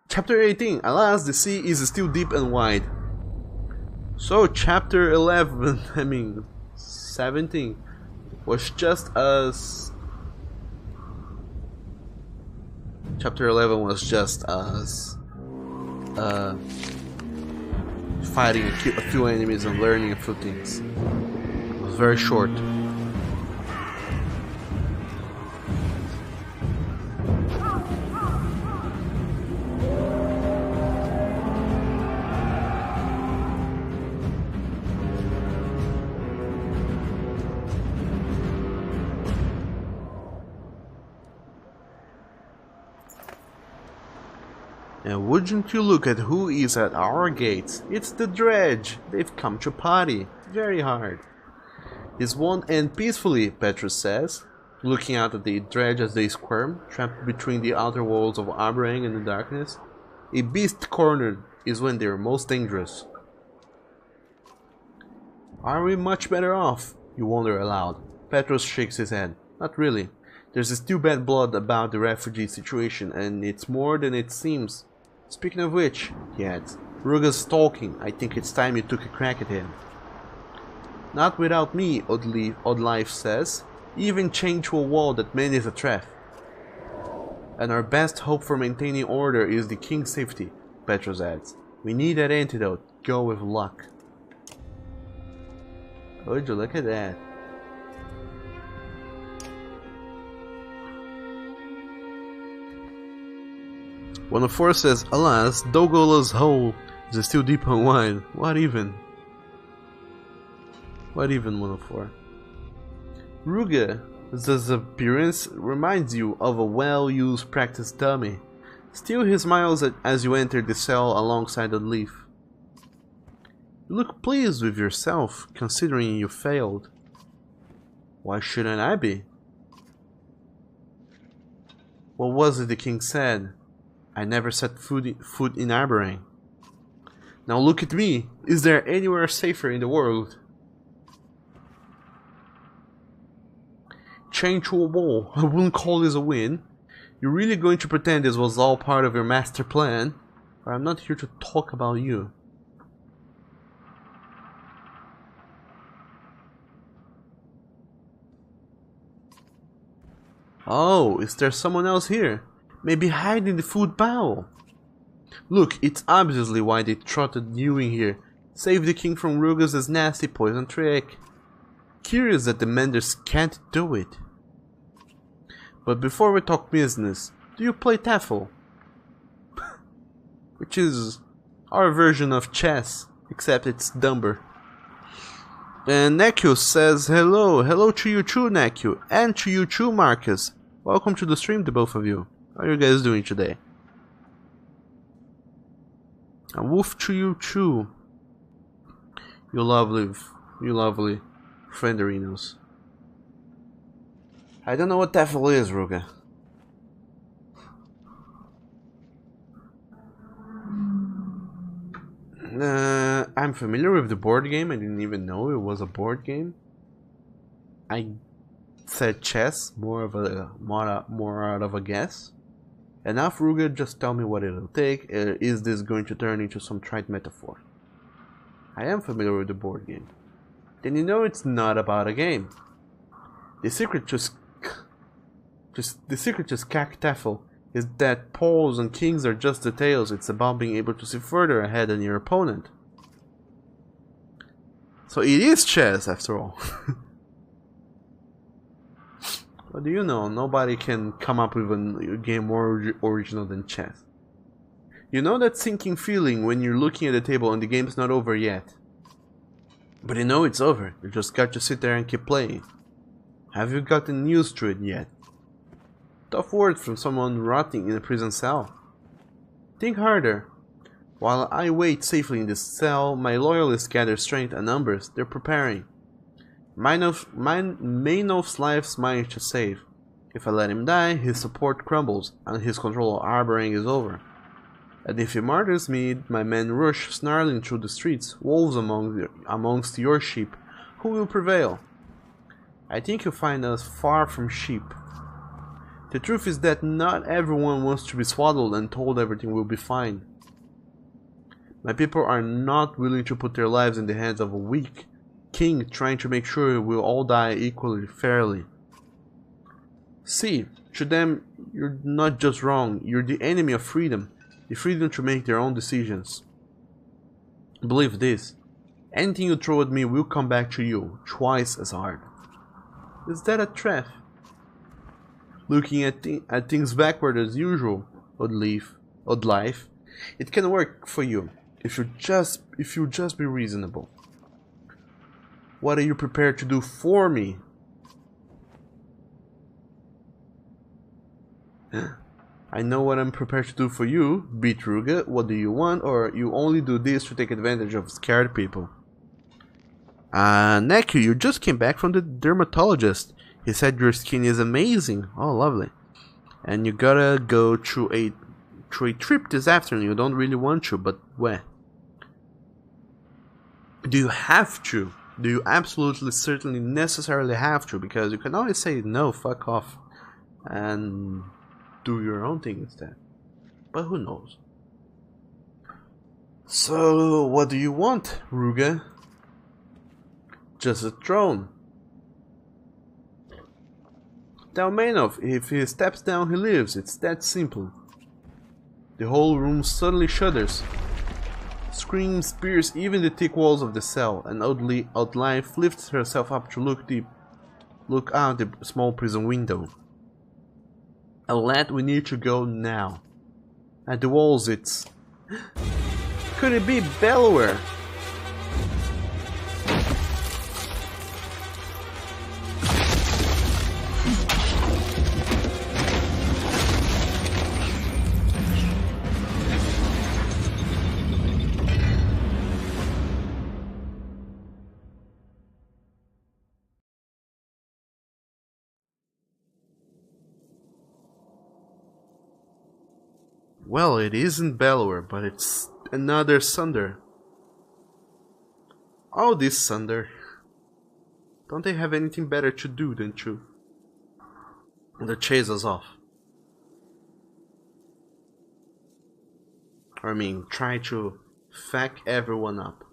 Chapter 18. Alas, the sea is still deep and wide. So chapter 11, I mean 17, was just us. Chapter 11 was just us fighting a few enemies and learning a few things. It was very short. And wouldn't you look at who is at our gates? It's the dredge. They've come to party. Very hard. Is one end peacefully, Petrus says, looking out at the dredge as they squirm, trapped between the outer walls of Abraham and the darkness. A beast cornered is when they're most dangerous. Are we much better off? You wonder aloud. Petrus shakes his head. Not really. There's still bad blood about the refugee situation, and it's more than it seems. Speaking of which, he adds, Ruga's talking. I think it's time you took a crack at him. Not without me, Oddlife says. Even chained to a wall that man is a trap. And our best hope for maintaining order is the king's safety, Petrus adds. We need that antidote. Go with luck. Would you look at that? One of four says, alas, Dogola's hole is still deep and wide. What even? What even, 104? Ruga's appearance reminds you of a well-used practice dummy. Still he smiles as you enter the cell alongside the leaf. You look pleased with yourself, considering you failed. Why shouldn't I be? What was it the king said? I never set foot in Arborang. Now look at me. Is there anywhere safer in the world? Chained to a wall. I wouldn't call this a win. You're really going to pretend this was all part of your master plan? But I'm not here to talk about you. Oh, is there someone else here? Maybe hide in the food bowl. Look, it's obviously why they trotted you in here. Save the king from Ruga's nasty poison trick. Curious that the Menders can't do it. But before we talk business, do you play Taffel? Which is our version of chess, except it's dumber. And Nekio says hello. Hello to you too, Nekio. And to you too, Marcus. Welcome to the stream, the both of you. How are you guys doing today? A woof to you too. You lovely frienderinos. I don't know what Taffel is, Ruga. I'm familiar with the board game. I didn't even know it was a board game. I said chess, more out of a guess. Enough, Ruga, just tell me what it'll take. Is this going to turn into some trite metaphor? I am familiar with the board game. Then you know it's not about a game. The secret to Taffel is that pawns and kings are just details. It's about being able to see further ahead than your opponent. So it is chess after all. What do you know? Nobody can come up with a game more original than chess. You know that sinking feeling when you're looking at the table and the game's not over yet. But you know it's over. You just got to sit there and keep playing. Have you gotten used to it yet? Tough words from someone rotting in a prison cell. Think harder. While I wait safely in this cell, my loyalists gather strength and numbers. They're preparing. Maynolf's life's mine to save. If I let him die, his support crumbles, and his control of Arborang is over. And if he murders me, my men rush snarling through the streets, wolves amongst your sheep. Who will prevail? I think you'll find us far from sheep. The truth is that not everyone wants to be swaddled and told everything will be fine. My people are not willing to put their lives in the hands of a weak king trying to make sure we'll all die equally fairly. See, to them, you're not just wrong, you're the enemy of freedom, the freedom to make their own decisions. Believe this, anything you throw at me will come back to you, twice as hard. Is that a threat? Looking at things backward as usual, odd life, it can work for you, if you just be reasonable. What are you prepared to do for me? I know what I'm prepared to do for you, Bitruga. What do you want? Or you only do this to take advantage of scared people? Neku, you just came back from the dermatologist. He said your skin is amazing. Oh, lovely. And you gotta go through a trip this afternoon. You don't really want to, but where? Do you have to? Do you absolutely, certainly, necessarily have to? Because you can always say no, fuck off, and do your own thing instead. But who knows? So, what do you want, Ruga? Just a throne. Dalmanov, if he steps down, he lives. It's that simple. The whole room suddenly shudders. Screams pierce even the thick walls of the cell, and odd life lifts herself up to look out the small prison window. A lad, we need to go now. At the walls it's... Could it be Bellower? Well, it isn't Bellower, but it's another Sunder. Oh, this Sunder. Don't they have anything better to do than to chase us off? I mean, try to fuck everyone up.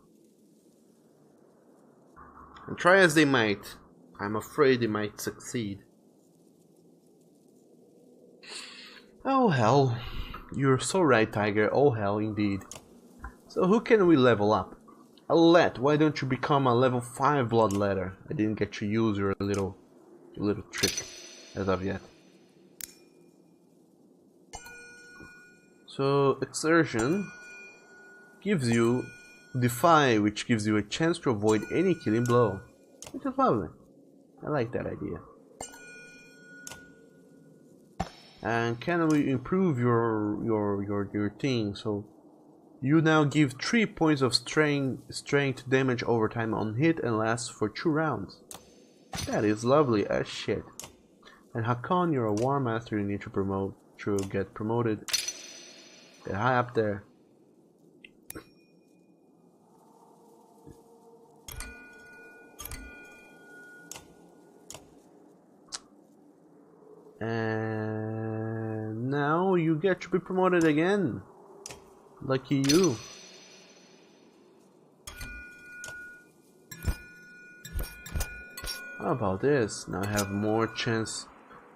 And try as they might, I'm afraid they might succeed. Oh hell. You're so right, Tiger. Oh hell, indeed. So who can we level up? Alette, why don't you become a level 5 bloodletter? I didn't get to use your little trick as of yet. So exertion gives you defy, which gives you a chance to avoid any killing blow. Which is lovely. I like that idea. And can we improve your thing? So you now give 3 points of strength damage over time on hit and lasts for 2 rounds. That is lovely as shit. And Hakon, you're a war master. You need to get promoted. Get high up there. And now you get to be promoted again. Lucky you. How about this? Now I have more chance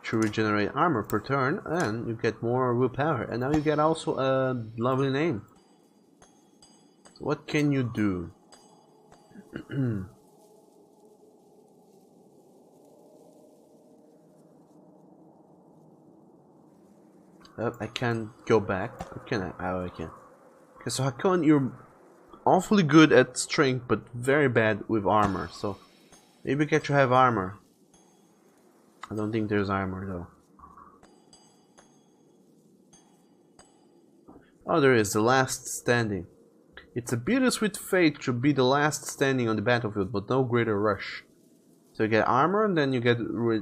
to regenerate armor per turn, and you get more willpower. And now you get also a lovely name. So what can you do? I can't go back. Or can I? Oh, I can. Okay, so Hakon, you're awfully good at strength, but very bad with armor. So maybe get to have armor. I don't think there's armor though. Oh, there is. The last standing. It's a bittersweet fate to be the last standing on the battlefield, but no greater rush. So you get armor, and then you get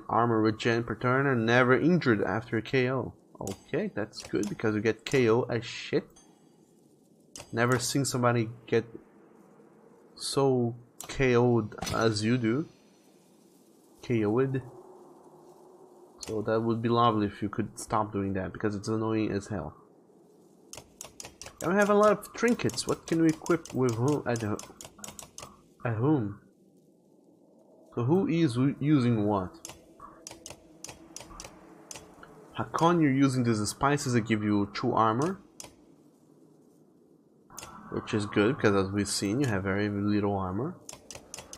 armor regen per turn, and never injured after a KO. Okay, that's good because you get KO as shit. Never seen somebody get so KO'd as you do. KO'd. So that would be lovely if you could stop doing that because it's annoying as hell. And we have a lot of trinkets. What can we equip with whom? At whom? So who is using what? Hakon, you're using these spices that give you true armor, which is good because as we've seen, you have very little armor.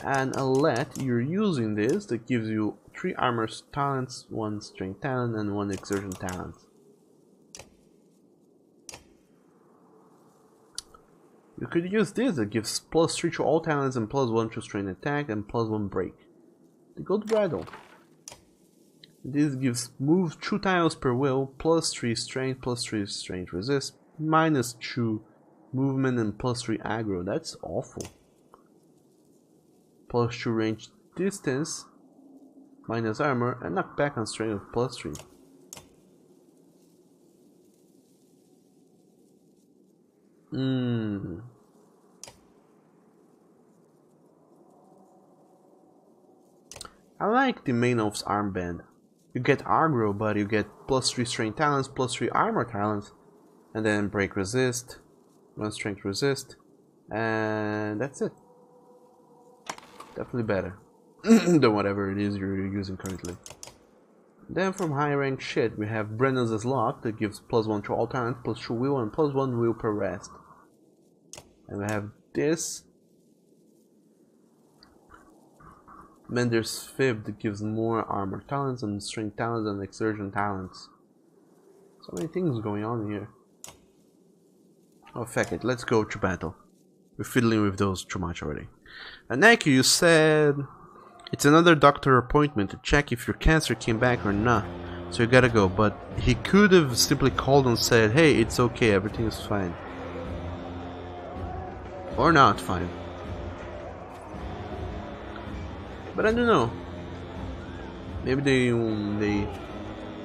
And Alet, you're using this that gives you 3 armor talents, 1 strength talent, and 1 exertion talent. You could use this that gives +3 to all talents and +1 to strength attack and +1 break. The gold bridle. This gives move 2 tiles per wheel, +3 strength, +3 strength resist, -2 movement and +3 aggro. That's awful. +2 range distance, minus armor, and knockback on strength of +3. I like the main elf's armband. You get aggro, but you get +3 strength talents, +3 armor talents, and then break resist, 1 strength resist, and that's it. Definitely better than whatever it is you're using currently. Then from high rank shit, we have Brennan's Lock that gives +1 to all talents, +2 will, and +1 will per rest. And we have this Mender's Fib that gives more armor talents and strength talents and exertion talents. So many things going on here. Oh, fuck it, let's go to battle. We're fiddling with those too much already. And Neki, you said it's another doctor appointment to check if your cancer came back or not. So you gotta go, but he could have simply called and said, hey, it's okay, everything is fine. Or not fine. But I don't know. Maybe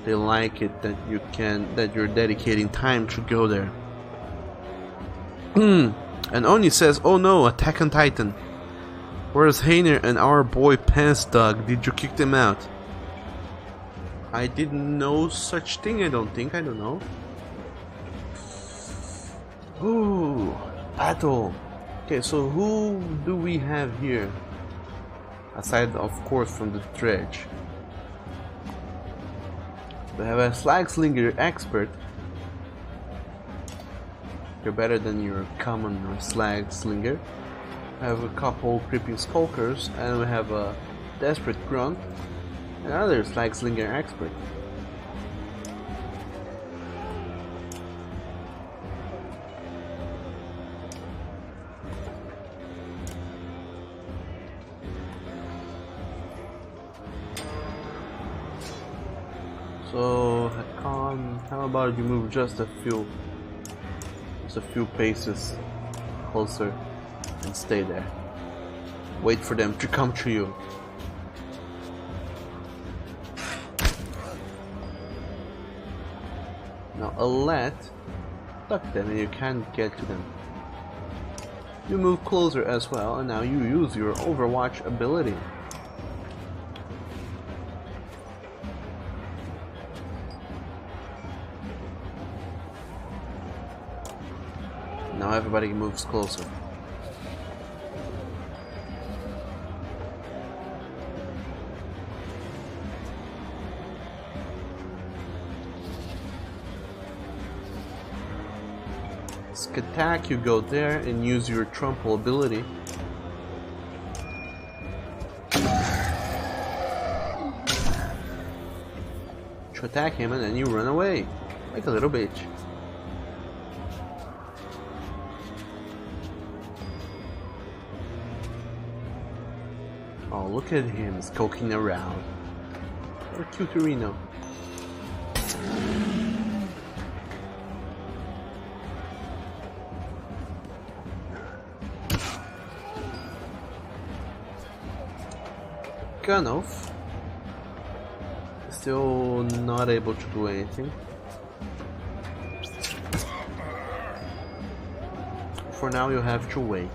they like it that you're dedicating time to go there. And Oni says, oh no, Attack on Titan. Where's Hainer and our boy Pants Dog? Did you kick them out? I didn't know such thing, I don't think. I don't know. Ooh, battle. Okay, so who do we have here? Aside, of course, from the dredge. We have a Slagslinger expert. You're better than your common Slagslinger. We have a couple creeping skulkers, and we have a desperate grunt, and another Slagslinger expert. So, Hakon, how about you move just a few paces closer and stay there. Wait for them to come to you. Now Alet, duck them and you can't get to them. You move closer as well, and now you use your Overwatch ability. Now everybody moves closer. Attack, you go there and use your trample ability. To attack him, and then you run away like a little bitch. Oh, look at him skulking around. What a cuterino. Gunoff, still not able to do anything. For now, you have to wait.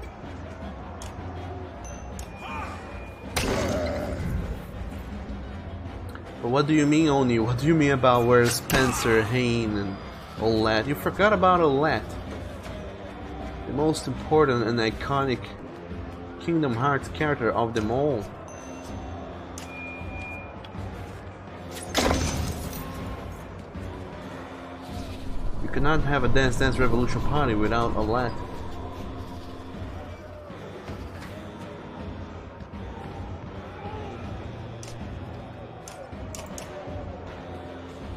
But what do you mean, Oni? What do you mean about where's Spencer, Hain, and all that? You forgot about all that. The most important and iconic Kingdom Hearts character of them all. You cannot have a Dance Dance Revolution party without Olette.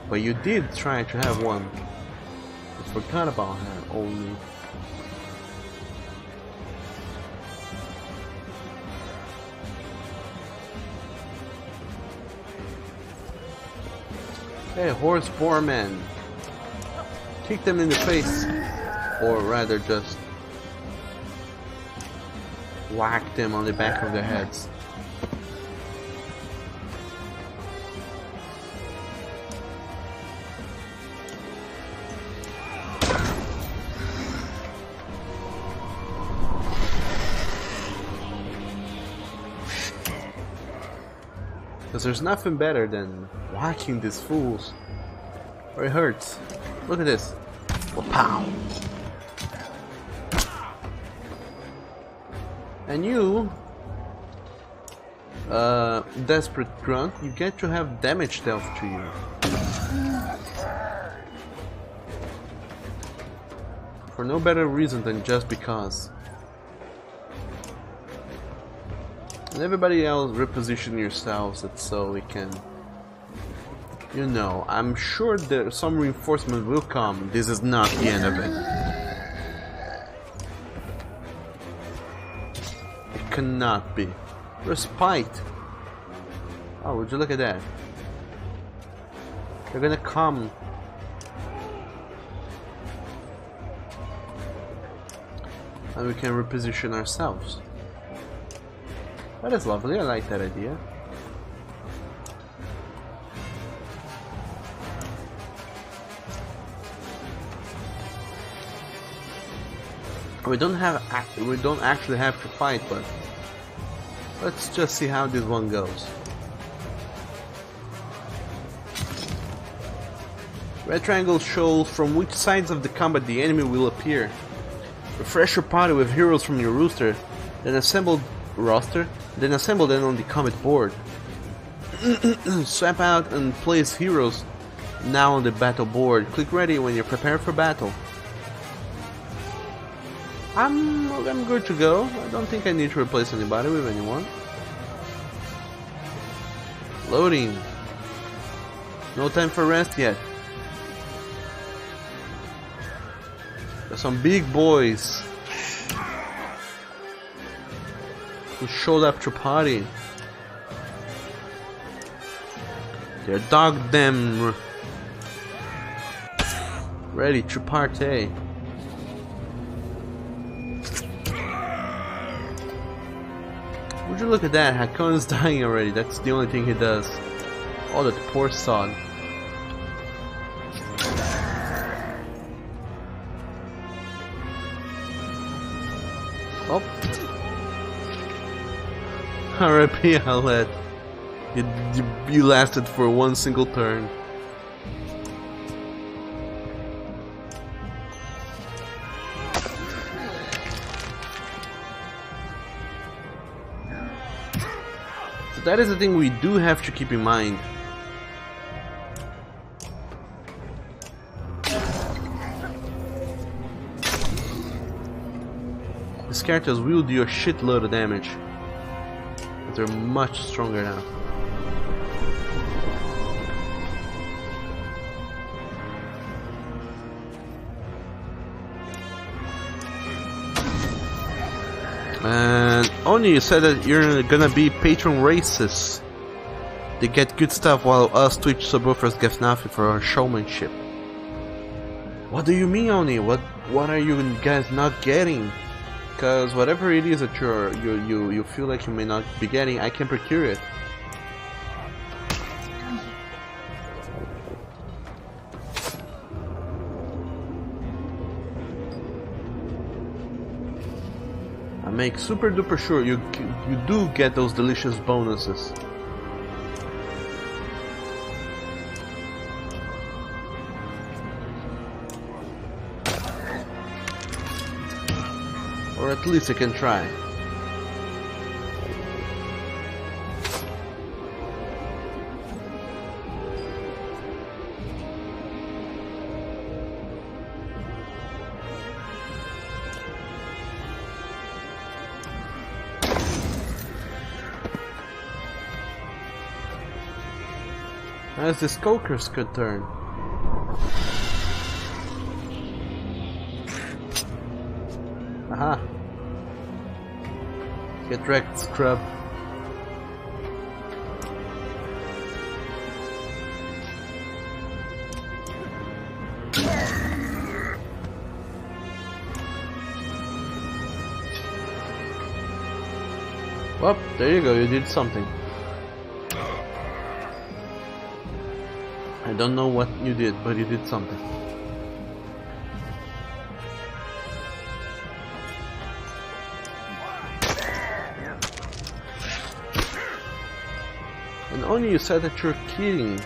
But you did try to have one. You forgot about her only. Hey, horse foreman. Kick them in the face. Or rather just whack them on the back of their heads. Because there's nothing better than whacking these fools. Or it hurts. Look at this. Pow! And you, desperate grunt, you get to have damage dealt to you. For no better reason than just because. And everybody else reposition yourselves so we can, you know, I'm sure that some reinforcement will come. This is not the end of it. It cannot be. Respite. Oh, would you look at that? They're gonna come. And we can reposition ourselves. That is lovely, I like that idea. We don't actually have to fight, but let's just see how this one goes. Red triangle shows from which sides of the combat the enemy will appear. Refresh your party with heroes from your roster, then assemble them on the combat board. Swap out and place heroes now on the battle board. Click ready when you're prepared for battle. I'm good to go. I don't think I need to replace anybody with anyone. Loading. No time for rest yet. There's some big boys who showed up to party. They're dog them ready to party. Would you look at that? Hakon's dying already. That's the only thing he does. Oh, that poor sod. Oh. R.I.P. Alette. You lasted for one single turn. So that is the thing we do have to keep in mind. These characters will do a shitload of damage. But they're much stronger now. And Oni, you said that you're gonna be patron races. They get good stuff while us Twitch subwoofers get nothing for our showmanship. What do you mean, Oni? What are you guys not getting? Because whatever it is that you feel like you may not be getting, I can procure it. I make super duper sure you do get those delicious bonuses. Or at least I can try. As the Skokers could turn. Aha. Get wrecked, scrub. Well, there you go, you did something. I don't know what you did, but you did something. And only you said that you're kidding.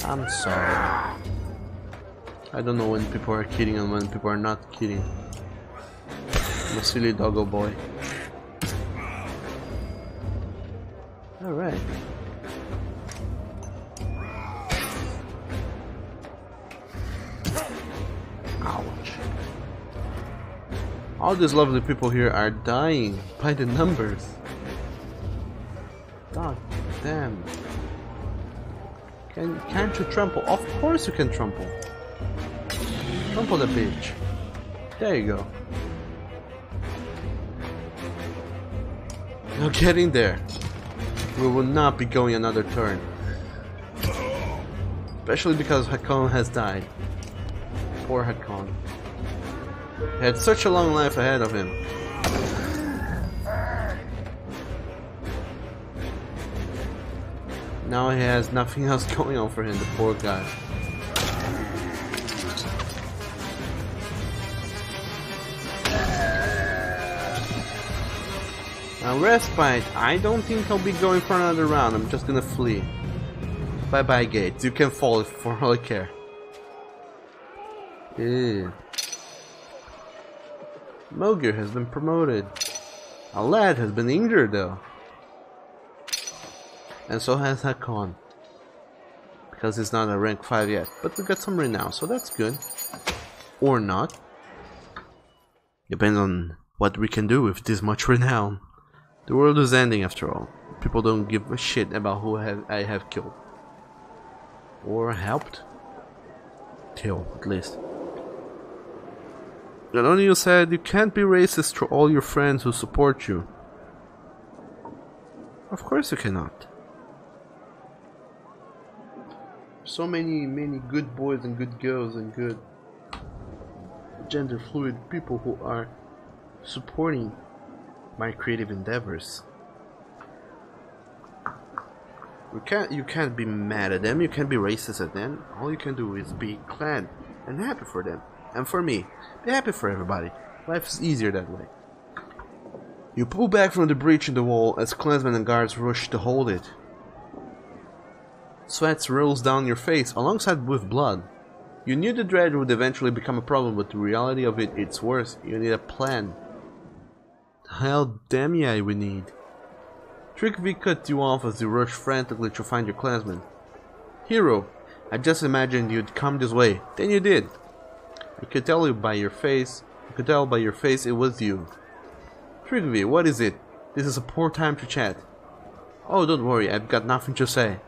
I'm sorry. I don't know when people are kidding and when people are not kidding. I'm a silly doggo boy. Alright. Ouch. All these lovely people here are dying by the numbers. God damn. Can't you trample? Of course you can trample. Trample the bitch. There you go. Now get in there. We will not be going another turn. Especially because Hakon has died. Poor Hakon. He had such a long life ahead of him. Now he has nothing else going on for him, the poor guy. Now respite, I don't think I'll be going for another round, I'm just gonna flee. Bye bye gates, you can fall for all I care. Ew. Mogir has been promoted. A lad has been injured though. And so has Hakon. Because he's not a rank 5 yet, but we got some renown, so that's good. Or not. Depends on what we can do with this much renown. The world is ending after all. People don't give a shit about who I have killed. Or helped. Till, at least. And only you said you can't be racist to all your friends who support you. Of course you cannot. So many good boys and good girls and good gender fluid people who are supporting my creative endeavors. You can't be mad at them, you can't be racist at them. All you can do is be glad and happy for them. And for me, be happy for everybody. Life is easier that way. You pull back from the breach in the wall as clansmen and guards rush to hold it. Sweat rolls down your face alongside with blood. You knew the dredge would eventually become a problem, but the reality of it's worse. You need a plan. Hell damn yeah, we need. Trick V cut you off as you rush frantically to find your clansmen. Hero, I just imagined you'd come this way. Then you did. I could tell by your face it was you. Trick V, what is it? This is a poor time to chat. Oh, don't worry, I've got nothing to say.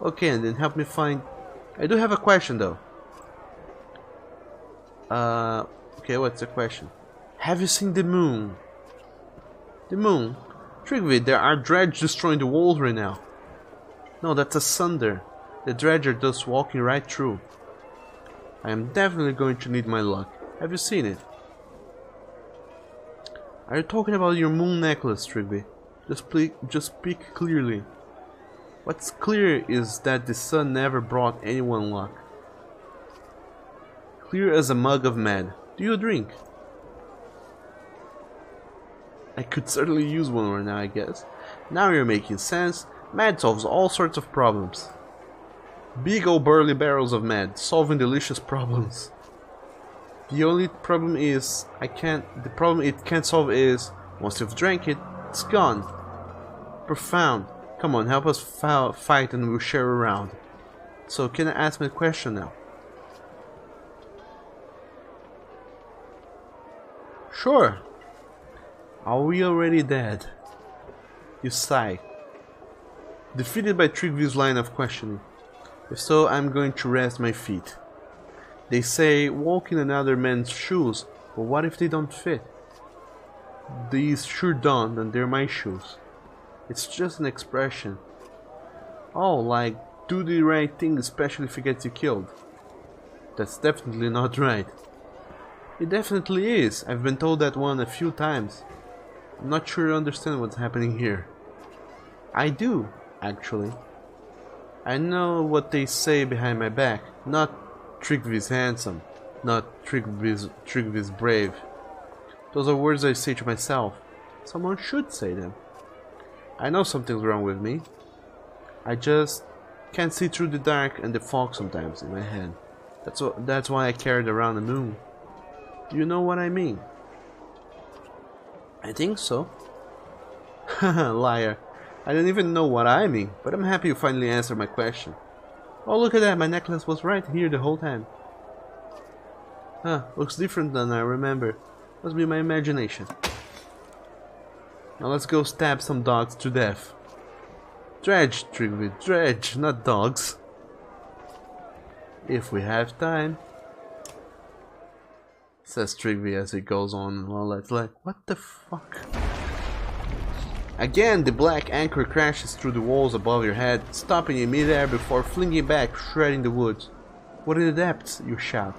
Okay, and then help me find... I do have a question though. Okay, what's the question? Have you seen the moon? The moon? Trigvid, there are dredge destroying the walls right now. No, that's a sunder. The dredge are just walking right through. I am definitely going to need my luck. Have you seen it? Are you talking about your moon necklace, Trigby? Just speak clearly. What's clear is that the sun never brought anyone luck. Clear as a mug of mad. Do you drink? I could certainly use one right now, I guess. Now you're making sense. Mad solves all sorts of problems. Big old burly barrels of mad, solving delicious problems. The only problem is the problem it can't solve is, once you've drank it, it's gone. Profound. Come on, help us fight and we'll share around. So, can I ask my question now? Sure. Are we already dead? You sigh. Defeated by Tryggvi's line of questioning. If so, I'm going to rest my feet. They say walk in another man's shoes, but what if they don't fit? These sure don't, and they're my shoes. It's just an expression. Oh, like, do the right thing especially if it gets you killed. That's definitely not right. It definitely is. I've been told that one a few times. I'm not sure I understand what's happening here. I do, actually. I know what they say behind my back. Not Tryggvi's handsome. Not Tryggvi's brave. Those are words I say to myself. Someone should say them. I know something's wrong with me. I just can't see through the dark and the fog sometimes in my head. That's why I carried around the moon. Do you know what I mean? I think so. Haha, liar. I don't even know what I mean, but I'm happy you finally answered my question. Oh, look at that, my necklace was right here the whole time. Huh, looks different than I remember. Must be my imagination. Now let's go stab some dogs to death. Dredge, Tryggvi, dredge, not dogs. If we have time. Says Tryggvi as he goes on and all that. Like, what the fuck? Again, the black anchor crashes through the walls above your head, stopping in midair before flinging back, shredding the woods. What in the depths? You shout.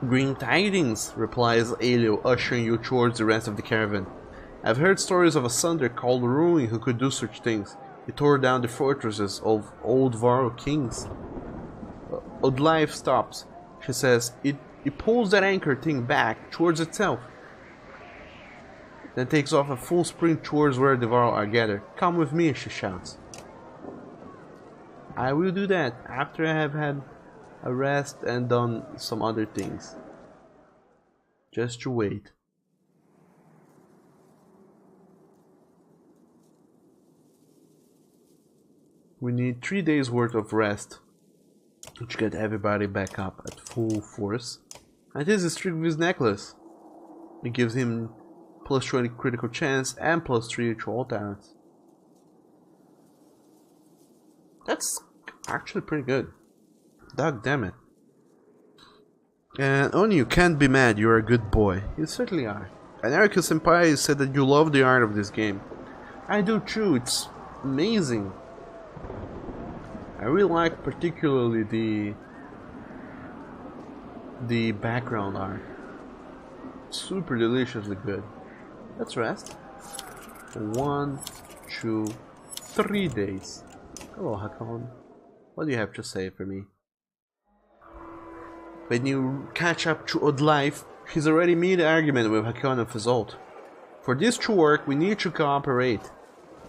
Green tidings, replies Elio, ushering you towards the rest of the caravan. I've heard stories of a Sunder called Ruin who could do such things. He tore down the fortresses of old Varro kings. Odlife stops. She says, it pulls that anchor thing back towards itself. Then takes off a full sprint towards where the Varro are gathered. Come with me, she shouts. I will do that after I have had a rest and done some other things. Just you wait. We need 3 days worth of rest to get everybody back up at full force. And this is Tryggvi's necklace. It gives him plus 20 critical chance and plus 3 to all talents. That's actually pretty good. Dog damn it. And Oni, you can't be mad, you're a good boy. You certainly are. And Erika Senpai said that you love the art of this game. I do too, it's amazing. I really like particularly the background art. Super deliciously good. Let's rest. 1, 2, 3 days. Hello, Hakon. What do you have to say for me? When you catch up to Odlife, he's already made an argument with Hakon and Fizolt. For this to work, we need to cooperate.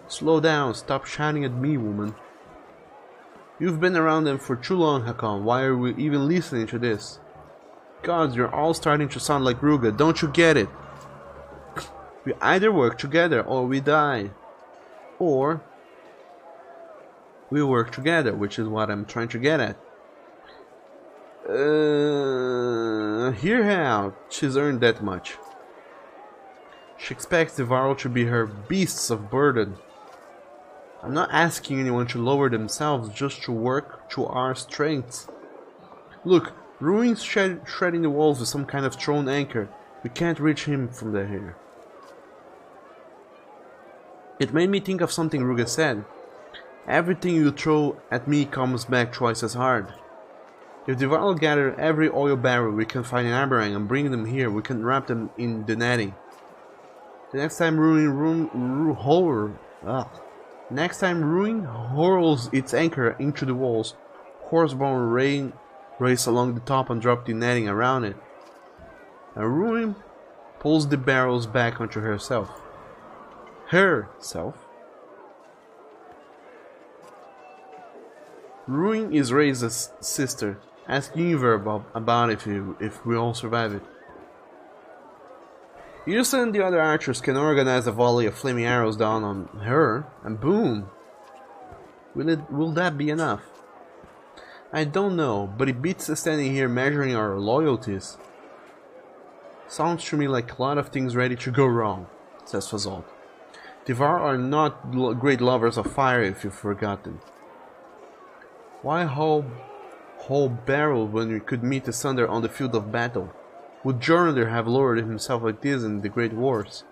Slow down, stop shouting at me, woman. You've been around them for too long, Hakon. Why are we even listening to this? Gods, you're all starting to sound like Ruga. Don't you get it? We either work together or we die. Or we work together, which is what I'm trying to get at. Hear her out. She's earned that much. She expects the Varro to be her beasts of burden. I'm not asking anyone to lower themselves just to work to our strengths. Look, Ruin's shredding the walls with some kind of thrown anchor. We can't reach him from here. It made me think of something Ruga said. Everything you throw at me comes back twice as hard. If the Varro gather every oil barrel we can find in Aberrang and bring them here, we can wrap them in the netting. The next time Ruin hurls its anchor into the walls, horseborn rain race along the top and drop the netting around it. And Ruin pulls the barrels back onto herself. Herself? Ruin is Ray's sister. Ask Univer about if we all survive it. You and the other archers can organize a volley of flaming arrows down on her, and boom! Will that be enough? I don't know, but it beats standing here measuring our loyalties. Sounds to me like a lot of things ready to go wrong, says Fazalt. The Var are not great lovers of fire, if you've forgotten. Why whole barrel when we could meet asunder on the field of battle? Would Jornander have lowered himself like this in the Great Wars?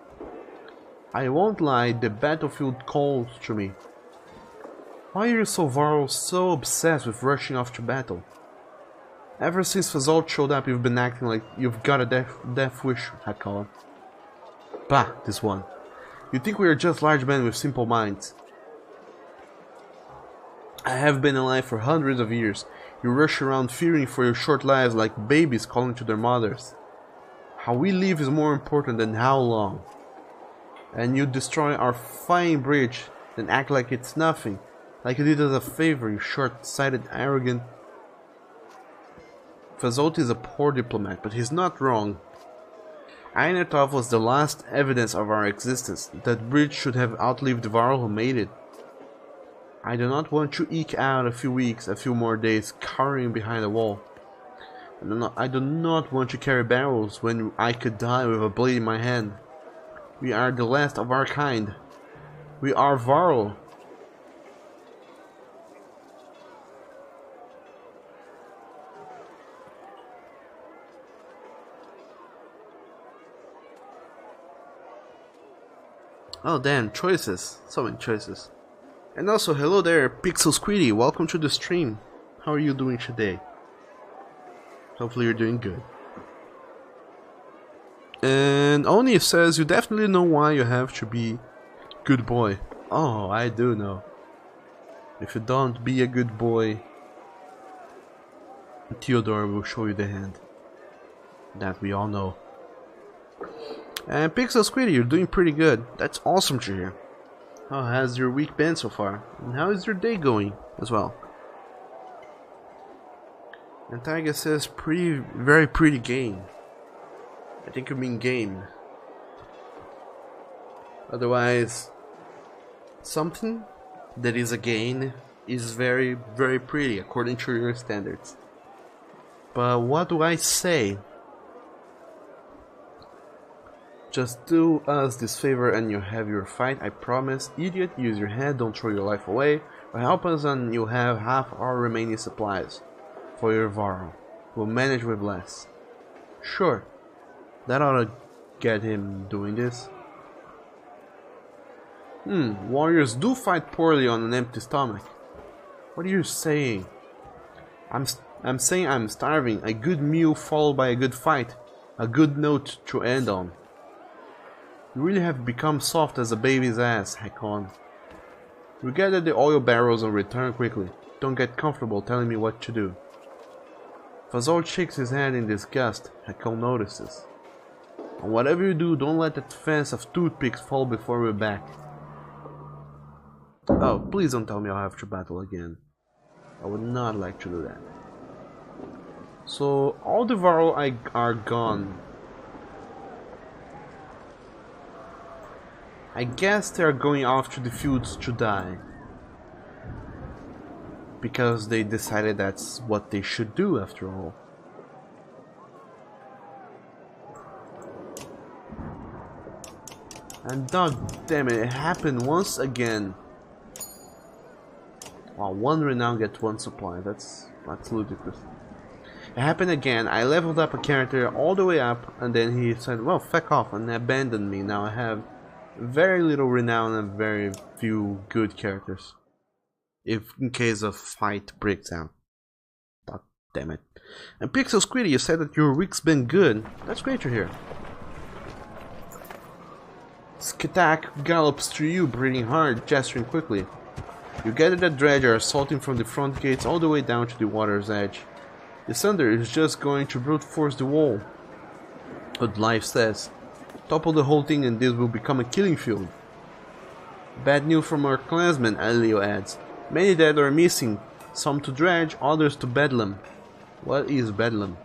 I won't lie, the battlefield calls to me. Why are you so obsessed with rushing off to battle? Ever since Fazalt showed up, you've been acting like you've got a death wish, Hakon. Bah, this one. You think we are just large men with simple minds. I have been alive for hundreds of years. You rush around fearing for your short lives like babies calling to their mothers. How we live is more important than how long. And you destroy our fine bridge, then act like it's nothing. Like you did us a favor, you short-sighted, arrogant... Fazalt is a poor diplomat, but he's not wrong. Ainartov was the last evidence of our existence. That bridge should have outlived the Varl who made it. I do not want to eke out a few weeks, a few more days, cowering behind a wall. I do not want to carry barrels when I could die with a blade in my hand. We are the last of our kind. We are Varl. Oh damn, choices. So many choices. And also, hello there, Pixel Squiddy, welcome to the stream. How are you doing today? Hopefully you're doing good. And Oni says, you definitely know why you have to be good boy. Oh, I do know. If you don't be a good boy, Theodore will show you the hand. That we all know. And Pixel Squiddy, you're doing pretty good. That's awesome to hear. How has your week been so far? And how is your day going as well? And Taiga says, very pretty game. I think you mean game. Otherwise, something that is a game is very, very pretty according to your standards. But what do I say? Just do us this favor and you'll have your fight, I promise. Idiot, use your head, don't throw your life away. Or help us and you'll have half our remaining supplies. For your Varl. We'll manage with less. Sure. That ought to get him doing this. Warriors do fight poorly on an empty stomach. What are you saying? I'm saying I'm starving. A good meal followed by a good fight. A good note to end on. You really have become soft as a baby's ass, Hakon. We gather the oil barrels and return quickly. Don't get comfortable telling me what to do. Fazalt shakes his head in disgust. Hakon notices. And whatever you do, don't let that fence of toothpicks fall before we're back. Oh, please don't tell me I'll have to battle again. I would not like to do that. So, all the Varl are gone. I guess they're going off to the fields to die. Because they decided that's what they should do after all. And dog damn it, it happened once again. Wow, one renown gets one supply, that's ludicrous. It happened again. I leveled up a character all the way up and then he said, well, fuck off, and abandoned me. Now I have very little renown and very few good characters. If in case a fight breaks out. God damn it. And Pixel Squiddy, you said that your week's been good. That's great to hear. Skatak gallops to you, breathing hard, gesturing quickly. You gather that dredger assaulting from the front gates all the way down to the water's edge. The Sunder is just going to brute force the wall. But life says, topple the whole thing and this will become a killing field. Bad news from our clansmen, Alio adds. Many dead or missing. Some to Dredge, others to Bedlam. What is Bedlam?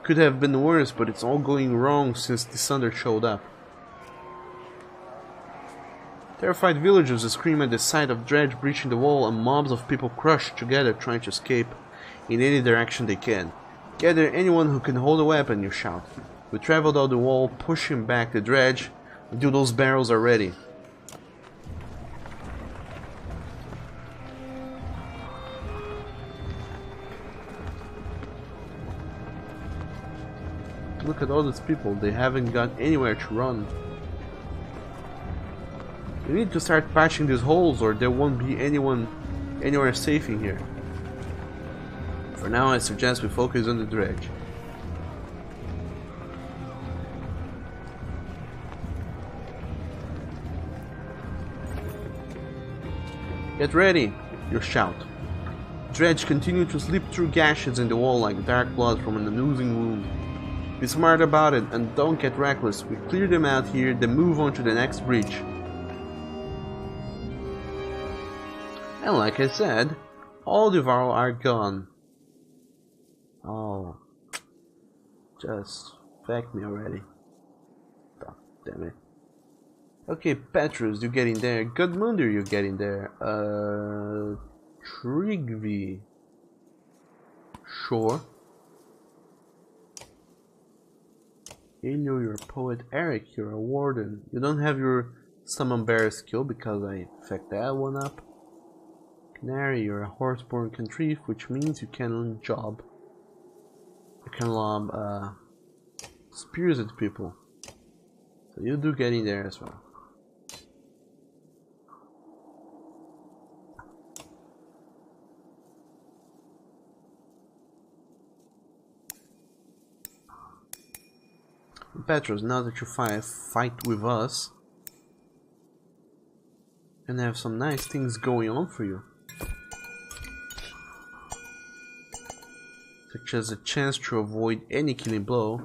Could have been worse, but it's all going wrong since the Sunder showed up. Terrified villagers scream at the sight of Dredge breaching the wall and mobs of people crush together trying to escape in any direction they can. Gather anyone who can hold a weapon, you shout. We travel down the wall, pushing back the Dredge until those barrels are ready. Look at all these people, they haven't got anywhere to run. We need to start patching these holes or there won't be anyone anywhere safe in here. For now I suggest we focus on the Dredge. Get ready, you shout. Dredge continue to slip through gashes in the wall like dark blood from an oozing wound. Be smart about it and don't get reckless. We clear them out here, then move on to the next breach. And like I said, all the Varl are gone. Oh, just fuck me already. Oh, damn it. Okay, Petrus, you get in there. Gudmundur, you get in there. Trigvi. Sure. Elio, you're a poet. Eric, you're a warden. You don't have your summon bearer skill because I fucked that one up. Canary, you're a horseborn contrive, which means you can lob spears at people. So you do get in there as well. Petros, now that you fight with us, and have some nice things going on for you. Such as a chance to avoid any killing blow.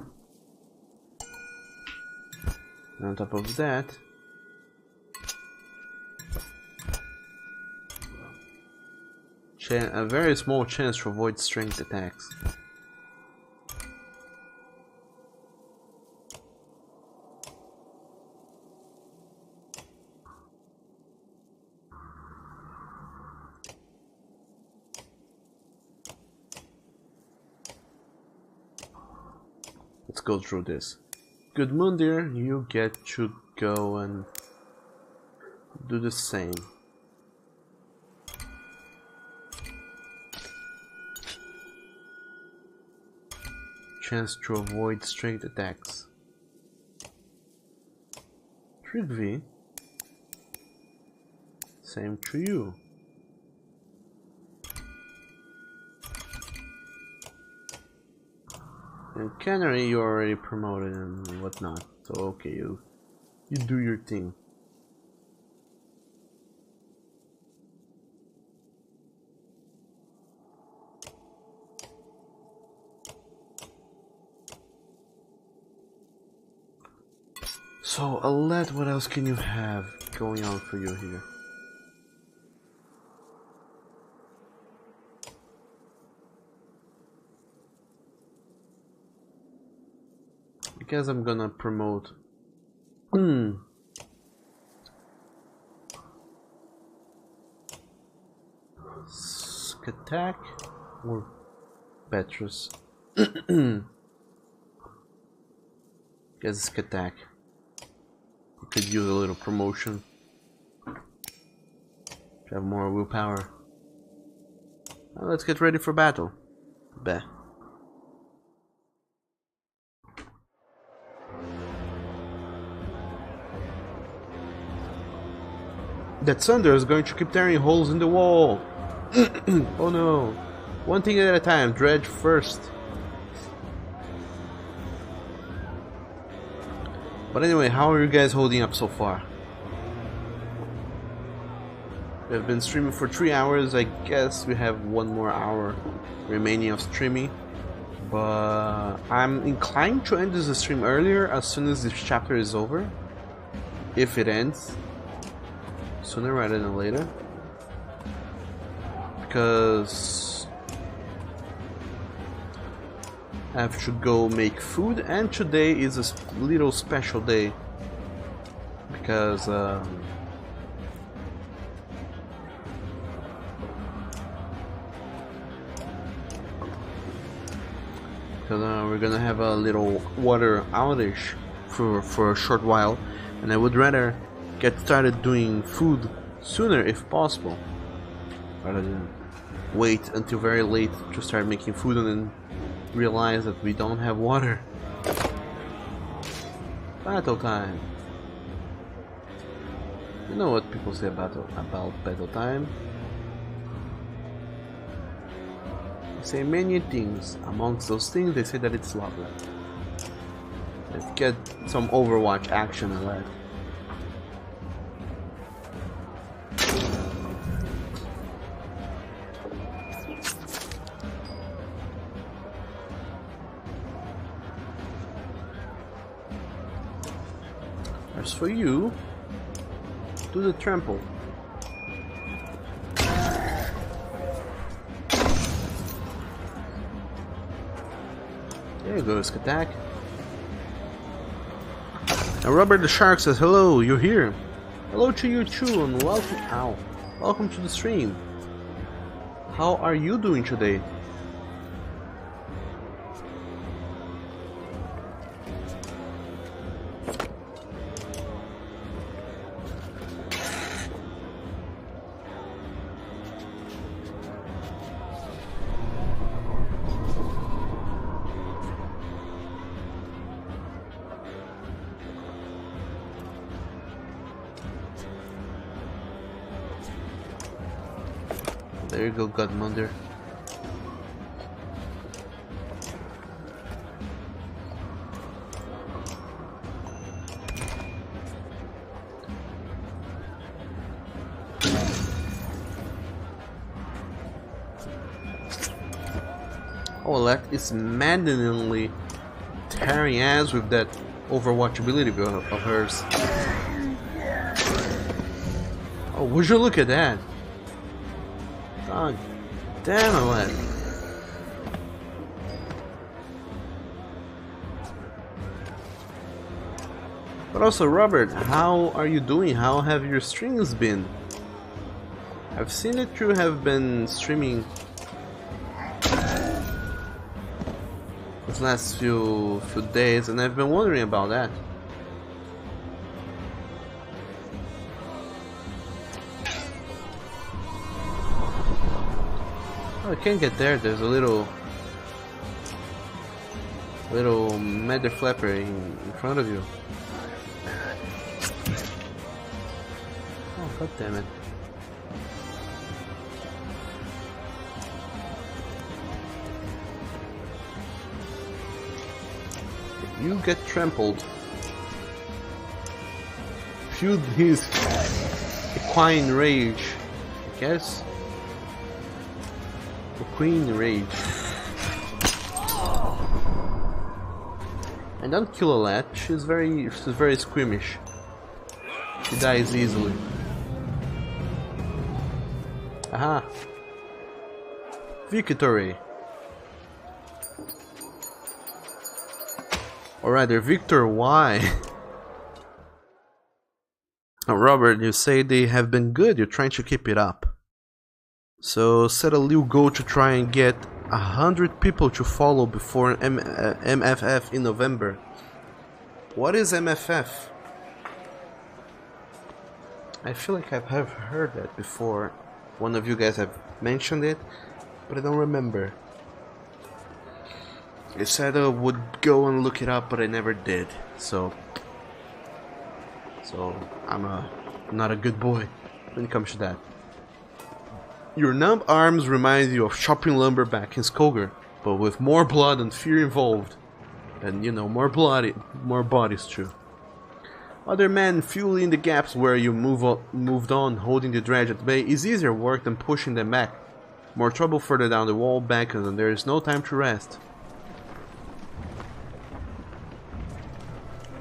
And on top of that, a very small chance to avoid strength attacks. Let's go through this. Gudmundur, you get to go and do the same. Chance to avoid strength attacks. Trigvi, same to you. And Canary, you already promoted and whatnot, so okay, you do your thing. So, Alette, what else can you have going on for you here? Because I'm gonna promote. Skatak or Petrus? Guess Skatak. You could use a little promotion to have more willpower. Well, let's get ready for battle. Bah. That Sunder is going to keep tearing holes in the wall. Oh no. One thing at a time. Dredge first. But anyway, how are you guys holding up so far? We've been streaming for 3 hours. I guess we have 1 more hour remaining of streaming. But I'm inclined to end this stream earlier as soon as this chapter is over. If it ends. Sooner rather than later. because I have to go make food, and today is a little special day because we're gonna have a little water outage for a short while, and I would rather get started doing food sooner if possible, rather than wait until very late to start making food and then realize that we don't have water. Battle time. You know what people say about battle time. They say many things. Amongst those things, they say that it's lovely. Let's get some Overwatch action in that. As for you, do the trample. There you go, attack. Now Robert the Shark says, hello, you're here. Hello to you too, and welcome. Ow. Welcome to the stream. How are you doing today? There you go, Godmother. Olette is maddeningly tearing ass with that overwatchability of hers. Oh, would you look at that? God damn Olette. But also, Robert, how are you doing? How have your streams been? I've seen that you have been streaming these last few days, and I've been wondering about that. Oh, I can't get there. There's a little mother flapper in front of you. Oh, god damn it. You get trampled. Fuel his equine rage, I guess. The queen rage. And don't kill Olette. She's very squeamish. She dies easily. Aha. Victory. Or rather, Victor, why? Oh, Robert, you say they have been good. You're trying to keep it up. So set a new goal to try and get 100 people to follow before MFF in November. What is MFF? I feel like I've heard that before. One of you guys have mentioned it, but I don't remember. I said I would go and look it up, but I never did. So I'm not a good boy when it comes to that. Your numb arms remind you of chopping lumber back in Skogar, but with more blood and fear involved. And you know, more bodies too. Other men filling the gaps where you moved on, holding the dredge at bay is easier work than pushing them back. More trouble further down the wall back, and there is no time to rest.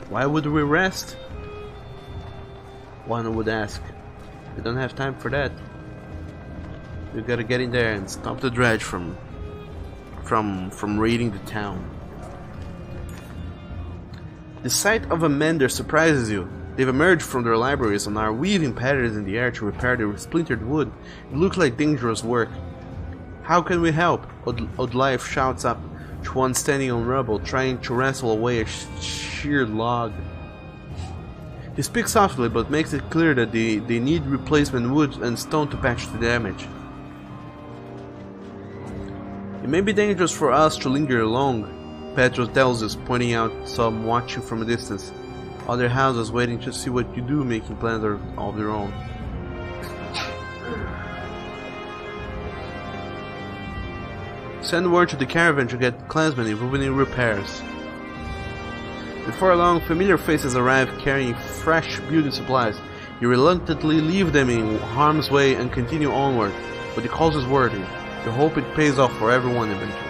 Why would we rest? One would ask. We don't have time for that. We gotta get in there and stop the dredge from raiding the town. The sight of a mender surprises you. They've emerged from their libraries and are weaving patterns in the air to repair the splintered wood. It looks like dangerous work. How can we help? Odlife shouts up to one standing on rubble, trying to wrestle away a sheared log. He speaks softly, but makes it clear that they need replacement wood and stone to patch the damage. It may be dangerous for us to linger long, Petros tells us, pointing out some watching from a distance. Other houses waiting to see what you do, making plans of their own. Send word to the caravan to get clansmen involved in repairs. Before long, familiar faces arrive carrying fresh building supplies. You reluctantly leave them in harm's way and continue onward, but the cause is worthy. You hope it pays off for everyone eventually.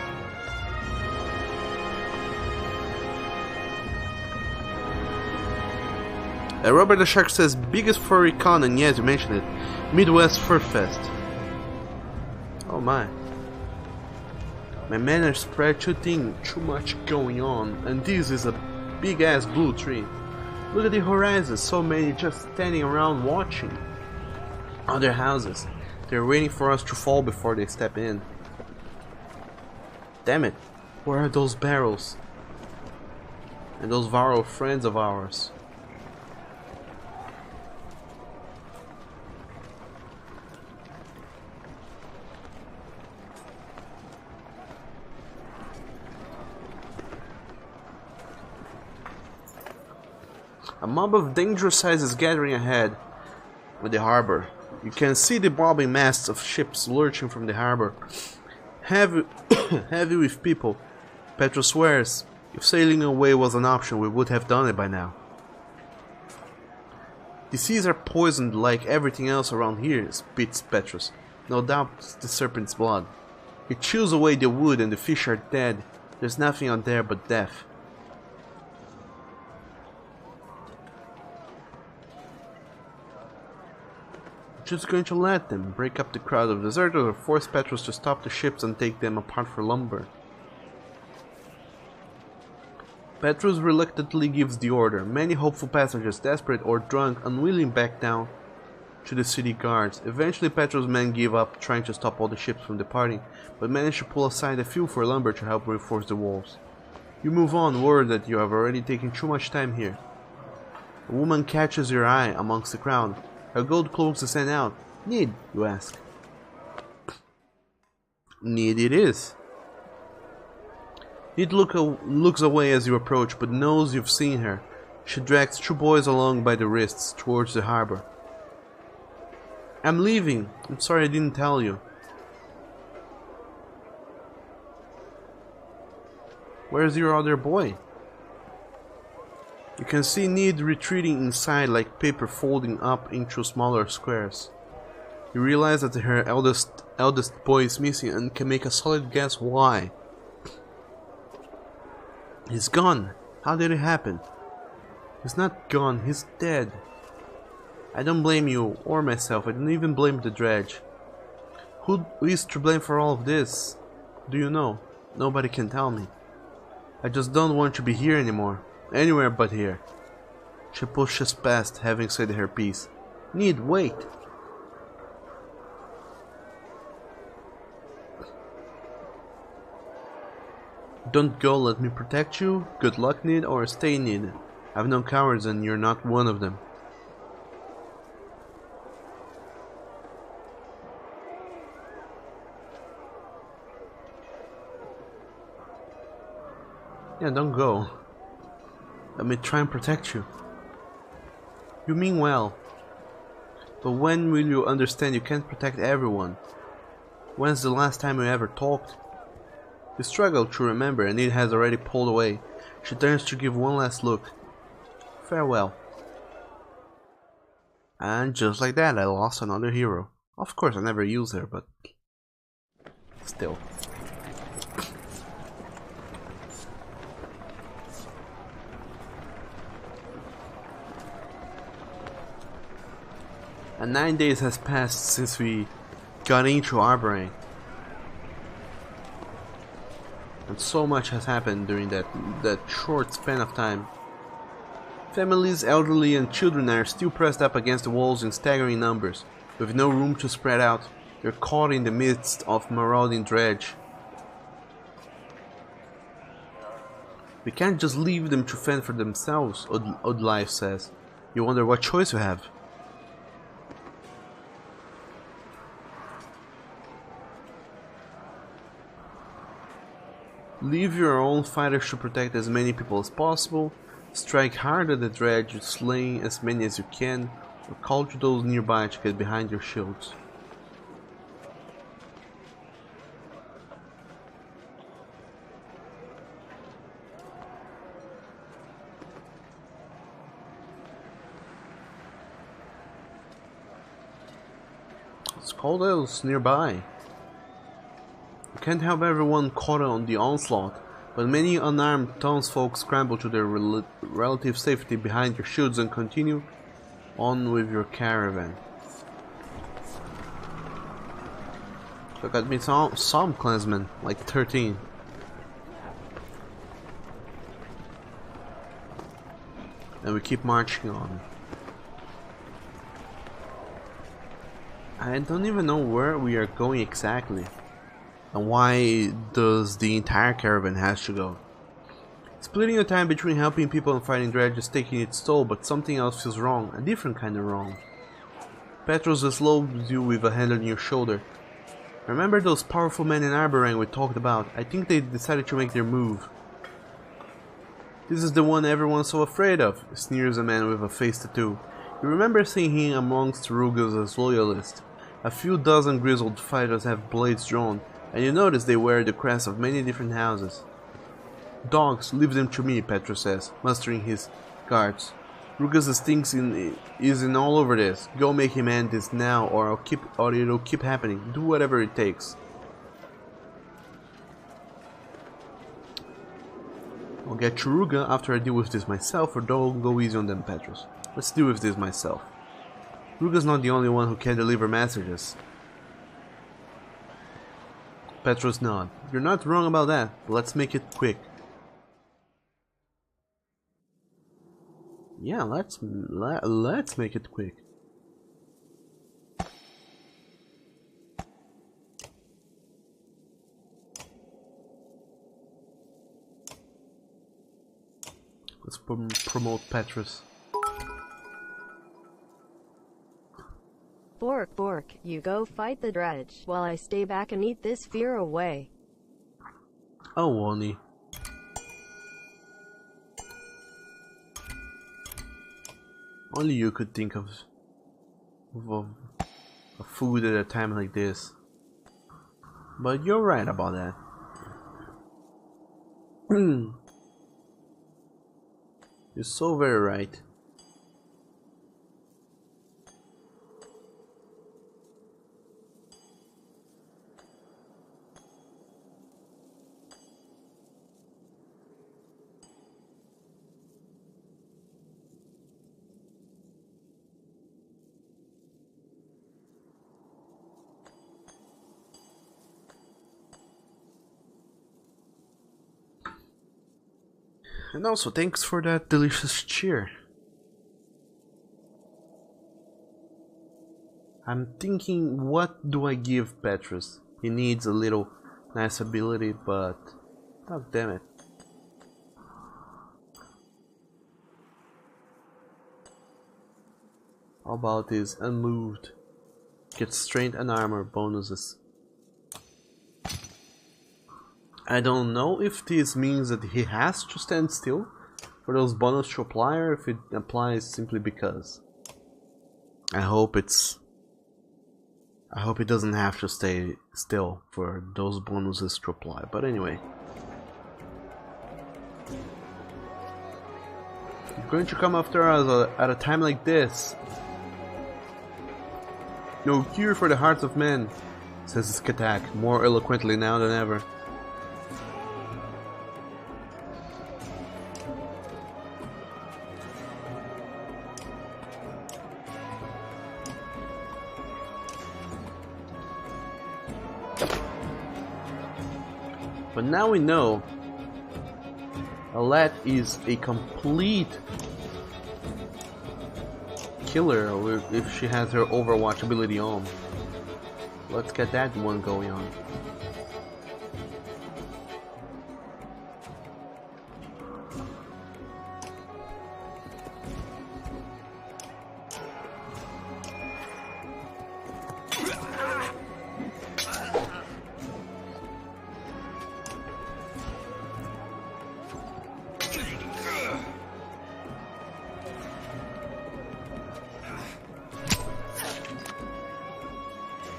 Robert the Shark says, biggest furry con, and yes, you mentioned it, Midwest Fur Fest. Oh my. My manners spread too thin, too much going on, and this is a big ass blue tree. Look at the horizon, so many just standing around watching. Other houses, they're waiting for us to fall before they step in. Damn it, where are those barrels? And those Varro friends of ours? A mob of dangerous sizes gathering ahead with the harbor. You can see the bobbing masts of ships lurching from the harbor. Heavy, heavy with people. Petro swears, if sailing away was an option, we would have done it by now. The seas are poisoned like everything else around here, spits Petros. No doubt it's the serpent's blood. It chews away the wood and the fish are dead. There's nothing out there but death. Just going to let them break up the crowd of deserters or force Petros to stop the ships and take them apart for lumber. Petros reluctantly gives the order. Many hopeful passengers, desperate or drunk, unwilling, back down to the city guards. Eventually Petros' men give up trying to stop all the ships from departing, but manage to pull aside a few for lumber to help reinforce the walls. You move on, worried that you have already taken too much time here. A woman catches your eye amongst the crowd. Her gold cloaks stand out. Need, you ask. Need it is. Need looks away as you approach, but knows you've seen her. She drags two boys along by the wrists towards the harbor. I'm leaving. I'm sorry I didn't tell you. Where's your other boy? You can see Need retreating inside like paper folding up into smaller squares. You realize that her eldest boy is missing and can make a solid guess why. He's gone. How did it happen? He's not gone, he's dead. I don't blame you or myself, I don't even blame the dredge. Who is to blame for all of this? Do you know? Nobody can tell me. I just don't want to be here anymore. Anywhere but here. She pushes past, having said her piece. Need, wait. Don't go, let me protect you. Good luck, Need, or stay, Need. I've known cowards and you're not one of them. Yeah, don't go. Let me try and protect you. You mean well. But when will you understand you can't protect everyone? When's the last time we ever talked? You struggle to remember and it has already pulled away. She turns to give one last look. Farewell. And just like that, I lost another hero. Of course, I never use her, but still. And 9 days has passed since we got into Arborang. And so much has happened during that short span of time. Families, elderly and children are still pressed up against the walls in staggering numbers. With no room to spread out, they're caught in the midst of marauding dredge. We can't just leave them to fend for themselves, Oddlife says. You wonder what choice we have. Leave your own fighters to protect as many people as possible, strike hard at the dredge, slaying as many as you can, or call to those nearby to get behind your shields. Let's call those nearby. You can't have everyone caught on the onslaught, but many unarmed townsfolk scramble to their relative safety behind your shields and continue on with your caravan. So got me some clansmen, like 13. And we keep marching on. I don't even know where we are going exactly. And why does the entire caravan has to go? Splitting your time between helping people and fighting dredge is taking its toll, but something else feels wrong, a different kind of wrong. Petros slows you with a hand on your shoulder. Remember those powerful men in Arborang we talked about? I think they decided to make their move. This is the one everyone's so afraid of, sneers a man with a face tattoo. You remember seeing him amongst Ruga's loyalists. A few dozen grizzled fighters have blades drawn, and you notice they wear the crest of many different houses. Dogs, leave them to me, Petro says, mustering his guards. Rugas is in all over this. Go make him end this now, or it'll keep happening. Do whatever it takes. I'll get to Ruga after I deal with this myself, or don't go easy on them, Petros. Let's deal with this myself. Ruga's not the only one who can deliver messages. Petros nod. You're not wrong about that, but let's make it quick. Yeah, let's make it quick. Let's promote Petros. Bork, you go fight the dredge, while I stay back and eat this fear away. Oh, Oni. Only you could think of food at a time like this. But you're right about that. You're so very right. And also, thanks for that delicious cheer. I'm thinking, what do I give Petrus? He needs a little nice ability, but... oh, damn it. How about this unmoved? Gets strength and armor bonuses. I don't know if this means that he has to stand still for those bonus to apply, or if it applies simply because. I hope it doesn't have to stay still for those bonuses to apply, but anyway. You're going to come after us at a time like this. No cure for the hearts of men, says Skatak, more eloquently now than ever. But now we know Alat is a complete killer if she has her Overwatch ability on. Let's get that one going on.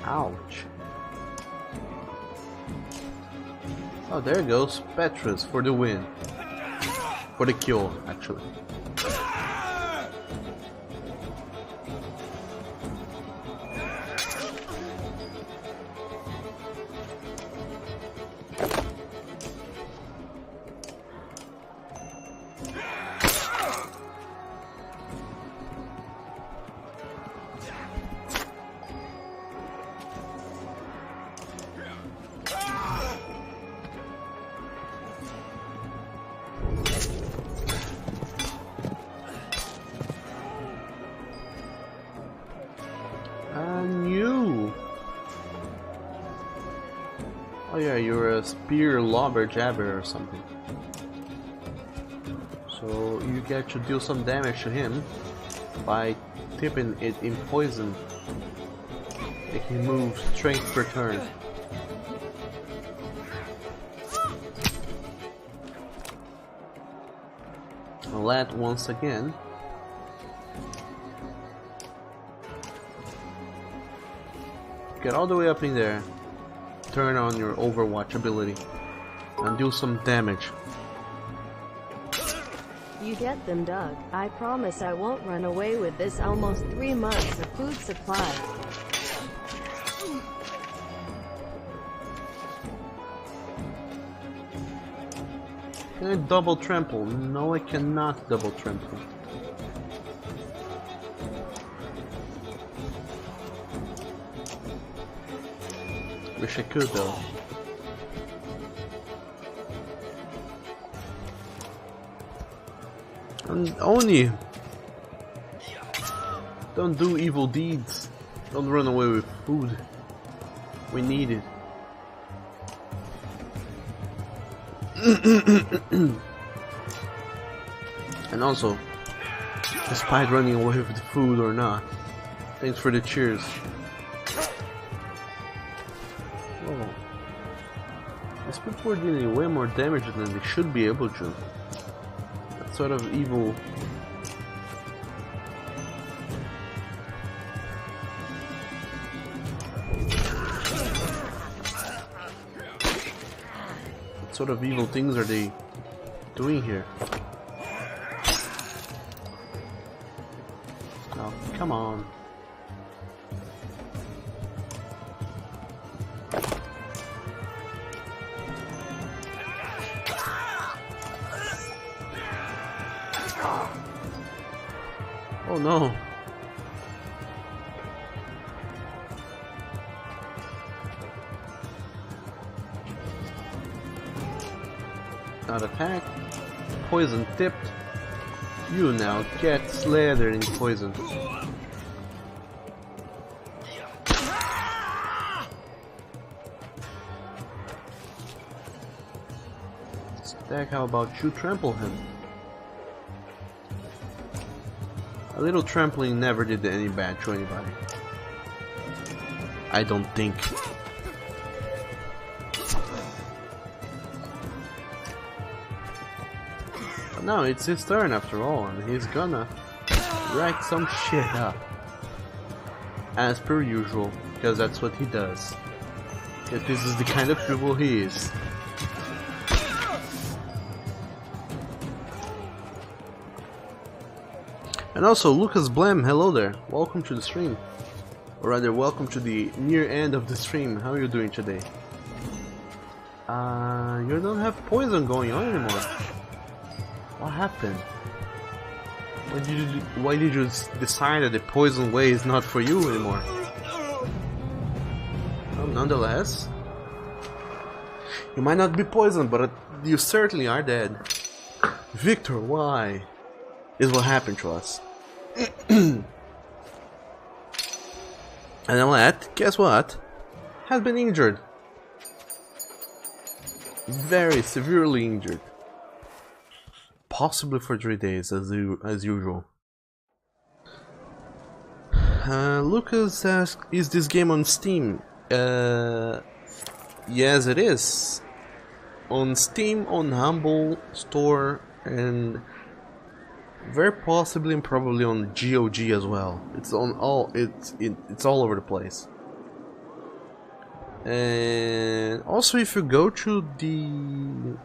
Ouch. Oh, there goes Petrus for the win. For the kill, actually. Oh yeah, you're a spear lobber jabber or something. So you get to deal some damage to him by tipping it in poison. It can move strength per turn. Alat once again. Get all the way up in there. Turn on your Overwatch ability and do some damage. You get them, Doug. I promise I won't run away with this almost 3 months of food supply. Can I double trample? No, I cannot double trample. Wish I could though. And Oni! Don't do evil deeds. Don't run away with food. We need it. And also, despite running away with the food or not, thanks for the cheers. Oh. These people are dealing way more damage than they should be able to. That sort of evil. What sort of evil things are they doing here? Oh, come on. Oh no. Not attack. Poison tipped. You now get slathered in poison. Stack, how about you trample him? A little trampling never did any bad to anybody. I don't think. But now it's his turn after all, and he's gonna rack some shit up. As per usual, because that's what he does. Because this is the kind of people he is. And also, Lucas Blem, hello there. Welcome to the stream. Or rather, welcome to the near end of the stream. How are you doing today? You don't have poison going on anymore. What happened? Why did you decide that the poison way is not for you anymore? Well, nonetheless, You might not be poisoned, but you certainly are dead. Victor, why? Is what happened to us. And Alette, guess what? Has been injured. Very severely injured. Possibly for 3 days, as usual. Lucas asks, is this game on Steam? Yes, it is. On Steam, on Humble Store, and very possibly and probably on GOG as well. It's on all. It's all over the place. And also, if you go to the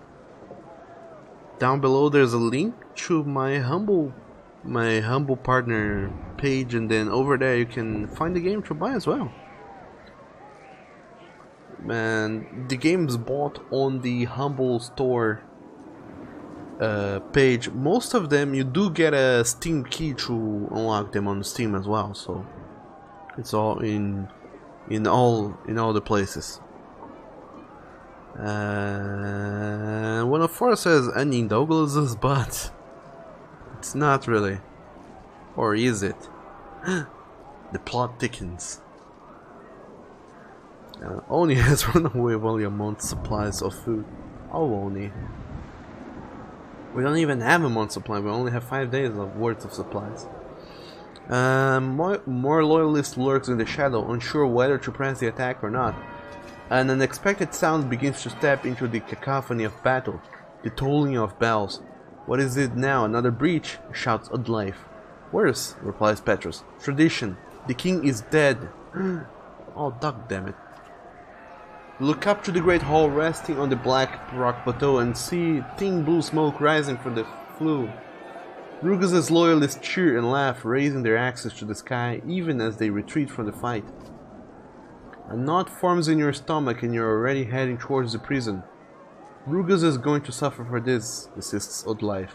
down below, there's a link to my humble partner page, and then over there you can find the game to buy as well. And the games bought on the Humble Store page, most of them you do get a Steam key to unlock them on Steam as well. So it's all in all the places. One of four says Onion Douglas's butt. It's not really, or is it? The plot thickens. Oni has run away with only a month's supplies of food. Oh, Oni. We don't even have a month's supply, we only have 5 days of worth of supplies. More loyalist lurks in the shadow, unsure whether to press the attack or not. An unexpected sound begins to step into the cacophony of battle, the tolling of bells. What is it now? Another breach? Shouts Oddlife. Worse, replies Petrus. Tradition. The king is dead. Oh, duck damn it. Look up to the great hall resting on the black rock plateau and see thin blue smoke rising from the flue. Rugus' loyalists cheer and laugh, raising their axes to the sky even as they retreat from the fight. A knot forms in your stomach and you're already heading towards the prison. Rugus is going to suffer for this, insists Oddlife.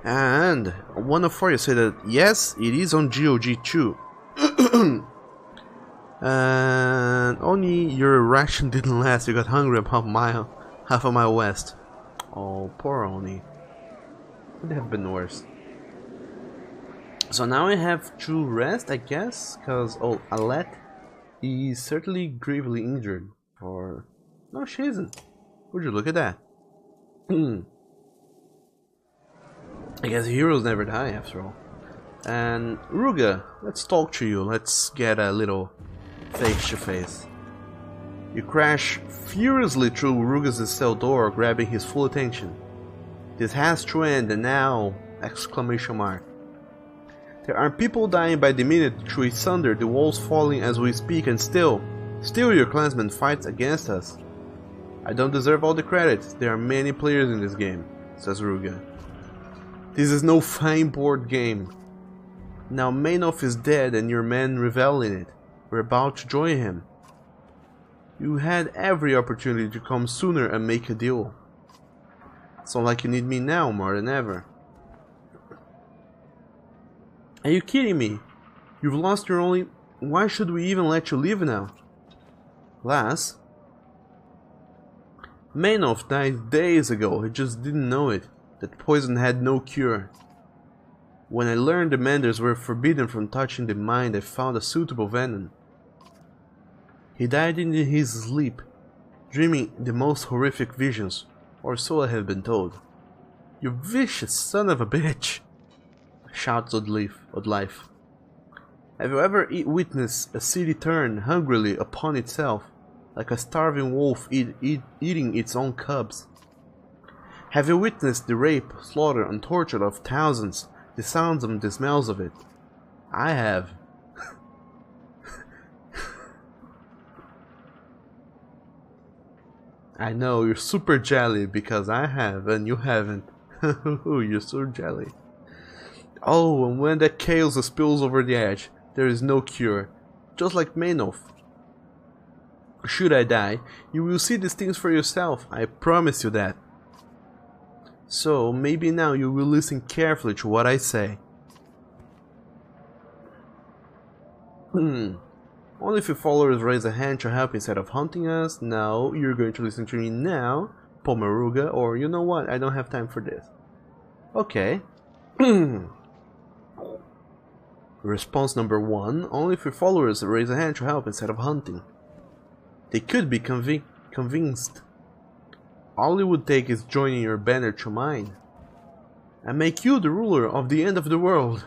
And one of four you say that yes, it is on GOG too. And only your ration didn't last. You got hungry about half a mile west. Oh, poor Oni. Could have been worse. So now I have to rest, I guess, because Alette is certainly gravely injured. Or no, she isn't. Would you look at that? I guess heroes never die after all. And Ruga, let's talk to you. Let's get a little face to face. You crash furiously through Rugas' cell door, grabbing his full attention. This has to end, and now! Exclamation mark. There are people dying by the minute through asunder, the walls falling as we speak, and still your clansman fights against us. I don't deserve all the credit. There are many players in this game, says Ruga. This is no fine board game. Now Mainoff is dead and your men revel in it. We're about to join him. You had every opportunity to come sooner and make a deal. Sounds like you need me now more than ever. Are you kidding me? You've lost your only... Why should we even let you live now? Lass? Mainoff died days ago. He just didn't know it. That poison had no cure. When I learned the Manders were forbidden from touching the mind, I found a suitable venom. He died in his sleep, dreaming the most horrific visions, or so I have been told. You vicious son of a bitch! Shouts Oddlife. Have you ever witnessed a city turn hungrily upon itself, like a starving wolf eating its own cubs? Have you witnessed the rape, slaughter, and torture of thousands, the sounds and the smells of it? I have. I know, you're super jelly because I have and you haven't. You're so jelly. Oh, and when that chaos spills over the edge, there is no cure. Just like Manoth. Should I die, you will see these things for yourself, I promise you that. So, maybe now you will listen carefully to what I say. Only if your followers raise a hand to help instead of hunting us. Now, you're going to listen to me now, Pomaruga, or you know what, I don't have time for this. Okay. Response number 1. Only if your followers raise a hand to help instead of hunting. They could be convinced. All it would take is joining your banner to mine, and make you the ruler of the end of the world.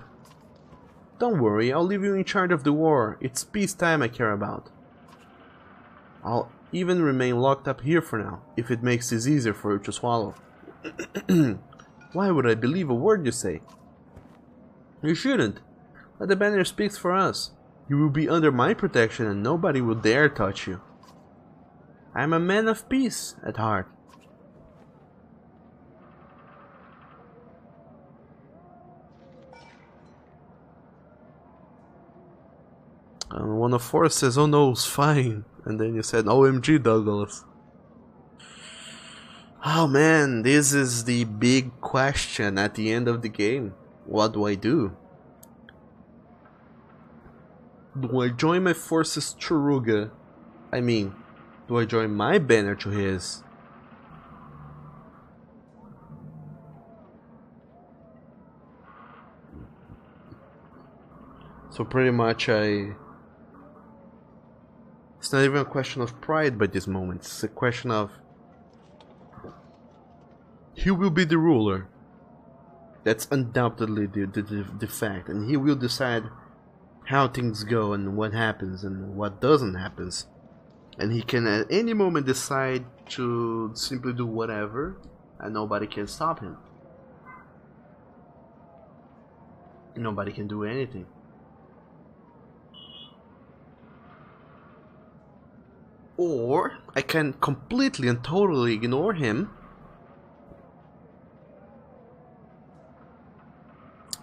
Don't worry, I'll leave you in charge of the war. It's peacetime I care about. I'll even remain locked up here for now, if it makes this easier for you to swallow. Why would I believe a word you say? You shouldn't. Let the banner speak for us. You will be under my protection and nobody will dare touch you. I am a man of peace at heart. And one of four says, oh no, it's fine. And then you said, OMG Douglas. Oh man, this is the big question at the end of the game. What do I do? Do I join my forces to Ruga? I mean, do I join my banner to his? So pretty much it's not even a question of pride by this moment, it's a question of he will be the ruler. That's undoubtedly the fact, and he will decide how things go and what happens and what doesn't happen. And he can at any moment decide to simply do whatever and nobody can stop him. Nobody can do anything. Or I can completely and totally ignore him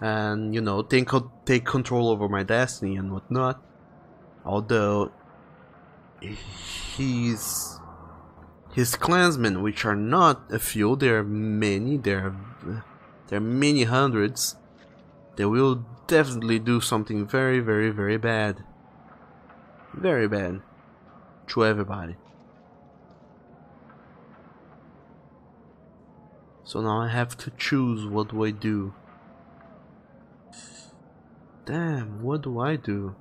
and, you know, take control over my destiny and whatnot. Although his clansmen, which are not a few, there are many, there are many hundreds, they will definitely do something very, very, very bad. Very bad. To everybody. So now I have to choose, what do I do? Damn, what do I do?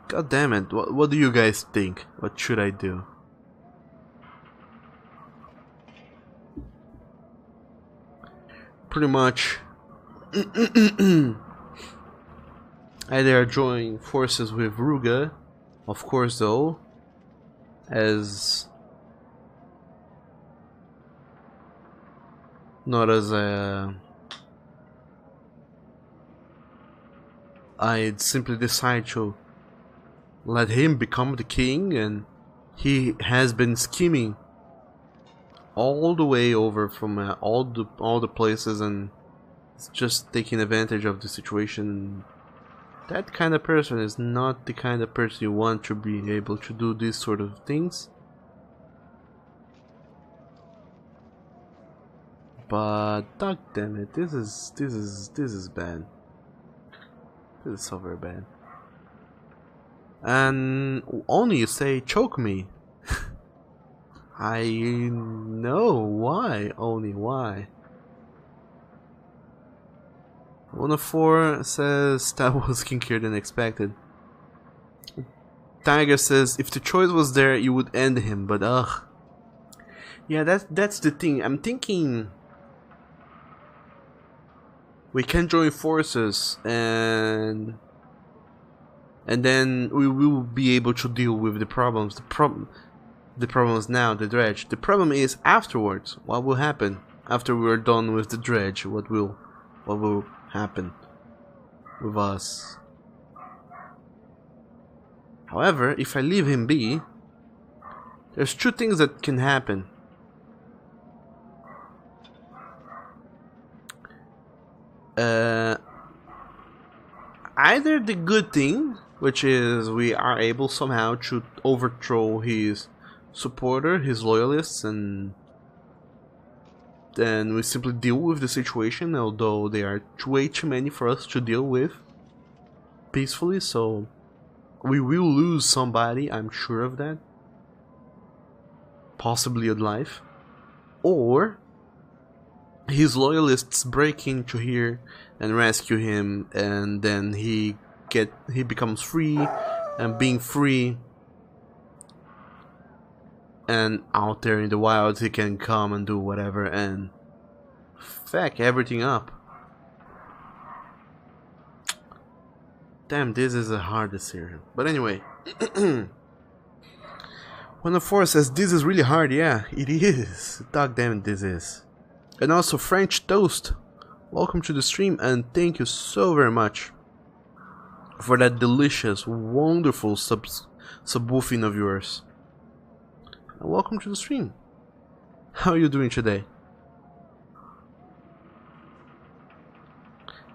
God damn it, what do you guys think? What should I do? Pretty much either join forces with Ruga, of course though, as not as a I'd simply decide to let him become the king, and he has been scheming all the way over from all the places, and it's just taking advantage of the situation. That kind of person is not the kind of person you want to be able to do these sort of things. But god damn it, this is bad. This is so very bad. And only you say, choke me. I know why, only why. 104 says that was kinkier than expected. Tiger says if the choice was there, you would end him, but ugh. Yeah, that's the thing. I'm thinking we can join forces and then we will be able to deal with the problems. The problem is now the dredge. The problem is afterwards. What will happen after we're done with the dredge? What will happen with us? However, if I leave him be, there's two things that can happen. Either the good thing, which is we are able somehow to overthrow his supporter, his loyalists, and then we simply deal with the situation, although they are way too many for us to deal with peacefully, so we will lose somebody, I'm sure of that. Possibly a life. Or his loyalists break into here and rescue him, and then he becomes free, and being free and out there in the wild, he can come and do whatever and fuck everything up. Damn, this is a hard decision. But anyway, 104 says this is really hard. Yeah, it is. Dog damn it, this is. And also French Toast, welcome to the stream and thank you so very much for that delicious, wonderful subwoofing of yours. And welcome to the stream. How are you doing today?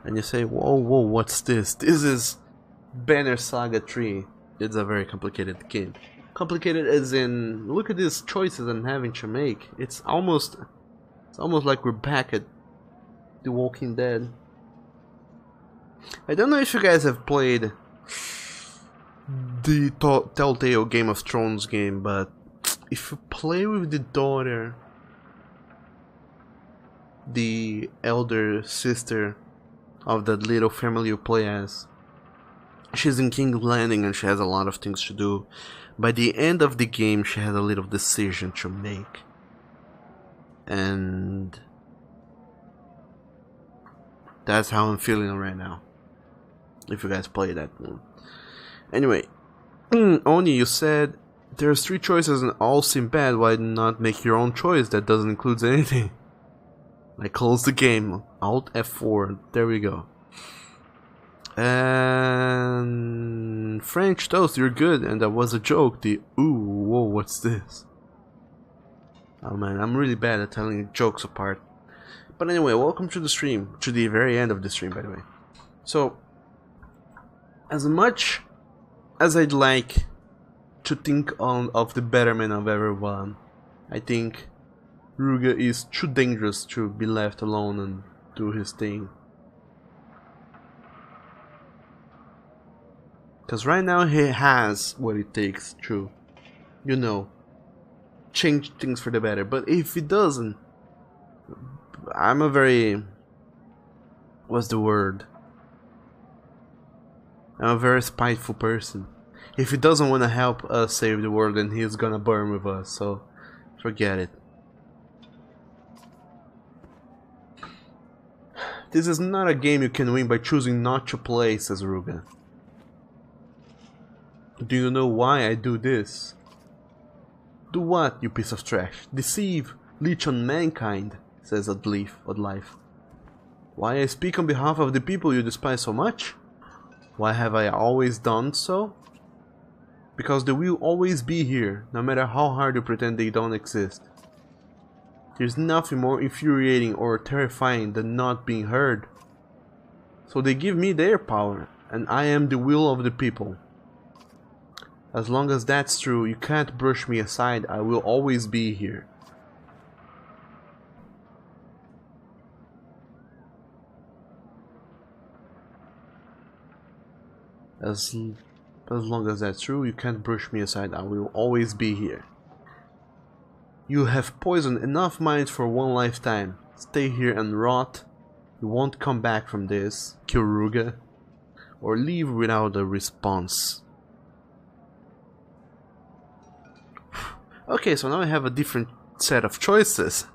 And you say, whoa, what's this? This is Banner Saga 3. It's a very complicated game. Complicated as in, look at these choices I'm having to make. It's almost like we're back at The Walking Dead. I don't know if you guys have played the Telltale Game of Thrones game, but if you play with the daughter, the elder sister of that little family you play as, she's in King's Landing and she has a lot of things to do. By the end of the game, she has a little decision to make. And that's how I'm feeling right now. If you guys play that one. Anyway, Oni, you said there's 3 choices and all seem bad. Why not make your own choice that doesn't include anything? I close the game. Alt F4. There we go. And French Toast, you're good. And that was a joke. The ooh, whoa, what's this? Oh man, I'm really bad at telling jokes apart. But anyway, welcome to the stream. To the very end of the stream, by the way. So, as much as I'd like to think of the betterment of everyone, I think Ruga is too dangerous to be left alone and do his thing. Because right now he has what it takes to, you know, change things for the better. But if he doesn't, I'm a very... what's the word? I'm a very spiteful person. If he doesn't want to help us save the world, then he's gonna burn with us, so forget it. This is not a game you can win by choosing not to play, says Ruga. Do you know why I do this? Do what, you piece of trash? Deceive, leech on mankind, says Oddlife. Why I speak on behalf of the people you despise so much? Why have I always done so? Because they will always be here, no matter how hard you pretend they don't exist. There's nothing more infuriating or terrifying than not being heard. So they give me their power, and I am the will of the people. As long as that's true, you can't brush me aside, I will always be here. As long as that's true, you can't brush me aside. I will always be here. You have poisoned enough minds for one lifetime. Stay here and rot. You won't come back from this, Kyoruga. Or leave without a response. Okay, so now I have a different set of choices.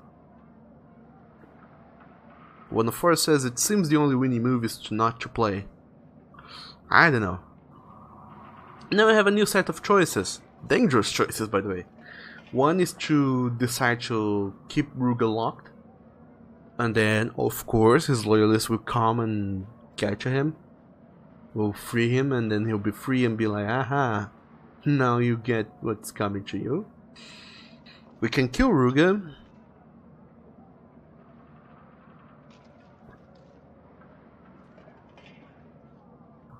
One of four says it seems the only winning move is not to play. I don't know. Now I have a new set of choices. Dangerous choices, by the way. One is to decide to keep Ruga locked. And then, of course, his loyalists will come and capture him. We'll free him and then he'll be free and be like, aha, now you get what's coming to you. We can kill Ruga.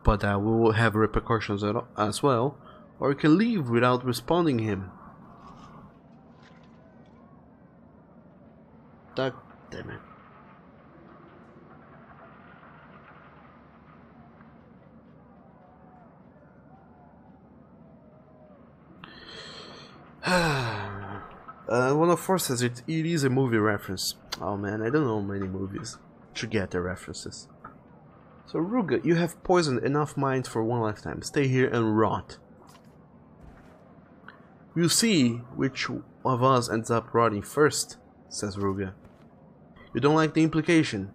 But that will have repercussions as well. Or we can leave without responding him. God damn it. One of four says it is a movie reference. Oh man, I don't know many movies to get the references. So Ruga, you have poisoned enough minds for one lifetime. Stay here and rot. We'll see which of us ends up rotting first, says Ruga. You don't like the implication.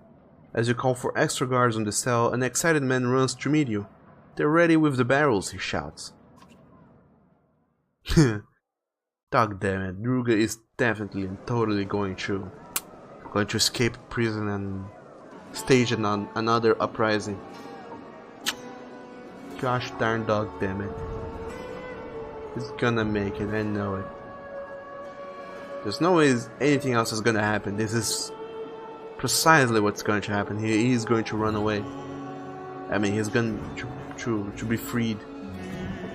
As you call for extra guards on the cell, an excited man runs to meet you. They're ready with the barrels, he shouts. Dog damn it, Ruga is definitely and totally going to escape prison and stage another uprising. Gosh darn dog damn it. He's gonna make it, I know it. There's no way anything else is gonna happen. This is precisely what's going to happen. He is going to run away. I mean, he's going to be freed.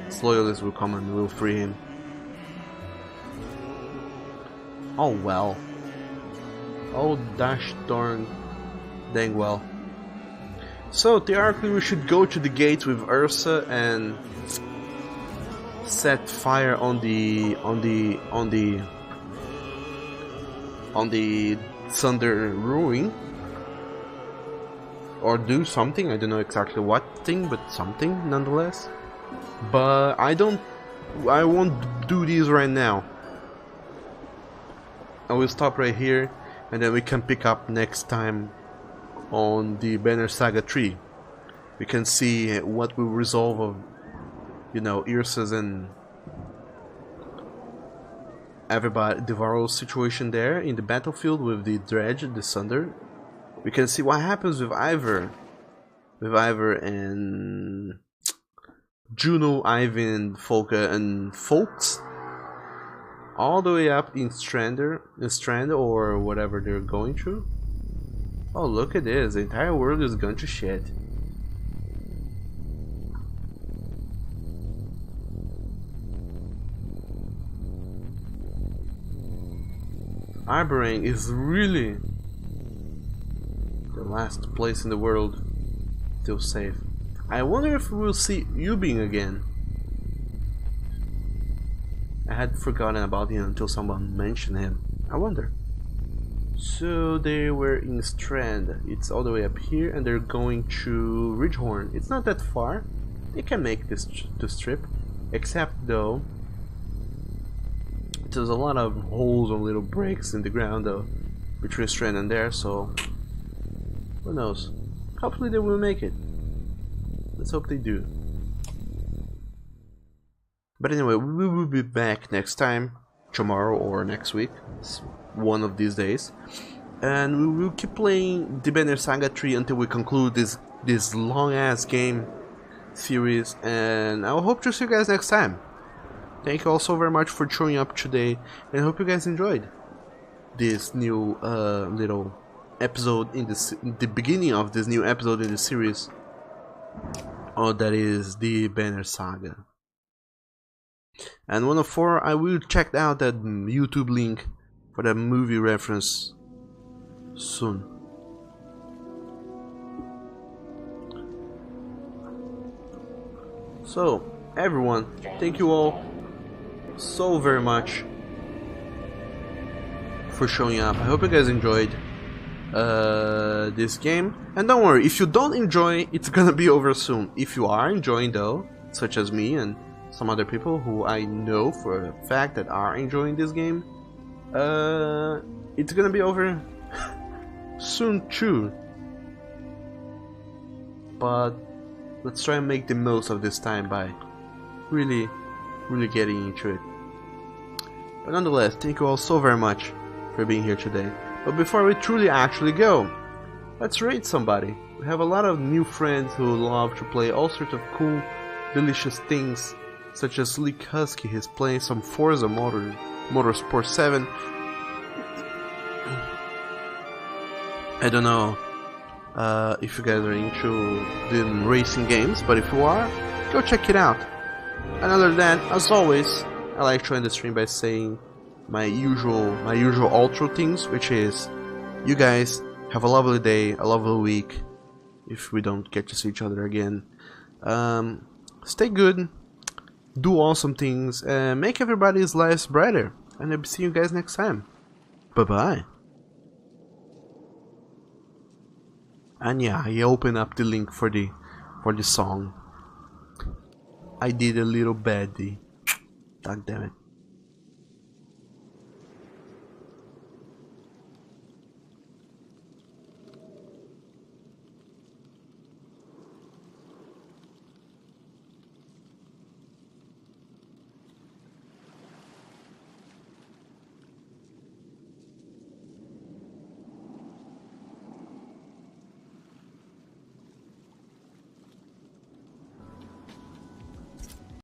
His loyalists will come and will free him. Oh well. Oh dash darn dang well. So theoretically we should go to the gates with Ursa and set fire on the Thunder Ruin, or do something. I don't know exactly what thing, but something nonetheless. But I won't do this right now. I will stop right here, and then we can pick up next time on the Banner Saga 3. We can see what will resolve of, you know, Ursa's and everybody, Devaro's situation there in the battlefield with the Dredge, the Thunder. We can see what happens with Ivor and Juno, Ivan, Folka, and Folks, all the way up in Strand or whatever they're going through. Oh, look at this! The entire world is going to shit. Arborang is really the last place in the world still safe. I wonder if we'll see Yubing again. I had forgotten about him until someone mentioned him. I wonder. So they were in Strand. It's all the way up here, and they're going to Ridgehorn. It's not that far. They can make this trip, except though there's a lot of holes or little breaks in the ground though between Strand and there, so who knows. Hopefully they will make it. Let's hope they do. But anyway, we will be back next time, tomorrow or next week, one of these days, and we will keep playing the Banner Saga 3 until we conclude this long ass game series, and I hope to see you guys next time. Thank you all so very much for showing up today, and I hope you guys enjoyed this new little episode in the beginning of this new episode in the series. Oh, that is the Banner Saga. And 1 of 4, I will check out that YouTube link for that movie reference soon. So, everyone, thank you all so very much for showing up. I hope you guys enjoyed this game. And don't worry, if you don't enjoy, it's gonna be over soon. If you are enjoying though, such as me and some other people who I know for a fact that are enjoying this game, it's gonna be over soon too. But let's try and make the most of this time by really getting into it. But nonetheless, thank you all so very much for being here today. But before we truly actually go, let's raid somebody. We have a lot of new friends who love to play all sorts of cool, delicious things, such as Leak Husky. He's playing some Forza Motorsport 7. I don't know if you guys are into the racing games, but if you are, go check it out. And other than that, as always, I like to end the stream by saying my usual outro things, which is, you guys have a lovely day, a lovely week, if we don't get to see each other again. Stay good, do awesome things, and make everybody's lives brighter. And I'll see you guys next time. Bye bye. And yeah, I open up the link for the song. I did a little baddie. God damn it.